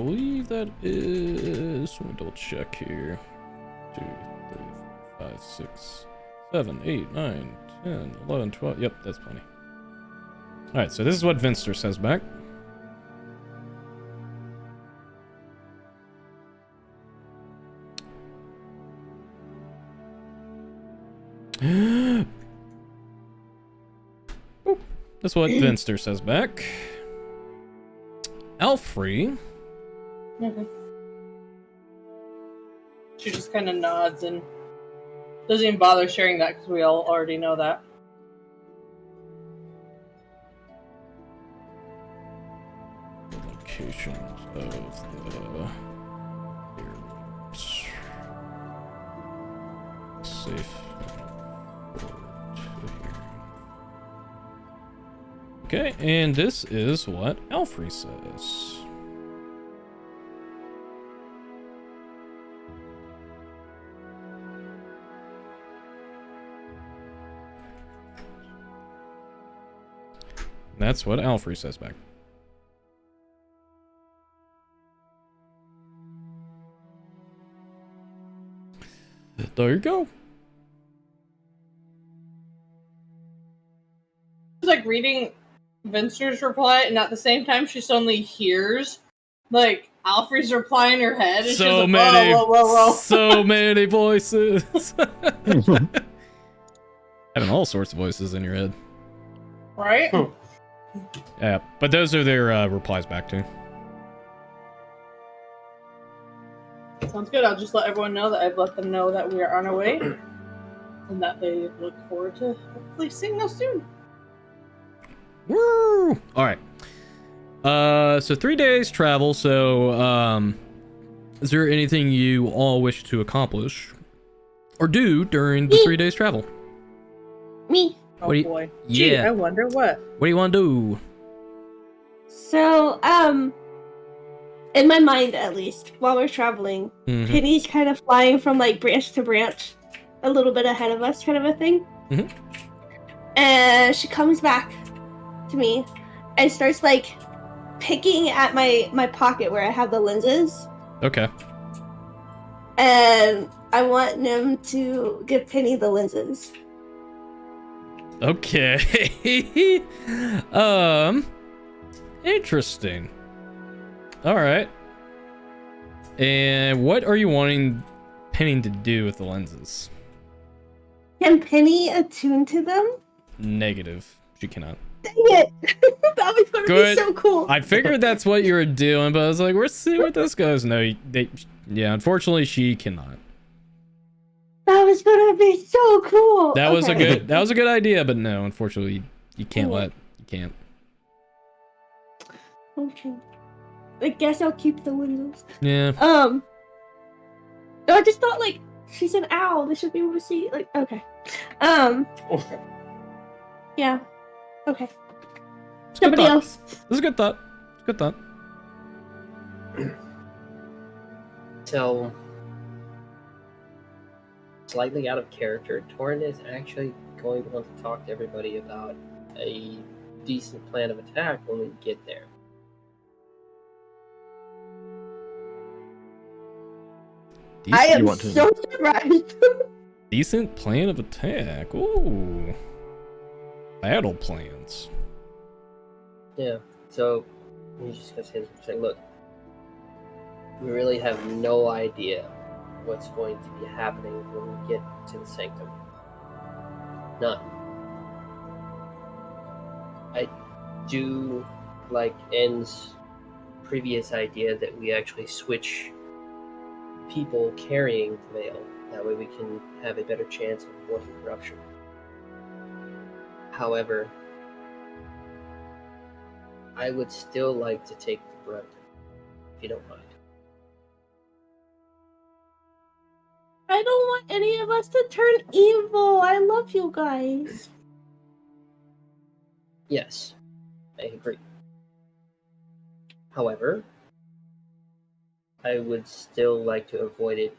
Speaker 1: believe that is. Let me double check here. 2, 3, 4, 5, 6, 7, 8, 9, 10, 11, 12. Yep, that's plenty. Alright, so this is what Vinster says back. Oop, that's what Vinster says back. Alfrey.
Speaker 3: Mm-hmm. She just kind of nods and doesn't even bother sharing that because we all already know that.
Speaker 1: The locations of the heirlooms. Safe. Okay, and this is what Alfrey says. That's what Alfrey says back. There you go.
Speaker 3: It's like reading Vinster's reply, and at the same time, she suddenly hears like Alfred's reply in her head, and
Speaker 1: So
Speaker 3: she's like,
Speaker 1: many,
Speaker 3: whoa.
Speaker 1: so many voices. Having all sorts of voices in your head.
Speaker 3: Right?
Speaker 1: Yeah, but those are their replies back to.
Speaker 3: Sounds good. I'll just let everyone know that I've let them know that we are on our way, and that they look forward to hopefully seeing us soon.
Speaker 1: Woo! All right. So 3 days travel. So, is there anything you all wish to accomplish or do during the 3 days travel?
Speaker 5: Me.
Speaker 3: Oh
Speaker 1: What do you-
Speaker 3: boy.
Speaker 1: Yeah.
Speaker 3: Gee, I wonder what.
Speaker 1: What do you want to do?
Speaker 5: So, in my mind at least, while we're traveling,
Speaker 1: Mhm.
Speaker 5: Penny's kind of flying from like branch to branch, a little bit ahead of us, kind of a thing.
Speaker 1: Mhm.
Speaker 5: And she comes back to me and starts like picking at my pocket where I have the lenses.
Speaker 1: Okay.
Speaker 5: And I want Nim to give Penny the lenses.
Speaker 1: Okay. Interesting. All right. And what are you wanting Penny to do with the lenses?
Speaker 5: Can Penny attune to them?
Speaker 1: Negative. She cannot.
Speaker 5: Dang it! That was gonna
Speaker 1: Good.
Speaker 5: be so cool.
Speaker 1: I figured that's what you were doing, but I was like, we'll see where this goes. No, yeah, unfortunately, she cannot.
Speaker 5: That was gonna be so cool.
Speaker 1: That was a
Speaker 5: Okay.
Speaker 1: good idea, but no, unfortunately, you can't you can't.
Speaker 5: Okay. I guess I'll keep the lenses.
Speaker 1: Yeah.
Speaker 5: No, I just thought like she's an owl. They should be able to see. Like, okay. Yeah. Okay.
Speaker 1: It's a good
Speaker 5: Somebody
Speaker 1: thought.
Speaker 5: else.
Speaker 1: This is a good thought. It's a good thought.
Speaker 4: So, slightly out of character, Torrin is actually going to want to talk to everybody about a decent plan of attack when we get there.
Speaker 5: I am
Speaker 2: want to-
Speaker 5: so surprised.
Speaker 1: Decent plan of attack. Ooh. Battle plans.
Speaker 4: Yeah, so he's just gonna say, look, we really have no idea what's going to be happening when we get to the sanctum. None. I do like N's previous idea that we actually switch people carrying the veil. That way we can have a better chance of avoiding corruption. However, I would still like to take the brunt, if you don't mind.
Speaker 5: I don't want any of us to turn evil. I love you guys.
Speaker 4: Yes, I agree. However, I would still like to avoid it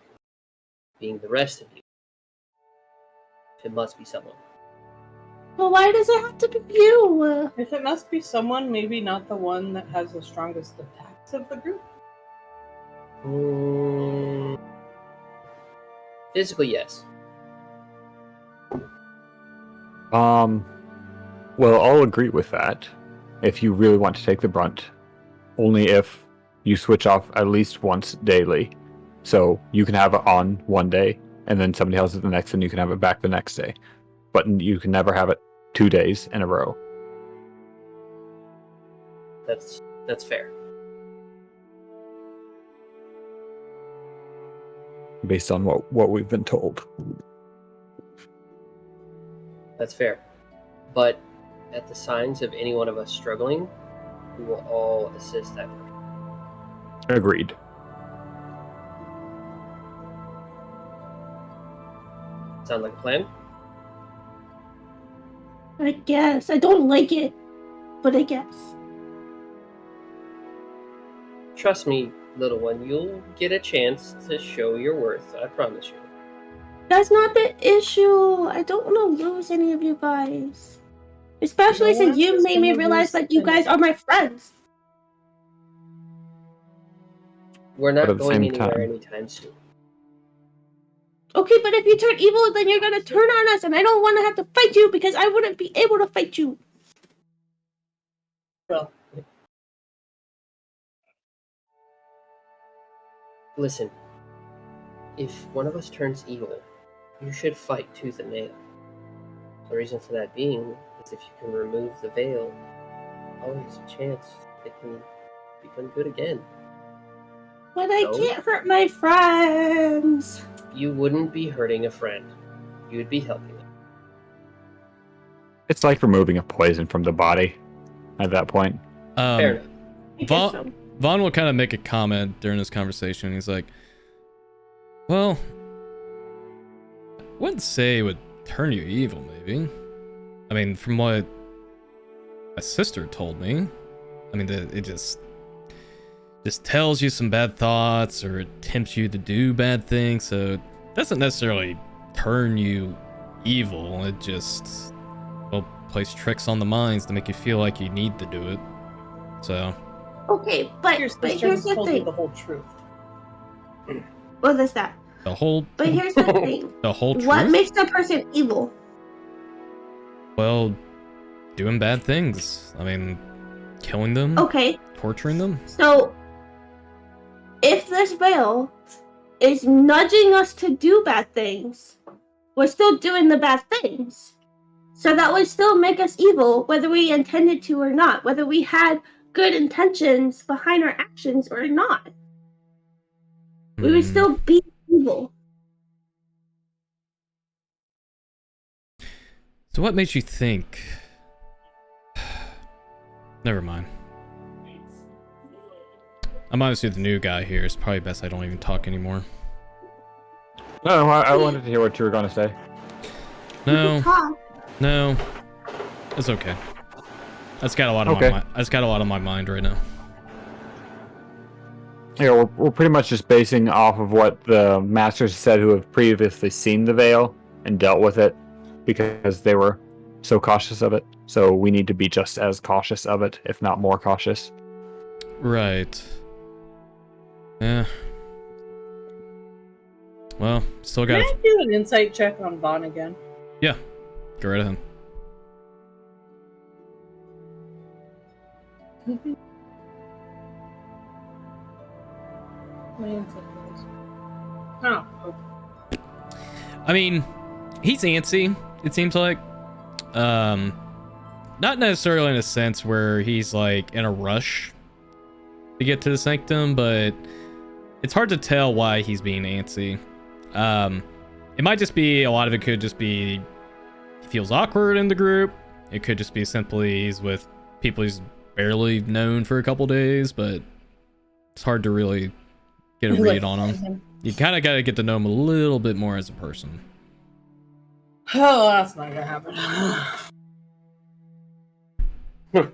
Speaker 4: being the rest of you. If it must be someone.
Speaker 5: But why does it have to be you?
Speaker 3: If it must be someone, maybe not the one that has the strongest attacks of the group.
Speaker 4: Physically, yes.
Speaker 2: Well, I'll agree with that. If you really want to take the brunt, only if you switch off at least once daily. So you can have it on one day, and then somebody else it the next, and you can have it back the next day. But you can never have it 2 days in a row.
Speaker 4: That's fair.
Speaker 2: Based on what we've been told.
Speaker 4: That's fair. But at the signs of any one of us struggling, we will all assist that person.
Speaker 2: Agreed.
Speaker 4: Sound like a plan?
Speaker 5: I guess. I don't like it, but I guess.
Speaker 4: Trust me, little one, you'll get a chance to show your worth, I promise you.
Speaker 5: That's not the issue. I don't want to lose any of you guys. Especially
Speaker 3: No
Speaker 5: since
Speaker 3: one
Speaker 5: you
Speaker 3: is
Speaker 5: made me
Speaker 3: gonna
Speaker 5: realize
Speaker 3: lose
Speaker 5: that you guys are my friends.
Speaker 4: We're
Speaker 2: But
Speaker 4: not
Speaker 2: at the
Speaker 4: going
Speaker 2: same
Speaker 4: anywhere
Speaker 2: time-
Speaker 4: anytime soon.
Speaker 5: Okay, but if you turn evil, then you're gonna turn on us, and I don't want to have to fight you because I wouldn't be able to fight you.
Speaker 3: Well,
Speaker 4: Listen, if one of us turns evil, you should fight tooth and nail. The reason for that being is if you can remove the veil, always a chance it can become good again.
Speaker 5: But I
Speaker 4: No.
Speaker 5: can't hurt my friends.
Speaker 4: You wouldn't be hurting a friend. You would be helping them.
Speaker 2: It's like removing a poison from the body at that point.
Speaker 4: Fair enough.
Speaker 5: I guess
Speaker 1: Vaughn,
Speaker 5: so.
Speaker 1: Vaughn will kind of make a comment during this conversation. He's like, well, I wouldn't say it would turn you evil, maybe. I mean, from what my sister told me, I mean, it just tells you some bad thoughts or it tempts you to do bad things, so it doesn't necessarily turn you evil. It just, well, plays tricks on the minds to make you feel like you need to do it. So,
Speaker 5: Okay, but
Speaker 3: your
Speaker 5: here's
Speaker 3: sister has
Speaker 5: the
Speaker 3: told you
Speaker 5: thing.
Speaker 3: the whole truth.
Speaker 5: What is that?
Speaker 1: the whole
Speaker 5: But here's the thing.
Speaker 1: truth.
Speaker 5: What makes a person evil?
Speaker 1: Well, doing bad things. I mean, killing them,
Speaker 5: Okay,
Speaker 1: torturing them.
Speaker 5: so if this veil is nudging us to do bad things, we're still doing the bad things. So that would still make us evil, whether we intended to or not, whether we had good intentions behind our actions or not. We would still be evil.
Speaker 1: So what makes you think? Never mind. I'm obviously the new guy here. It's probably best I don't even talk anymore.
Speaker 2: No, I wanted to hear what you were going to say.
Speaker 1: No,
Speaker 5: Talk.
Speaker 1: no, it's okay. That's got a lot of that's got a lot on my mind right now.
Speaker 2: Yeah, we're pretty much just basing off of what the masters said who have previously seen the veil and dealt with it because they were so cautious of it. So we need to be just as cautious of it, if not more cautious.
Speaker 1: Right. Yeah. Well, still
Speaker 3: Can
Speaker 1: got
Speaker 3: I do an insight check on Vaughn again?
Speaker 1: Yeah. Go right ahead.
Speaker 3: My insight is. Oh, okay.
Speaker 1: I mean, he's antsy, it seems like. Not necessarily in a sense where he's like in a rush to get to the sanctum, but it's hard to tell why he's being antsy. It might just be, a lot of it could just be he feels awkward in the group. It could just be simply he's with people he's barely known for a couple days, but it's hard to really get a read on him. You kind of got to get to know him a little bit more as a person.
Speaker 3: Oh, that's not gonna happen. Okay.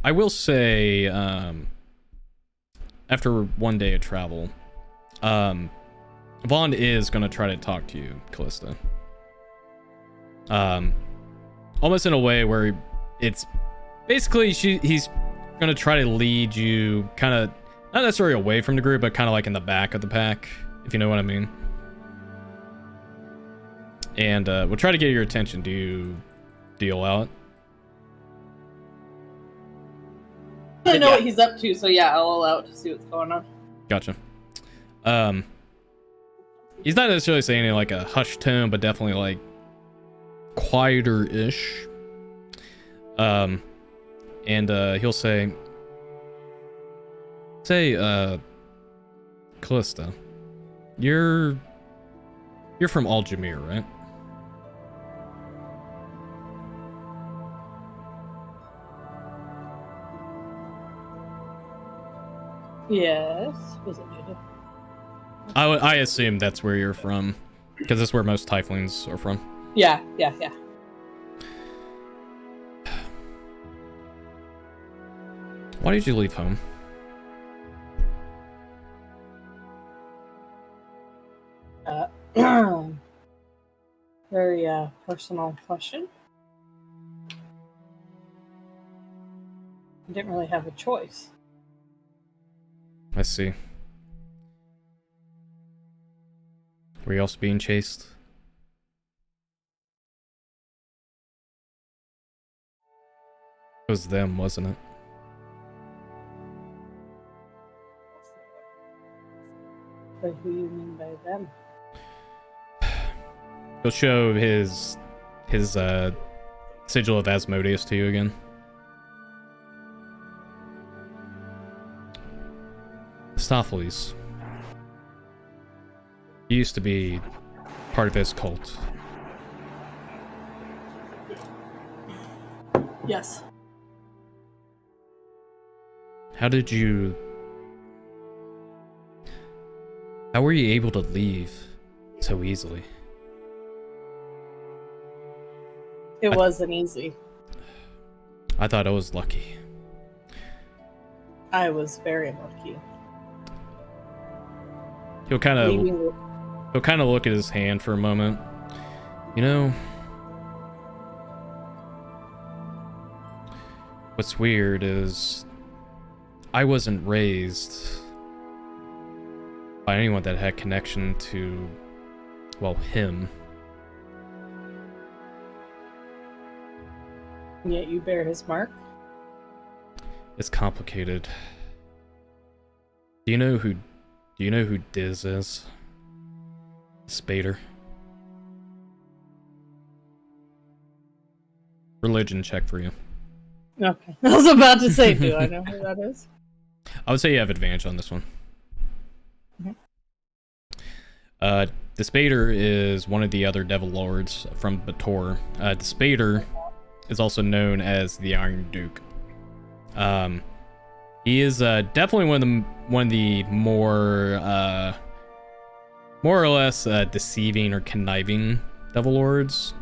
Speaker 1: I will say, after one day of travel, Vaughn is gonna try to talk to you, Callista. Almost in a way where it's basically he's gonna try to lead you kind of not necessarily away from the group, but kind of like in the back of the pack, if you know what I mean. And we'll try to get your attention. Do you allow it?
Speaker 3: I know what he's up to, so yeah, I'll allow it to see what's going on.
Speaker 1: Gotcha. He's not necessarily saying it in like a hushed tone, but definitely like quieter-ish. And he'll say, Callista, you're from Aljamir, right?
Speaker 3: Yes. Was it native?
Speaker 1: I assume that's where you're from, because that's where most tieflings are from.
Speaker 3: Yeah.
Speaker 1: Why did you leave home?
Speaker 3: Very personal question. I didn't really have a choice.
Speaker 1: I see. Were you also being chased? It was them, wasn't it?
Speaker 3: But who you mean by them?
Speaker 1: He'll show his sigil of Asmodeus to you again. Mephistopheles. He used to be part of his cult.
Speaker 3: Yes.
Speaker 1: How were you able to leave so easily?
Speaker 3: It wasn't easy.
Speaker 1: I thought I was lucky.
Speaker 3: I was very lucky.
Speaker 1: He'll kind of look at his hand for a moment. You know, what's weird is I wasn't raised by anyone that had connection to, well, him.
Speaker 3: And yet you bear his mark?
Speaker 1: It's complicated. Do you know who Diz is? Spader. Religion check for you.
Speaker 3: Okay. I was about to say, do I know who that is?
Speaker 1: I would say you have advantage on this one.
Speaker 3: Okay.
Speaker 1: The Spader is one of the other Devil Lords from Bator. The Spader is also known as the Iron Duke. He is definitely one of the more or less deceiving or conniving Devil Lords,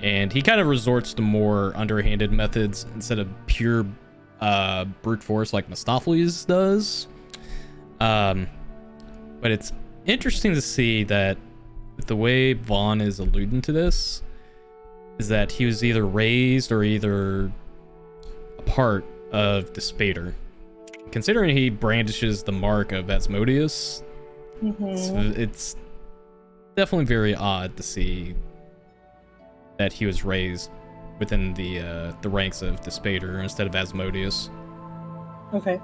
Speaker 1: and he kind of resorts to more underhanded methods instead of pure brute force like Mephistopheles does. But it's interesting to see that the way Vaughn is alluding to this is that he was either raised or either a part of the Spader. Considering he brandishes the mark of Asmodeus, it's definitely very odd to see that he was raised within the ranks of the Spader instead of Asmodeus.
Speaker 3: Okay.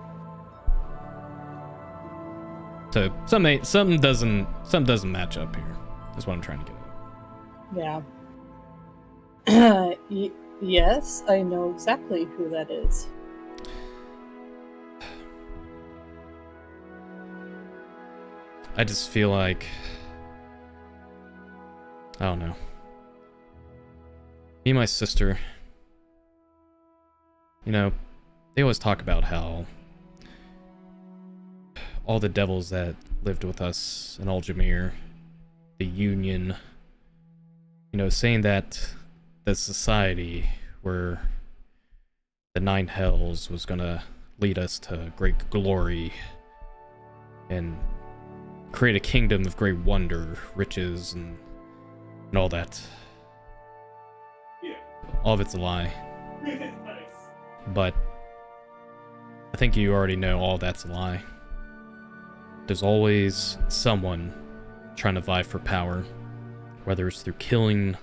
Speaker 1: So something doesn't match up here. That's what I'm trying to get at.
Speaker 3: Yeah. Yes, I know exactly who that is.
Speaker 1: I just feel like, I don't know. Me and my sister, you know, they always talk about how all the devils that lived with us in Aljamir, the Union, you know, saying that the society where the Nine Hells was gonna lead us to great glory and create a kingdom of great wonder, riches, and all that. All of it's a lie. But I think you already know all that's a lie. There's always someone trying to vie for power, whether it's through killing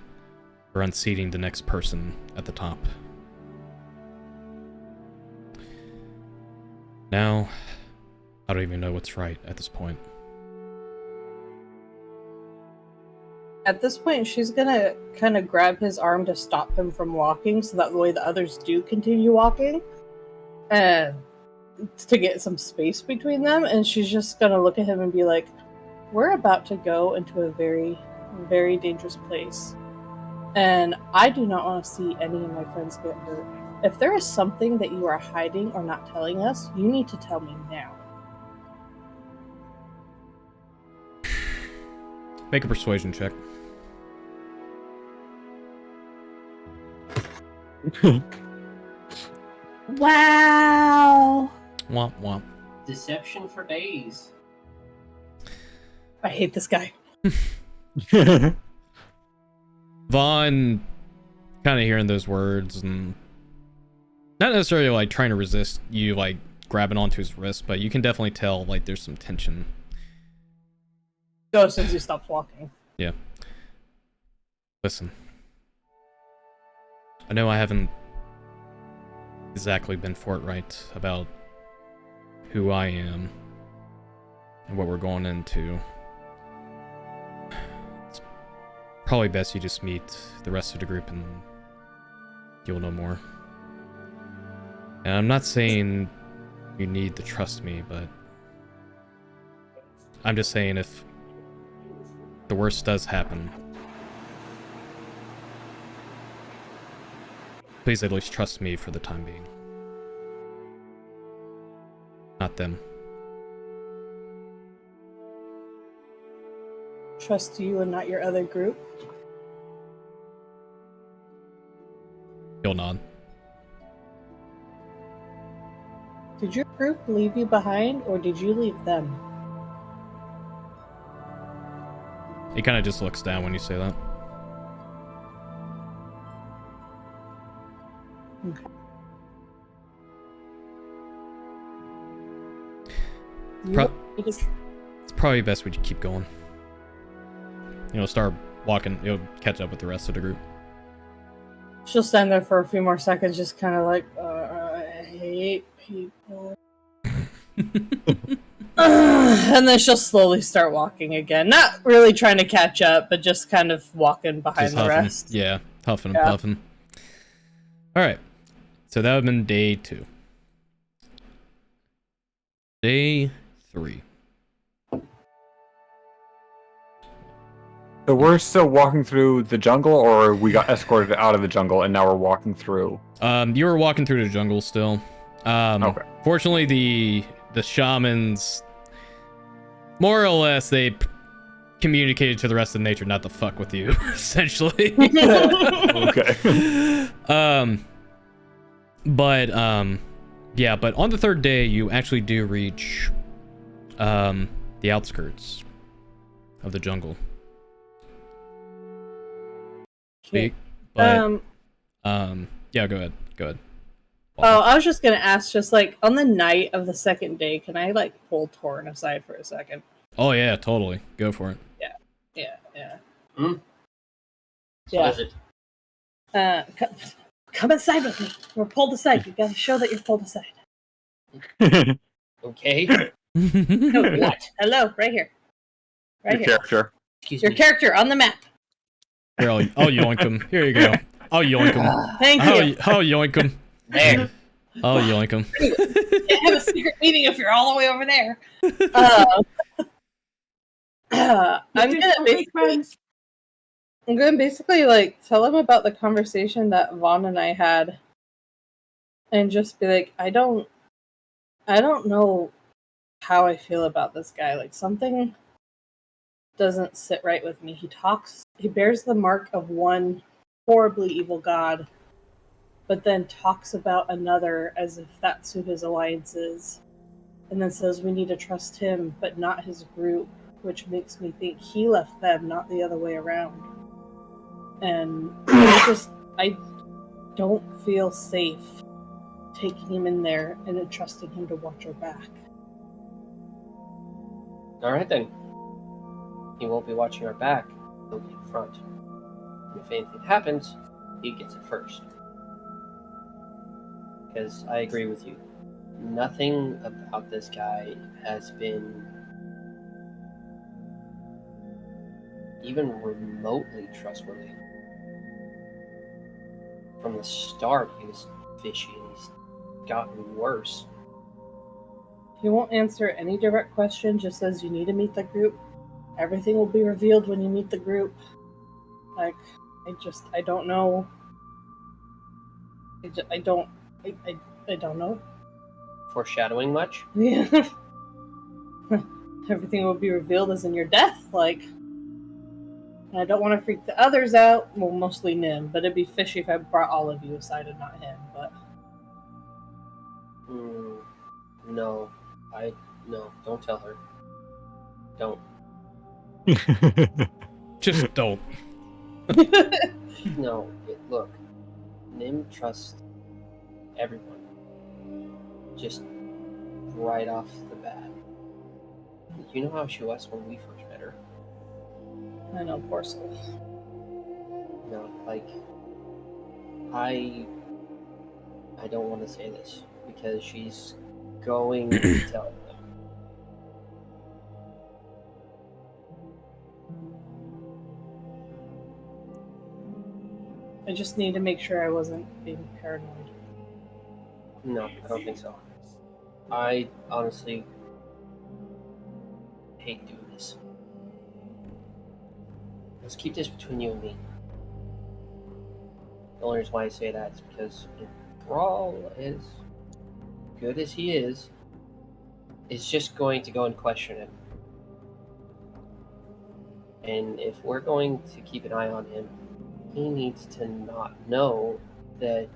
Speaker 1: or unseating the next person at the top. Now, I don't even know what's right at this point.
Speaker 3: At this point, she's gonna kind of grab his arm to stop him from walking, so that way the others do continue walking, and to get some space between them. And she's just gonna look at him and be like, "We're about to go into a very, very dangerous place, and I do not want to see any of my friends get hurt. If there is something that you are hiding or not telling us, you need to tell me now."
Speaker 1: Make a persuasion check.
Speaker 5: Wow.
Speaker 1: Womp womp.
Speaker 4: Deception for days.
Speaker 3: I hate this guy.
Speaker 1: Vaughn, kind of hearing those words and not necessarily like trying to resist you like grabbing onto his wrist, but you can definitely tell like there's some tension.
Speaker 3: Go since he stopped walking.
Speaker 1: Yeah. Listen. I know I haven't exactly been forthright about who I am and what we're going into. It's probably best you just meet the rest of the group and you'll know more. And I'm not saying you need to trust me, but I'm just saying if the worst does happen, please at least trust me for the time being. Not them.
Speaker 3: Trust you and not your other group.
Speaker 1: You'll nod.
Speaker 3: Did your group leave you behind, or did you leave them?
Speaker 1: He kind of just looks down when you say that.
Speaker 3: Okay.
Speaker 1: It's probably best we keep going. Start walking, catch up with the rest of the group.
Speaker 3: She'll stand there for a few more seconds, just kind of like, I hate people. And then she'll slowly start walking again. Not really trying to catch up, but just kind of walking behind
Speaker 1: Just
Speaker 3: the
Speaker 1: huffing.
Speaker 3: rest.
Speaker 1: Yeah, huffing and puffing. Alright, so that would have been day 2. Day 3.
Speaker 2: So we're still walking through the jungle, or we got escorted out of the jungle and now we're walking through?
Speaker 1: You were walking through the jungle still.
Speaker 2: Okay.
Speaker 1: Fortunately, the shamans, more or less, they communicated to the rest of nature not to fuck with you, essentially.
Speaker 2: Okay.
Speaker 1: But on the 3rd day, you actually do reach the outskirts of the jungle.
Speaker 3: Okay.
Speaker 1: But, yeah, go ahead.
Speaker 3: Oh, I was just gonna ask, just like on the night of the 2nd day, can I like pull Torrin aside for a second?
Speaker 1: Oh yeah, totally. Go for it.
Speaker 3: Yeah.
Speaker 4: Hmm?
Speaker 3: Yeah.
Speaker 4: What is it?
Speaker 3: Come inside with me. We're pulled aside. You gotta show that you're pulled aside.
Speaker 4: Okay.
Speaker 3: No, what? Hello, right here. Right
Speaker 2: Your
Speaker 3: here.
Speaker 2: character.
Speaker 4: Excuse
Speaker 3: Your
Speaker 4: me.
Speaker 3: character on the map.
Speaker 1: Here, I'll yoink him. Here you go. I'll yoink him.
Speaker 3: Thank you.
Speaker 1: I'll yoink him.
Speaker 4: There.
Speaker 1: I'll yoink him.
Speaker 3: Can't have a secret meeting if you're all the way over there. I'm gonna basically like tell him about the conversation that Vaughn and I had, and just be like, I don't know how I feel about this guy. Like, something doesn't sit right with me. He bears the mark of one horribly evil god, but then talks about another as if that's who his alliance is, and then says we need to trust him but not his group, which makes me think he left them, not the other way around. And I don't feel safe taking him in there and entrusting him to watch our back.
Speaker 4: All right then. He won't be watching our back. He'll be in front. And if anything happens, he gets it first. Because I agree with you. Nothing about this guy has been even remotely trustworthy. From the start, he was fishy, and he's gotten worse.
Speaker 3: He won't answer any direct question, just says you need to meet the group. Everything will be revealed when you meet the group. Like, I don't know. I don't know.
Speaker 4: Foreshadowing much?
Speaker 3: Yeah. Everything will be revealed as in your death, like. And I don't want to freak the others out. Well, mostly Nim, but it'd be fishy if I brought all of you aside and not him, but.
Speaker 4: No. No, don't tell her. Don't.
Speaker 1: Just don't.
Speaker 4: No, look. Nim trusts everyone. Just right off the bat. You know how she was when we first met her?
Speaker 3: I know, poor soul.
Speaker 4: No, like, I don't want to say this because she's going to tell them.
Speaker 3: I just need to make sure I wasn't being paranoid.
Speaker 4: No, I don't think so. I honestly hate doing this. Let's keep this between you and me. The only reason why I say that is because Thrall, as good as he is just going to go and question him. And if we're going to keep an eye on him, he needs to not know that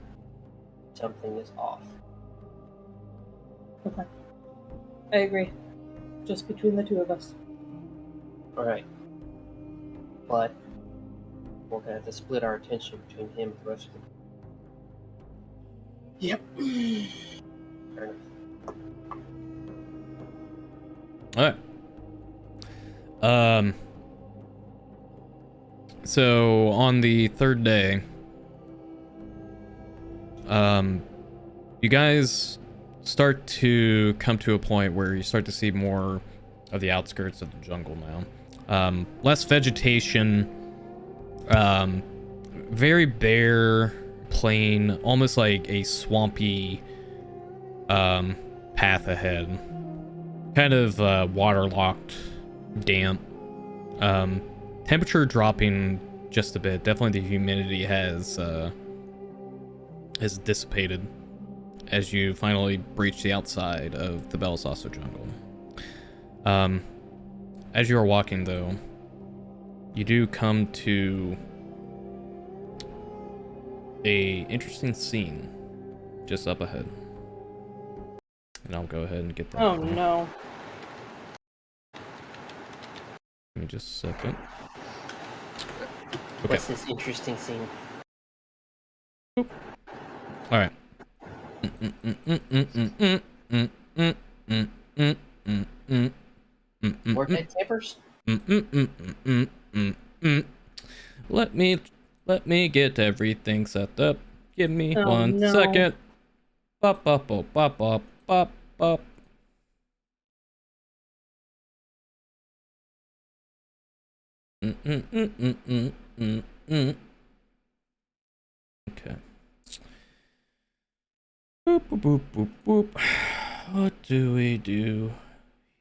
Speaker 4: something is off.
Speaker 3: Okay. I agree. Just between the two of us.
Speaker 4: Alright. But we're going to have to split our attention between him and the rest of them.
Speaker 3: Yep.
Speaker 4: Fair enough.
Speaker 1: Alright. So on the third day, you guys start to come to a point where you start to see more of the outskirts of the jungle now. Less vegetation, very bare, plain, almost like a swampy path ahead. Kind of waterlogged, damp. Temperature dropping just a bit. Definitely the humidity has dissipated as you finally breach the outside of the Belsasso jungle. As you are walking, though, you do come to a interesting scene just up ahead. And I'll go ahead and get that.
Speaker 3: Oh no.
Speaker 1: Give me just a second. Okay.
Speaker 4: What's this interesting scene?
Speaker 1: All right.
Speaker 4: More bed tampers?
Speaker 1: Let me get everything set up. Give me
Speaker 3: Oh,
Speaker 1: one
Speaker 3: no.
Speaker 1: second. Bop bop bop bop bop bop bop. Okay. Boop boop boop boop boop. What do we do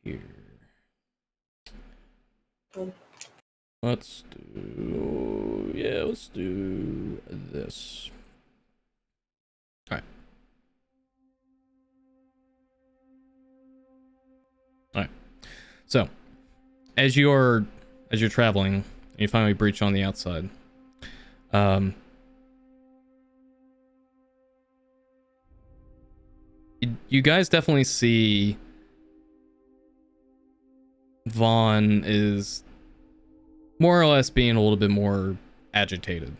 Speaker 1: here? Let's do this. All right. So, as you're traveling, you finally breach on the outside. You guys definitely see Vaughn is more or less being a little bit more agitated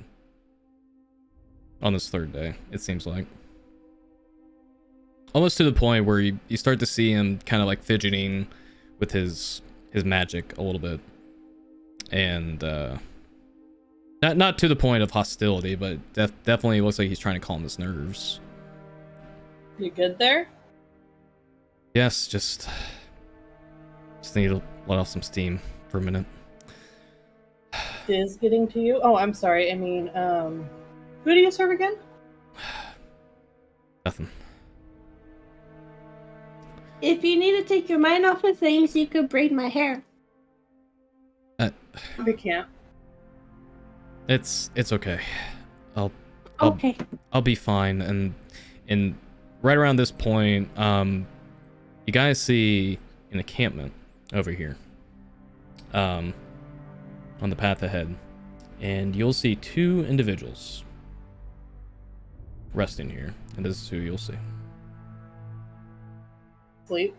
Speaker 1: on this third day, it seems like. almost to the point where you start to see him kind of like fidgeting with his magic a little bit, and not to the point of hostility, but definitely looks like he's trying to calm his nerves.
Speaker 3: You good there?
Speaker 1: Yes, just need to let off some steam for a minute.
Speaker 3: Is getting to you? Oh, I'm sorry. I mean, who do you serve again?
Speaker 1: Nothing.
Speaker 5: If you need to take your mind off of things, you could braid my hair.
Speaker 3: We can't.
Speaker 1: It's okay.
Speaker 5: Okay.
Speaker 1: I'll be fine. And right around this point, you guys see an encampment over here, on the path ahead, and you'll see 2 individuals resting here, and this is who you'll see.
Speaker 3: Sleep.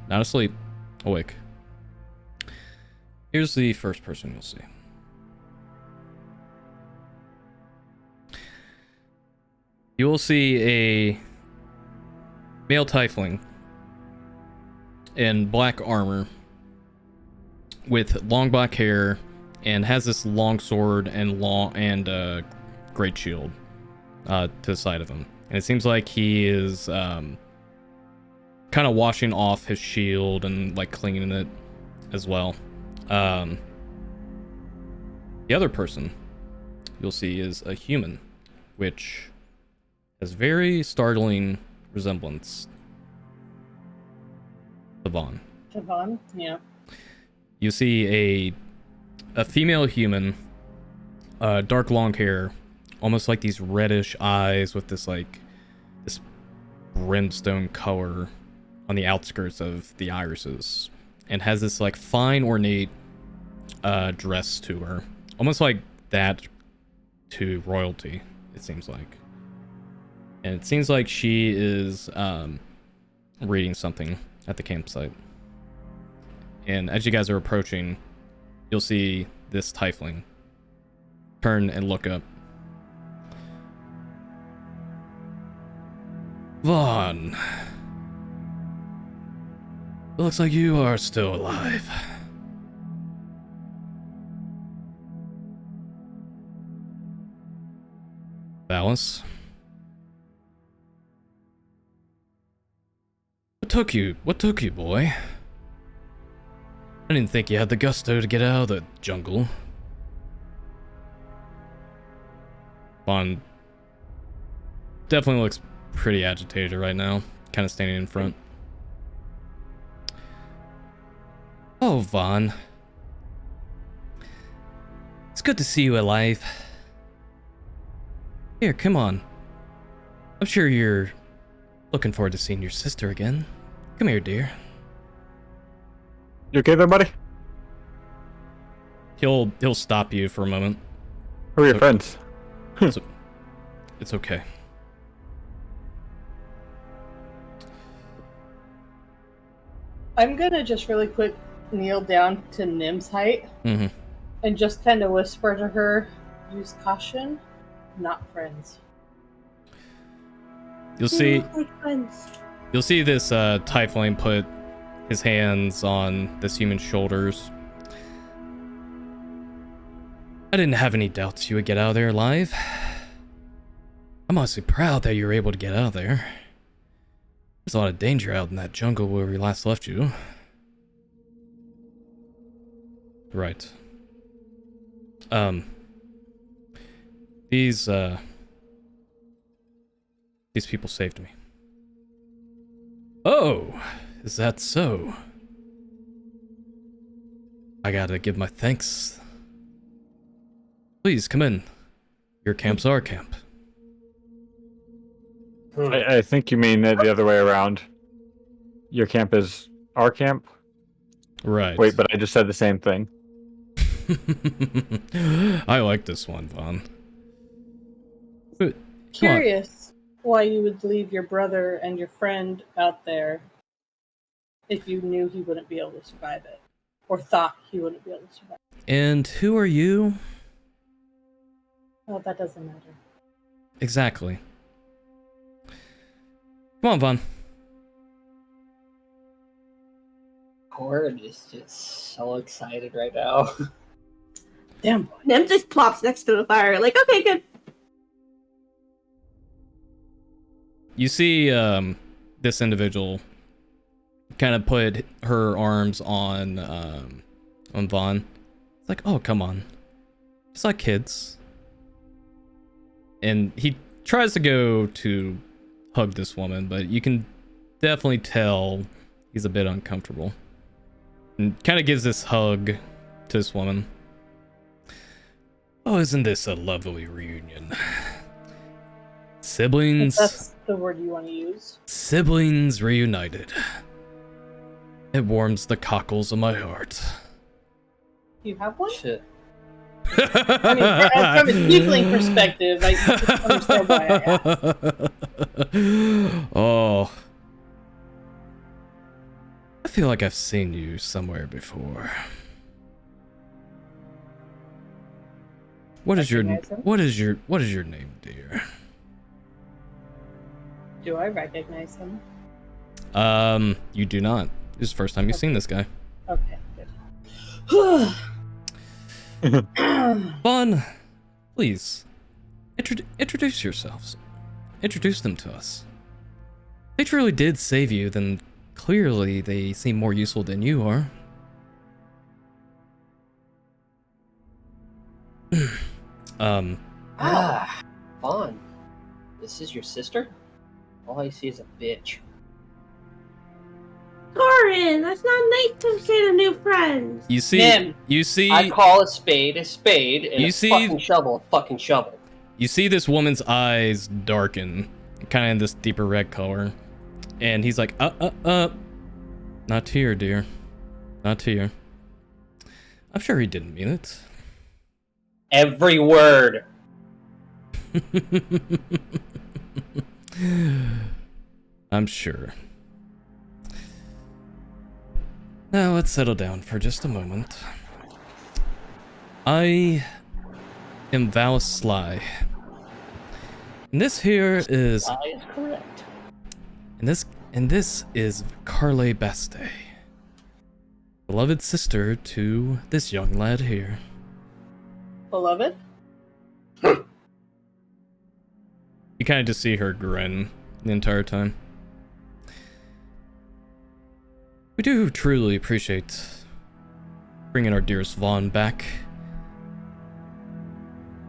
Speaker 1: Not asleep, awake. Here's the first person you'll see. You will see a male tiefling in black armor with long black hair, and has this long sword and great shield to the side of him. And it seems like he is kind of washing off his shield and like cleaning it as well. The other person you'll see is a human, which has very startling resemblance to Vaughn.
Speaker 3: Javon? Yeah.
Speaker 1: You see a female human, dark long hair, almost like these reddish eyes with this brimstone color on the outskirts of the irises, and has this like fine ornate dress to her, almost like that to royalty, it seems like. And it seems like she is reading something at the campsite. And as you guys are approaching, you'll see this tiefling turn and look up. Vaughn, it looks like you are still alive. Balance. What took you, boy? I didn't think you had the gusto to get out of the jungle. Vaughn definitely looks pretty agitated right now, kind of standing in front. Oh, Vaughn. It's good to see you alive. Here, come on. I'm sure you're looking forward to seeing your sister again. Come here, dear.
Speaker 2: You okay there, buddy?
Speaker 1: He'll stop you for a moment.
Speaker 2: Who are your friends?
Speaker 1: It's okay.
Speaker 3: I'm gonna just really quick kneel down to Nim's height
Speaker 1: Mm-hmm.
Speaker 3: and just kind of whisper to her, use caution, not friends.
Speaker 1: You'll see
Speaker 5: Like friends.
Speaker 1: You'll see this tiefling put his hands on this human's shoulders. I didn't have any doubts you would get out of there alive. I'm honestly proud that you were able to get out of there. There's a lot of danger out in that jungle where we last left you. Right. These people saved me. Oh, is that so? I gotta give my thanks. Please, come in. Your camp's our camp.
Speaker 2: I think you mean it the other way around. Your camp is our camp?
Speaker 1: Right.
Speaker 2: Wait, but I just said the same thing.
Speaker 1: I like this one, Vaughn. Come on.
Speaker 3: Curious why you would leave your brother and your friend out there if you knew he wouldn't be able to survive it, or thought he wouldn't be able to survive it.
Speaker 1: And who are you?
Speaker 3: Well, that doesn't matter.
Speaker 1: Exactly. Come on, Vaughn.
Speaker 4: Horde is just so excited right now.
Speaker 3: Damn.
Speaker 5: Nim just plops next to the fire, like, okay, good.
Speaker 1: You see this individual kind of put her arms on Vaughn. It's like, oh, come on. It's like kids. And he tries to go to hug this woman, but you can definitely tell he's a bit uncomfortable. And kind of gives this hug to this woman. Oh, isn't this a lovely reunion? Siblings.
Speaker 3: If that's the word you want to use.
Speaker 1: Siblings reunited. It warms the cockles of my heart.
Speaker 3: You have one?
Speaker 4: Shit.
Speaker 3: I mean, from a tiefling perspective, I just understand why I asked.
Speaker 1: Oh. I feel like I've seen you somewhere before. What is your name, dear?
Speaker 3: Do I recognize him?
Speaker 1: You do not. This is the first time you've seen this guy.
Speaker 3: Okay, good.
Speaker 1: Vaughn, please, introduce yourselves. Introduce them to us. If they truly did save you, then clearly they seem more useful than you are.
Speaker 4: Vaughn, this is your sister? All I see is a bitch.
Speaker 5: Corin, that's not nice to say to new friends.
Speaker 1: You see,
Speaker 3: Nim.
Speaker 4: I call a spade, and
Speaker 1: You
Speaker 4: a
Speaker 1: see-
Speaker 4: fucking shovel a fucking shovel.
Speaker 1: You see this woman's eyes darken, kind of in this deeper red color, and he's like, not here, dear, not here. I'm sure he didn't mean it.
Speaker 4: Every word.
Speaker 1: I'm sure. Now let's settle down for just a moment. I am Val Sly. And this here is...
Speaker 4: I is correct.
Speaker 1: And this is Carle Beste. Beloved sister to this young lad here.
Speaker 3: Beloved?
Speaker 1: You kind of just see her grin the entire time. We do truly appreciate bringing our dearest Vaughn back.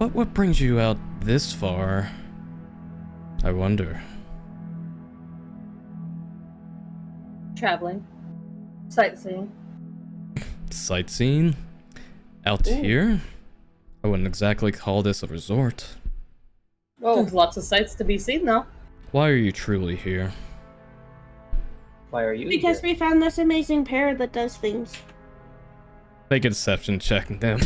Speaker 1: But what brings you out this far? I wonder.
Speaker 3: Traveling. Sightseeing.
Speaker 1: Sightseeing? Out here? I wouldn't exactly call this a resort.
Speaker 3: Oh, there's lots of sights to be seen, though.
Speaker 1: Why are you truly here?
Speaker 4: Why are you
Speaker 5: Because
Speaker 4: here?
Speaker 5: we found this amazing pair that does things.
Speaker 1: Make a deception check, them.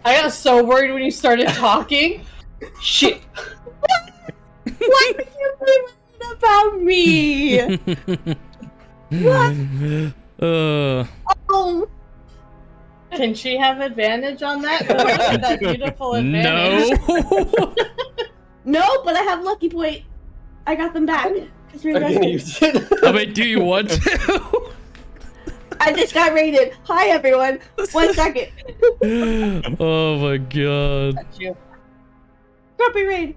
Speaker 3: I got so worried when you started talking.
Speaker 4: Shit!
Speaker 5: Why would you be worried about me? What? Oh,
Speaker 3: Can she have advantage on that? That beautiful advantage.
Speaker 1: No.
Speaker 5: no, but I have lucky point. I got them back. 'Cause we
Speaker 4: I'm gonna
Speaker 5: rested.
Speaker 4: use it.
Speaker 1: I mean, do you want to?
Speaker 5: I just got raided. Hi, everyone. 1 second.
Speaker 1: Oh my god.
Speaker 3: That's you.
Speaker 5: Grumpy raid.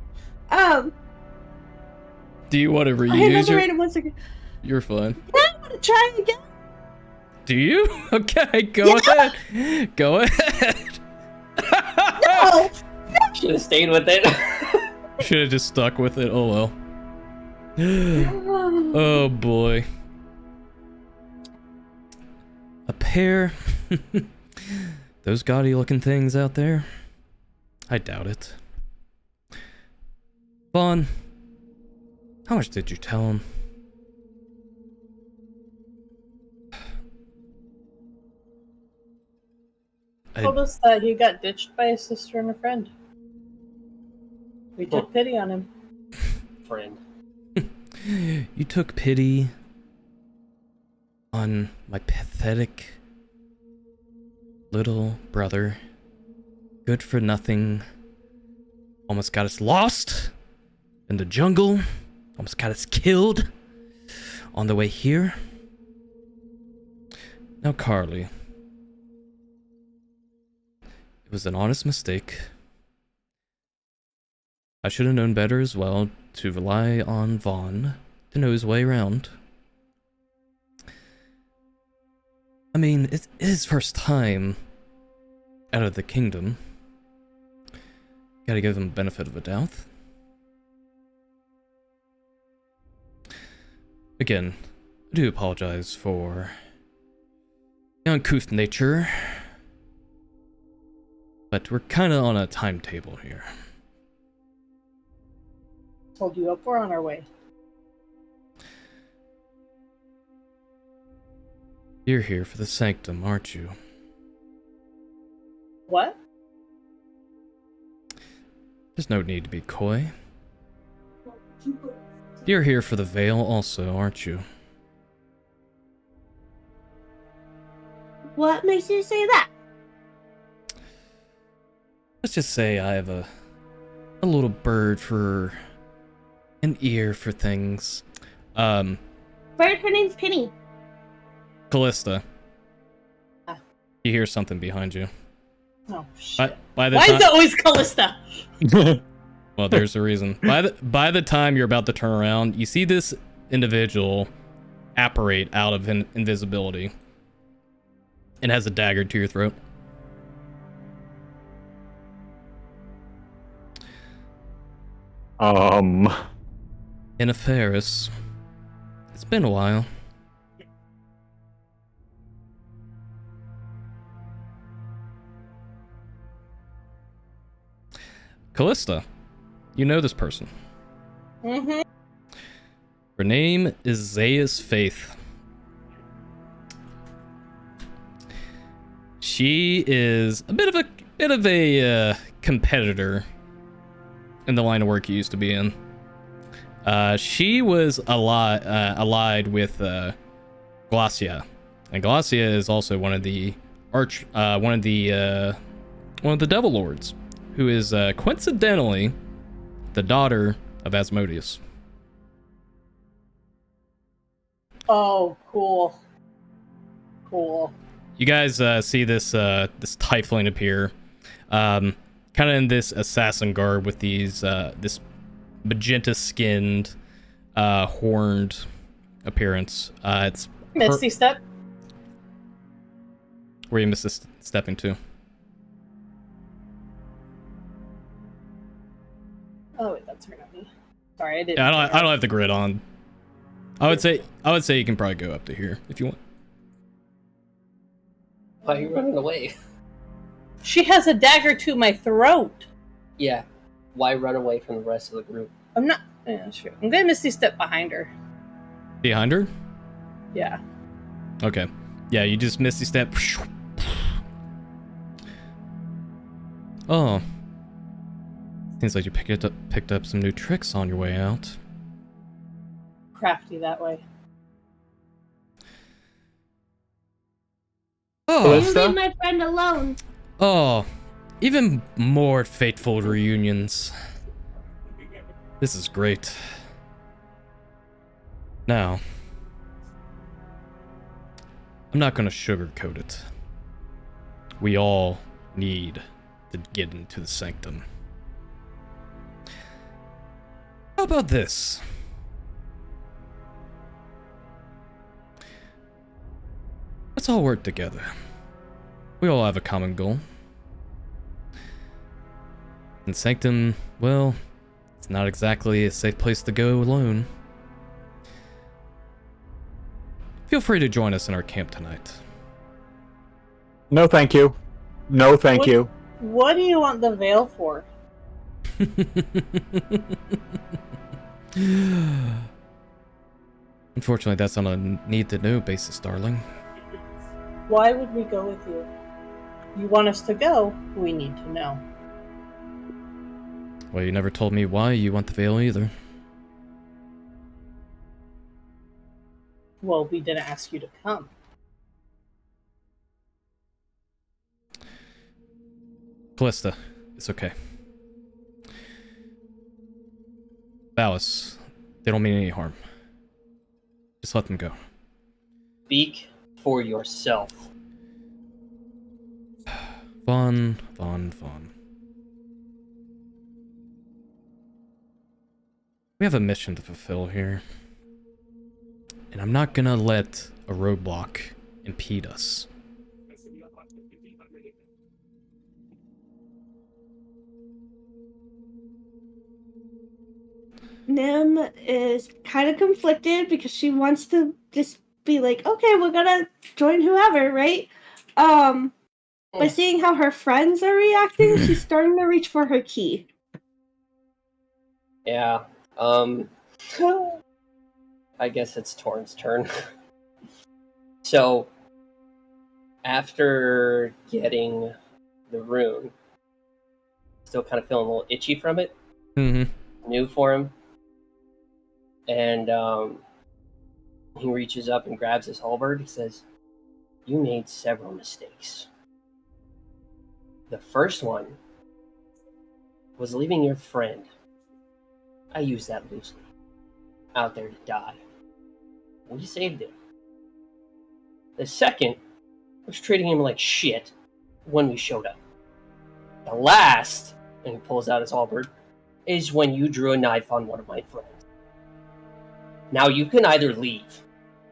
Speaker 1: Do you want to
Speaker 5: I
Speaker 1: reuse
Speaker 5: handled the
Speaker 1: your...
Speaker 5: raid in 1 second.
Speaker 1: You're fine.
Speaker 5: I want to try again.
Speaker 1: Do you? Okay, go ahead. Go ahead.
Speaker 5: No.
Speaker 4: Should have stayed with it.
Speaker 1: Should have just stuck with it. Oh well. Oh boy. A pair. Those gaudy looking things out there? I doubt it. Vaughn, how much did you tell him?
Speaker 3: Told us that he got ditched by his sister and a friend. We took pity on him.
Speaker 4: Friend.
Speaker 1: You took pity on my pathetic little brother. Good for nothing. Almost got us lost in the jungle. Almost got us killed on the way here. Now, Carly. It was an honest mistake. I should have known better as well to rely on Vaughn to know his way around. I mean, it's his first time out of the kingdom. Gotta give him the benefit of a doubt. Again, I do apologize for the uncouth nature, but we're kind of on a timetable here.
Speaker 3: Told you up, we're on our way.
Speaker 1: You're here for the sanctum, aren't you?
Speaker 3: What?
Speaker 1: There's no need to be coy. You're here for the veil also, aren't you?
Speaker 5: What makes you say that?
Speaker 1: Let's just say I have a little bird for an ear for things.
Speaker 5: Bird, her name's Penny.
Speaker 1: Callista.
Speaker 3: Ah.
Speaker 1: You hear something behind you.
Speaker 3: Oh shit.
Speaker 1: By the
Speaker 3: Why
Speaker 1: time,
Speaker 3: is it always Callista?
Speaker 1: well, there's a reason. By the time you're about to turn around, you see this individual apparate out of invisibility and has a dagger to your throat. In a Ferris. It's been a while. Callista, you know this person.
Speaker 3: Mm-hmm.
Speaker 1: Her name is Zeus Faith. She is a bit of a competitor in the line of work you used to be in. She was allied with Glacia, and Glacia is also one of the Devil Lords, who is coincidentally the daughter of Asmodeus.
Speaker 3: Oh, cool. Cool.
Speaker 1: You guys see this this tiefling appear, kind of in this assassin garb with these this magenta-skinned, horned appearance. It's
Speaker 3: Misty step.
Speaker 1: Where you stepping to?
Speaker 3: Oh wait, that's her, not me. Sorry, I didn't.
Speaker 1: Yeah, I don't have the grid on. I would say you can probably go up to here if you want.
Speaker 4: Why are you running away?
Speaker 3: She has a dagger to my throat.
Speaker 4: Yeah. Why run away from the rest of the group?
Speaker 3: I'm not. Yeah, sure. I'm gonna Misty step behind her.
Speaker 1: Behind her?
Speaker 3: Yeah.
Speaker 1: Okay. Yeah, you just misty step. Oh. Seems like you picked up some new tricks on your way out.
Speaker 3: Crafty that way.
Speaker 1: Oh.
Speaker 5: You leave my friend alone.
Speaker 1: Oh. Even more fateful reunions. This is great. Now, I'm not gonna sugarcoat it. We all need to get into the sanctum. How about this? Let's all work together. We all have a common goal. And sanctum, well, it's not exactly a safe place to go alone. Feel free to join us in our camp tonight.
Speaker 2: No, thank you. No, thank you.
Speaker 3: What do you want the veil for?
Speaker 1: Unfortunately, that's on a need-to-know basis, darling.
Speaker 3: Why would we go with you? You want us to go, we need to know.
Speaker 1: Well, you never told me why you want the veil either.
Speaker 3: Well, we didn't ask you to come.
Speaker 1: Callista, it's okay. Valis, They don't mean any harm. Just let them go.
Speaker 4: Speak for yourself.
Speaker 1: Fun. We have a mission to fulfill here. And I'm not gonna let a roadblock impede us.
Speaker 5: Nim is kind of conflicted because she wants to just be like, okay, we're gonna join whoever, right? But seeing how her friends are reacting, she's starting to reach for her key.
Speaker 4: Yeah. I guess it's Torn's turn. So, after getting the rune, still kind of feeling a little itchy from it.
Speaker 1: Mm-hmm.
Speaker 4: New for him. And he reaches up and grabs his halberd. He says, "You made several mistakes. The first one was leaving your friend, I use that loosely, out there to die. We saved him. The second was treating him like shit when we showed up. The last," and he pulls out his halberd, "is when you drew a knife on one of my friends. Now you can either leave,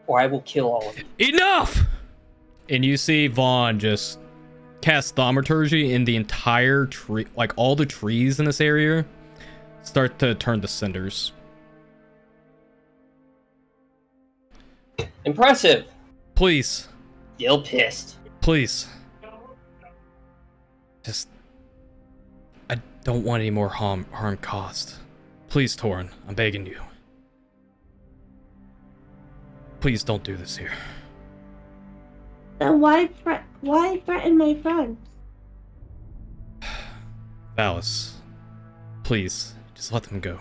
Speaker 4: or I will kill all of you."
Speaker 1: Enough! And you see Vaughn just cast thaumaturgy in the entire tree, like all the trees in this area start to turn to cinders.
Speaker 4: Impressive.
Speaker 1: Please.
Speaker 4: Still pissed.
Speaker 1: Please. Just... I don't want any more harm caused. Please, Torn, I'm begging you. Please don't do this here.
Speaker 5: Then why threaten my friends?
Speaker 1: Valis, please, just let them go.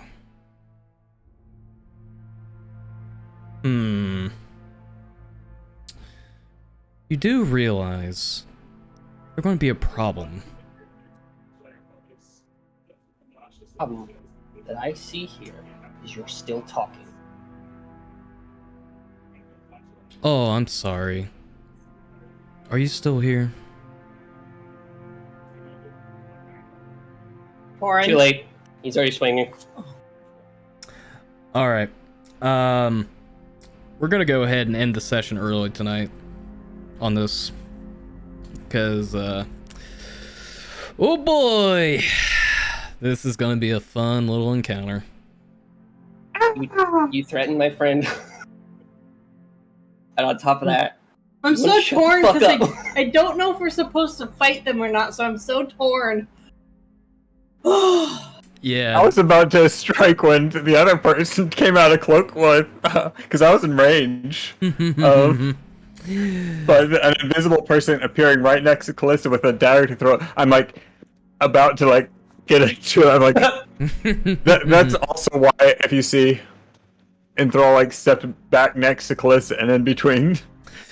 Speaker 1: You do realize they're going to be a problem.
Speaker 4: Problem that I see here is you're still talking.
Speaker 1: Oh, I'm sorry. Are you still here?
Speaker 3: Torn.
Speaker 4: Too late. He's already swinging.
Speaker 1: All right. We're gonna go ahead and end the session early tonight on this, because oh boy, this is gonna be a fun little encounter.
Speaker 4: You threatened my friend. And on top of that,
Speaker 3: I'm so
Speaker 4: shut
Speaker 3: torn
Speaker 4: the fuck
Speaker 3: because
Speaker 4: up.
Speaker 3: I don't know if we're supposed to fight them or not, so I'm so torn.
Speaker 1: Yeah.
Speaker 2: I was about to strike when the other person came out of cloak with, because I was in range. But an invisible person appearing right next to Callista with a dagger to throw. I'm like about to like get into it. I'm like, that's also why if you see Enthrall like stepped back next to Callista and in between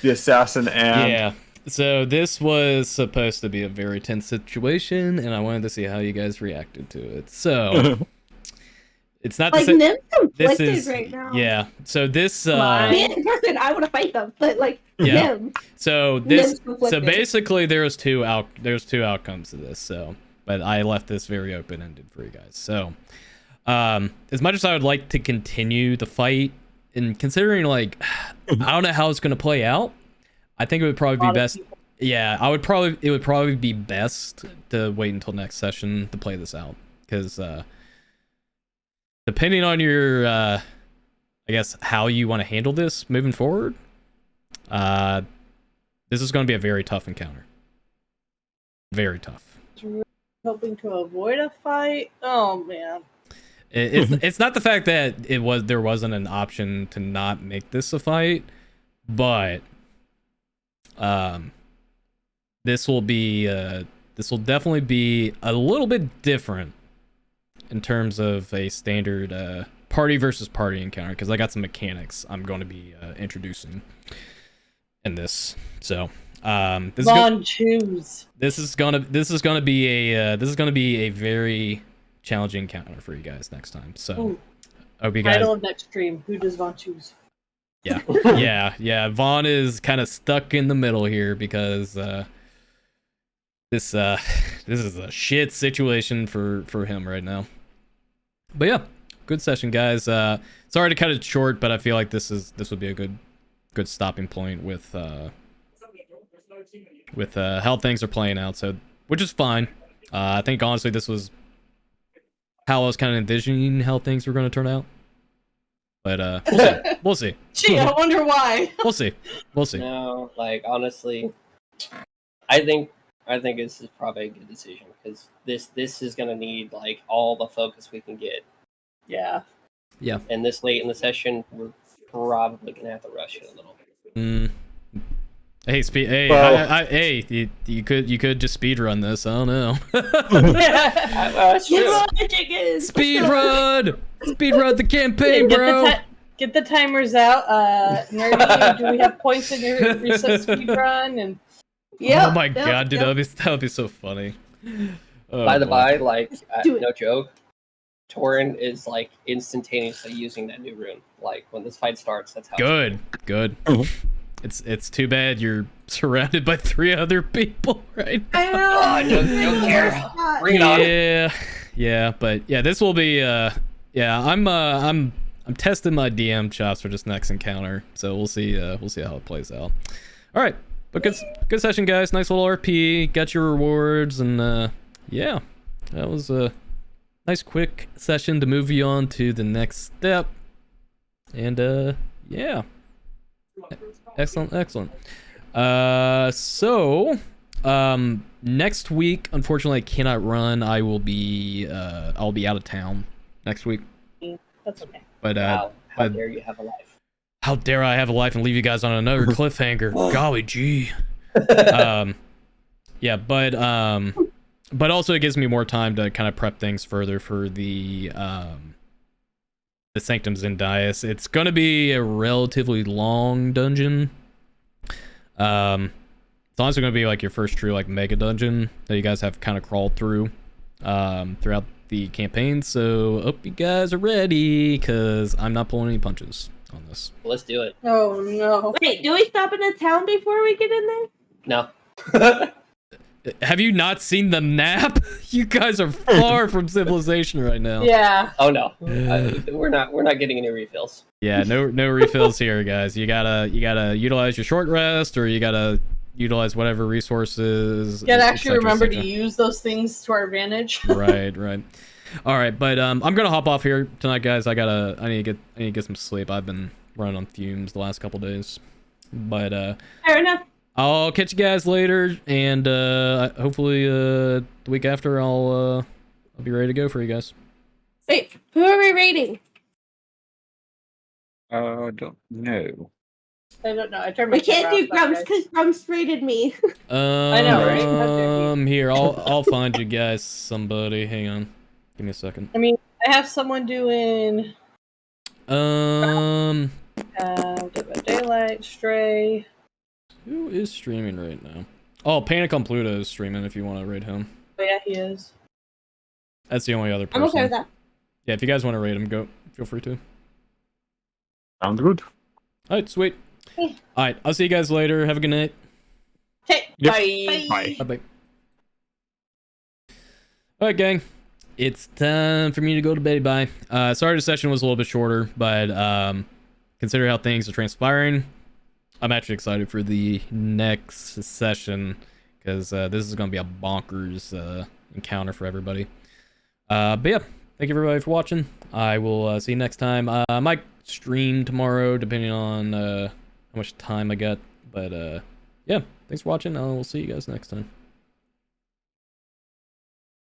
Speaker 2: the assassin and
Speaker 1: Yeah. So this was supposed to be a very tense situation, and I wanted to see how you guys reacted to it. So it's not
Speaker 5: Like,
Speaker 1: the same.
Speaker 5: Nim's
Speaker 1: This
Speaker 5: conflicted
Speaker 1: is
Speaker 5: right now.
Speaker 1: yeah. So this
Speaker 5: Me in person, I want to fight them, but like
Speaker 1: Yeah.
Speaker 5: Nim.
Speaker 1: so this
Speaker 5: Nim's conflicted.
Speaker 1: basically there's two outcomes to this. So, but I left this very open ended for you guys. So, as much as I would like to continue the fight, and considering like I don't know how it's gonna play out, I think it would probably be best. Yeah, it would probably be best to wait until next session to play this out, because depending on your I guess how you want to handle this moving forward, this is going to be a very tough encounter. Very tough.
Speaker 3: Hoping to avoid a fight. Oh man.
Speaker 1: It's not the fact that there wasn't an option to not make this a fight, but this will definitely be a little bit different in terms of a standard party versus party encounter, because I got some mechanics I'm going to be introducing in this. So this is gonna be a very challenging encounter for you guys next time. So hope you guys.
Speaker 3: Title of next stream: Who does Vaughn choose?
Speaker 1: Yeah. Vaughn is kind of stuck in the middle here because this is a shit situation for him right now. But yeah, good session, guys. Sorry to cut it short, but I feel like this would be a good stopping point with how things are playing out. So, which is fine. I think honestly this was how I was kind of envisioning how things were going to turn out. But we'll see.
Speaker 3: Gee, I wonder why.
Speaker 1: We'll see.
Speaker 4: No, like honestly, I think this is probably a good decision because this is gonna need like all the focus we can get.
Speaker 3: Yeah.
Speaker 4: And this late in the session, we're probably gonna have to rush it a little.
Speaker 1: Hey,
Speaker 2: Well-
Speaker 1: you could just speed run this. I don't know.
Speaker 4: That's
Speaker 5: You
Speaker 4: true.
Speaker 5: know what magic is.
Speaker 1: Speed run the campaign, bro.
Speaker 3: Get the timers out. Nerdy, do we have points in your recent speed run? And
Speaker 5: Yep,
Speaker 1: Oh my
Speaker 5: yep,
Speaker 1: god, dude,
Speaker 5: yep.
Speaker 1: that would be so funny. Oh,
Speaker 4: By the
Speaker 1: boy.
Speaker 4: by, like
Speaker 5: do it.
Speaker 4: no joke, Torin is like instantaneously using that new rune. Like when this fight starts, that's how.
Speaker 1: Good.
Speaker 2: Oh.
Speaker 1: It's too bad you're surrounded by 3 other people right now.
Speaker 5: I know.
Speaker 4: no care. Bring it on.
Speaker 1: Yeah, but yeah, this will be I'm testing my DM chops for this next encounter, so we'll see how it plays out. All right, but good session, guys. Nice little RP. Got your rewards, and yeah, that was a nice quick session to move you on to the next step. And yeah, excellent. So next week, unfortunately, I cannot run. I'll be out of town next week.
Speaker 3: that's okay.
Speaker 1: But
Speaker 4: Wow, how
Speaker 1: but-
Speaker 4: dare you have a life?
Speaker 1: how dare I have a life and leave you guys on another cliffhanger? Golly gee. Yeah, but also it gives me more time to kind of prep things further for the Sanctums in Dias. It's gonna be a relatively long dungeon. It's honestly gonna be like your first true like mega dungeon that you guys have kind of crawled through throughout the campaign. So hope you guys are ready, because I'm not pulling any punches on this.
Speaker 4: Let's do it.
Speaker 3: Oh no.
Speaker 5: Wait, do we stop in a town before we get in there?
Speaker 4: No.
Speaker 1: Have you not seen the map? You guys are far from civilization right now.
Speaker 3: Yeah.
Speaker 4: Oh no. We're not getting any refills.
Speaker 1: Yeah, no refills here, guys. You gotta utilize your short rest, or you gotta utilize whatever resources.
Speaker 3: You gotta
Speaker 1: et
Speaker 3: actually
Speaker 1: cetera, et
Speaker 3: remember to
Speaker 1: cetera.
Speaker 3: use those things to our advantage.
Speaker 1: Right. All right, but I'm gonna hop off here tonight, guys. I need to get some sleep. I've been running on fumes the last couple days. But
Speaker 5: Fair enough.
Speaker 1: I'll catch you guys later, and hopefully the week after I'll be ready to go for you guys.
Speaker 5: Wait, who are we rating?
Speaker 2: Don't know.
Speaker 3: I don't know. I turned my
Speaker 5: We can't
Speaker 3: camera
Speaker 5: do
Speaker 3: off,
Speaker 5: Grumps
Speaker 3: guys.
Speaker 5: because Grumps rated me.
Speaker 3: know, right? How dare you.
Speaker 1: Here, I'll find you guys somebody. Hang on, give me a second.
Speaker 3: I mean, I have someone doing Dead by Daylight, Stray.
Speaker 1: Who is streaming right now? Oh, Panic on Pluto is streaming. If you want to raid him,
Speaker 3: Oh yeah, he is.
Speaker 1: that's the only other person.
Speaker 5: I'm okay with that.
Speaker 1: Yeah, if you guys want to raid him, go. Feel free to.
Speaker 2: Sounds good.
Speaker 1: All right, sweet.
Speaker 3: Hey.
Speaker 1: All right, I'll see you guys later. Have a good night.
Speaker 3: Okay,
Speaker 2: Yep.
Speaker 3: bye.
Speaker 2: Bye.
Speaker 1: Bye. All right, gang. It's time for me to go to bed. Bye. Sorry the session was a little bit shorter, but consider how things are transpiring. I'm actually excited for the next session, because this is going to be a bonkers encounter for everybody. But yeah, thank you everybody for watching. I will see you next time. I might stream tomorrow, depending on how much time I got. But yeah, thanks for watching. I will see you guys next time.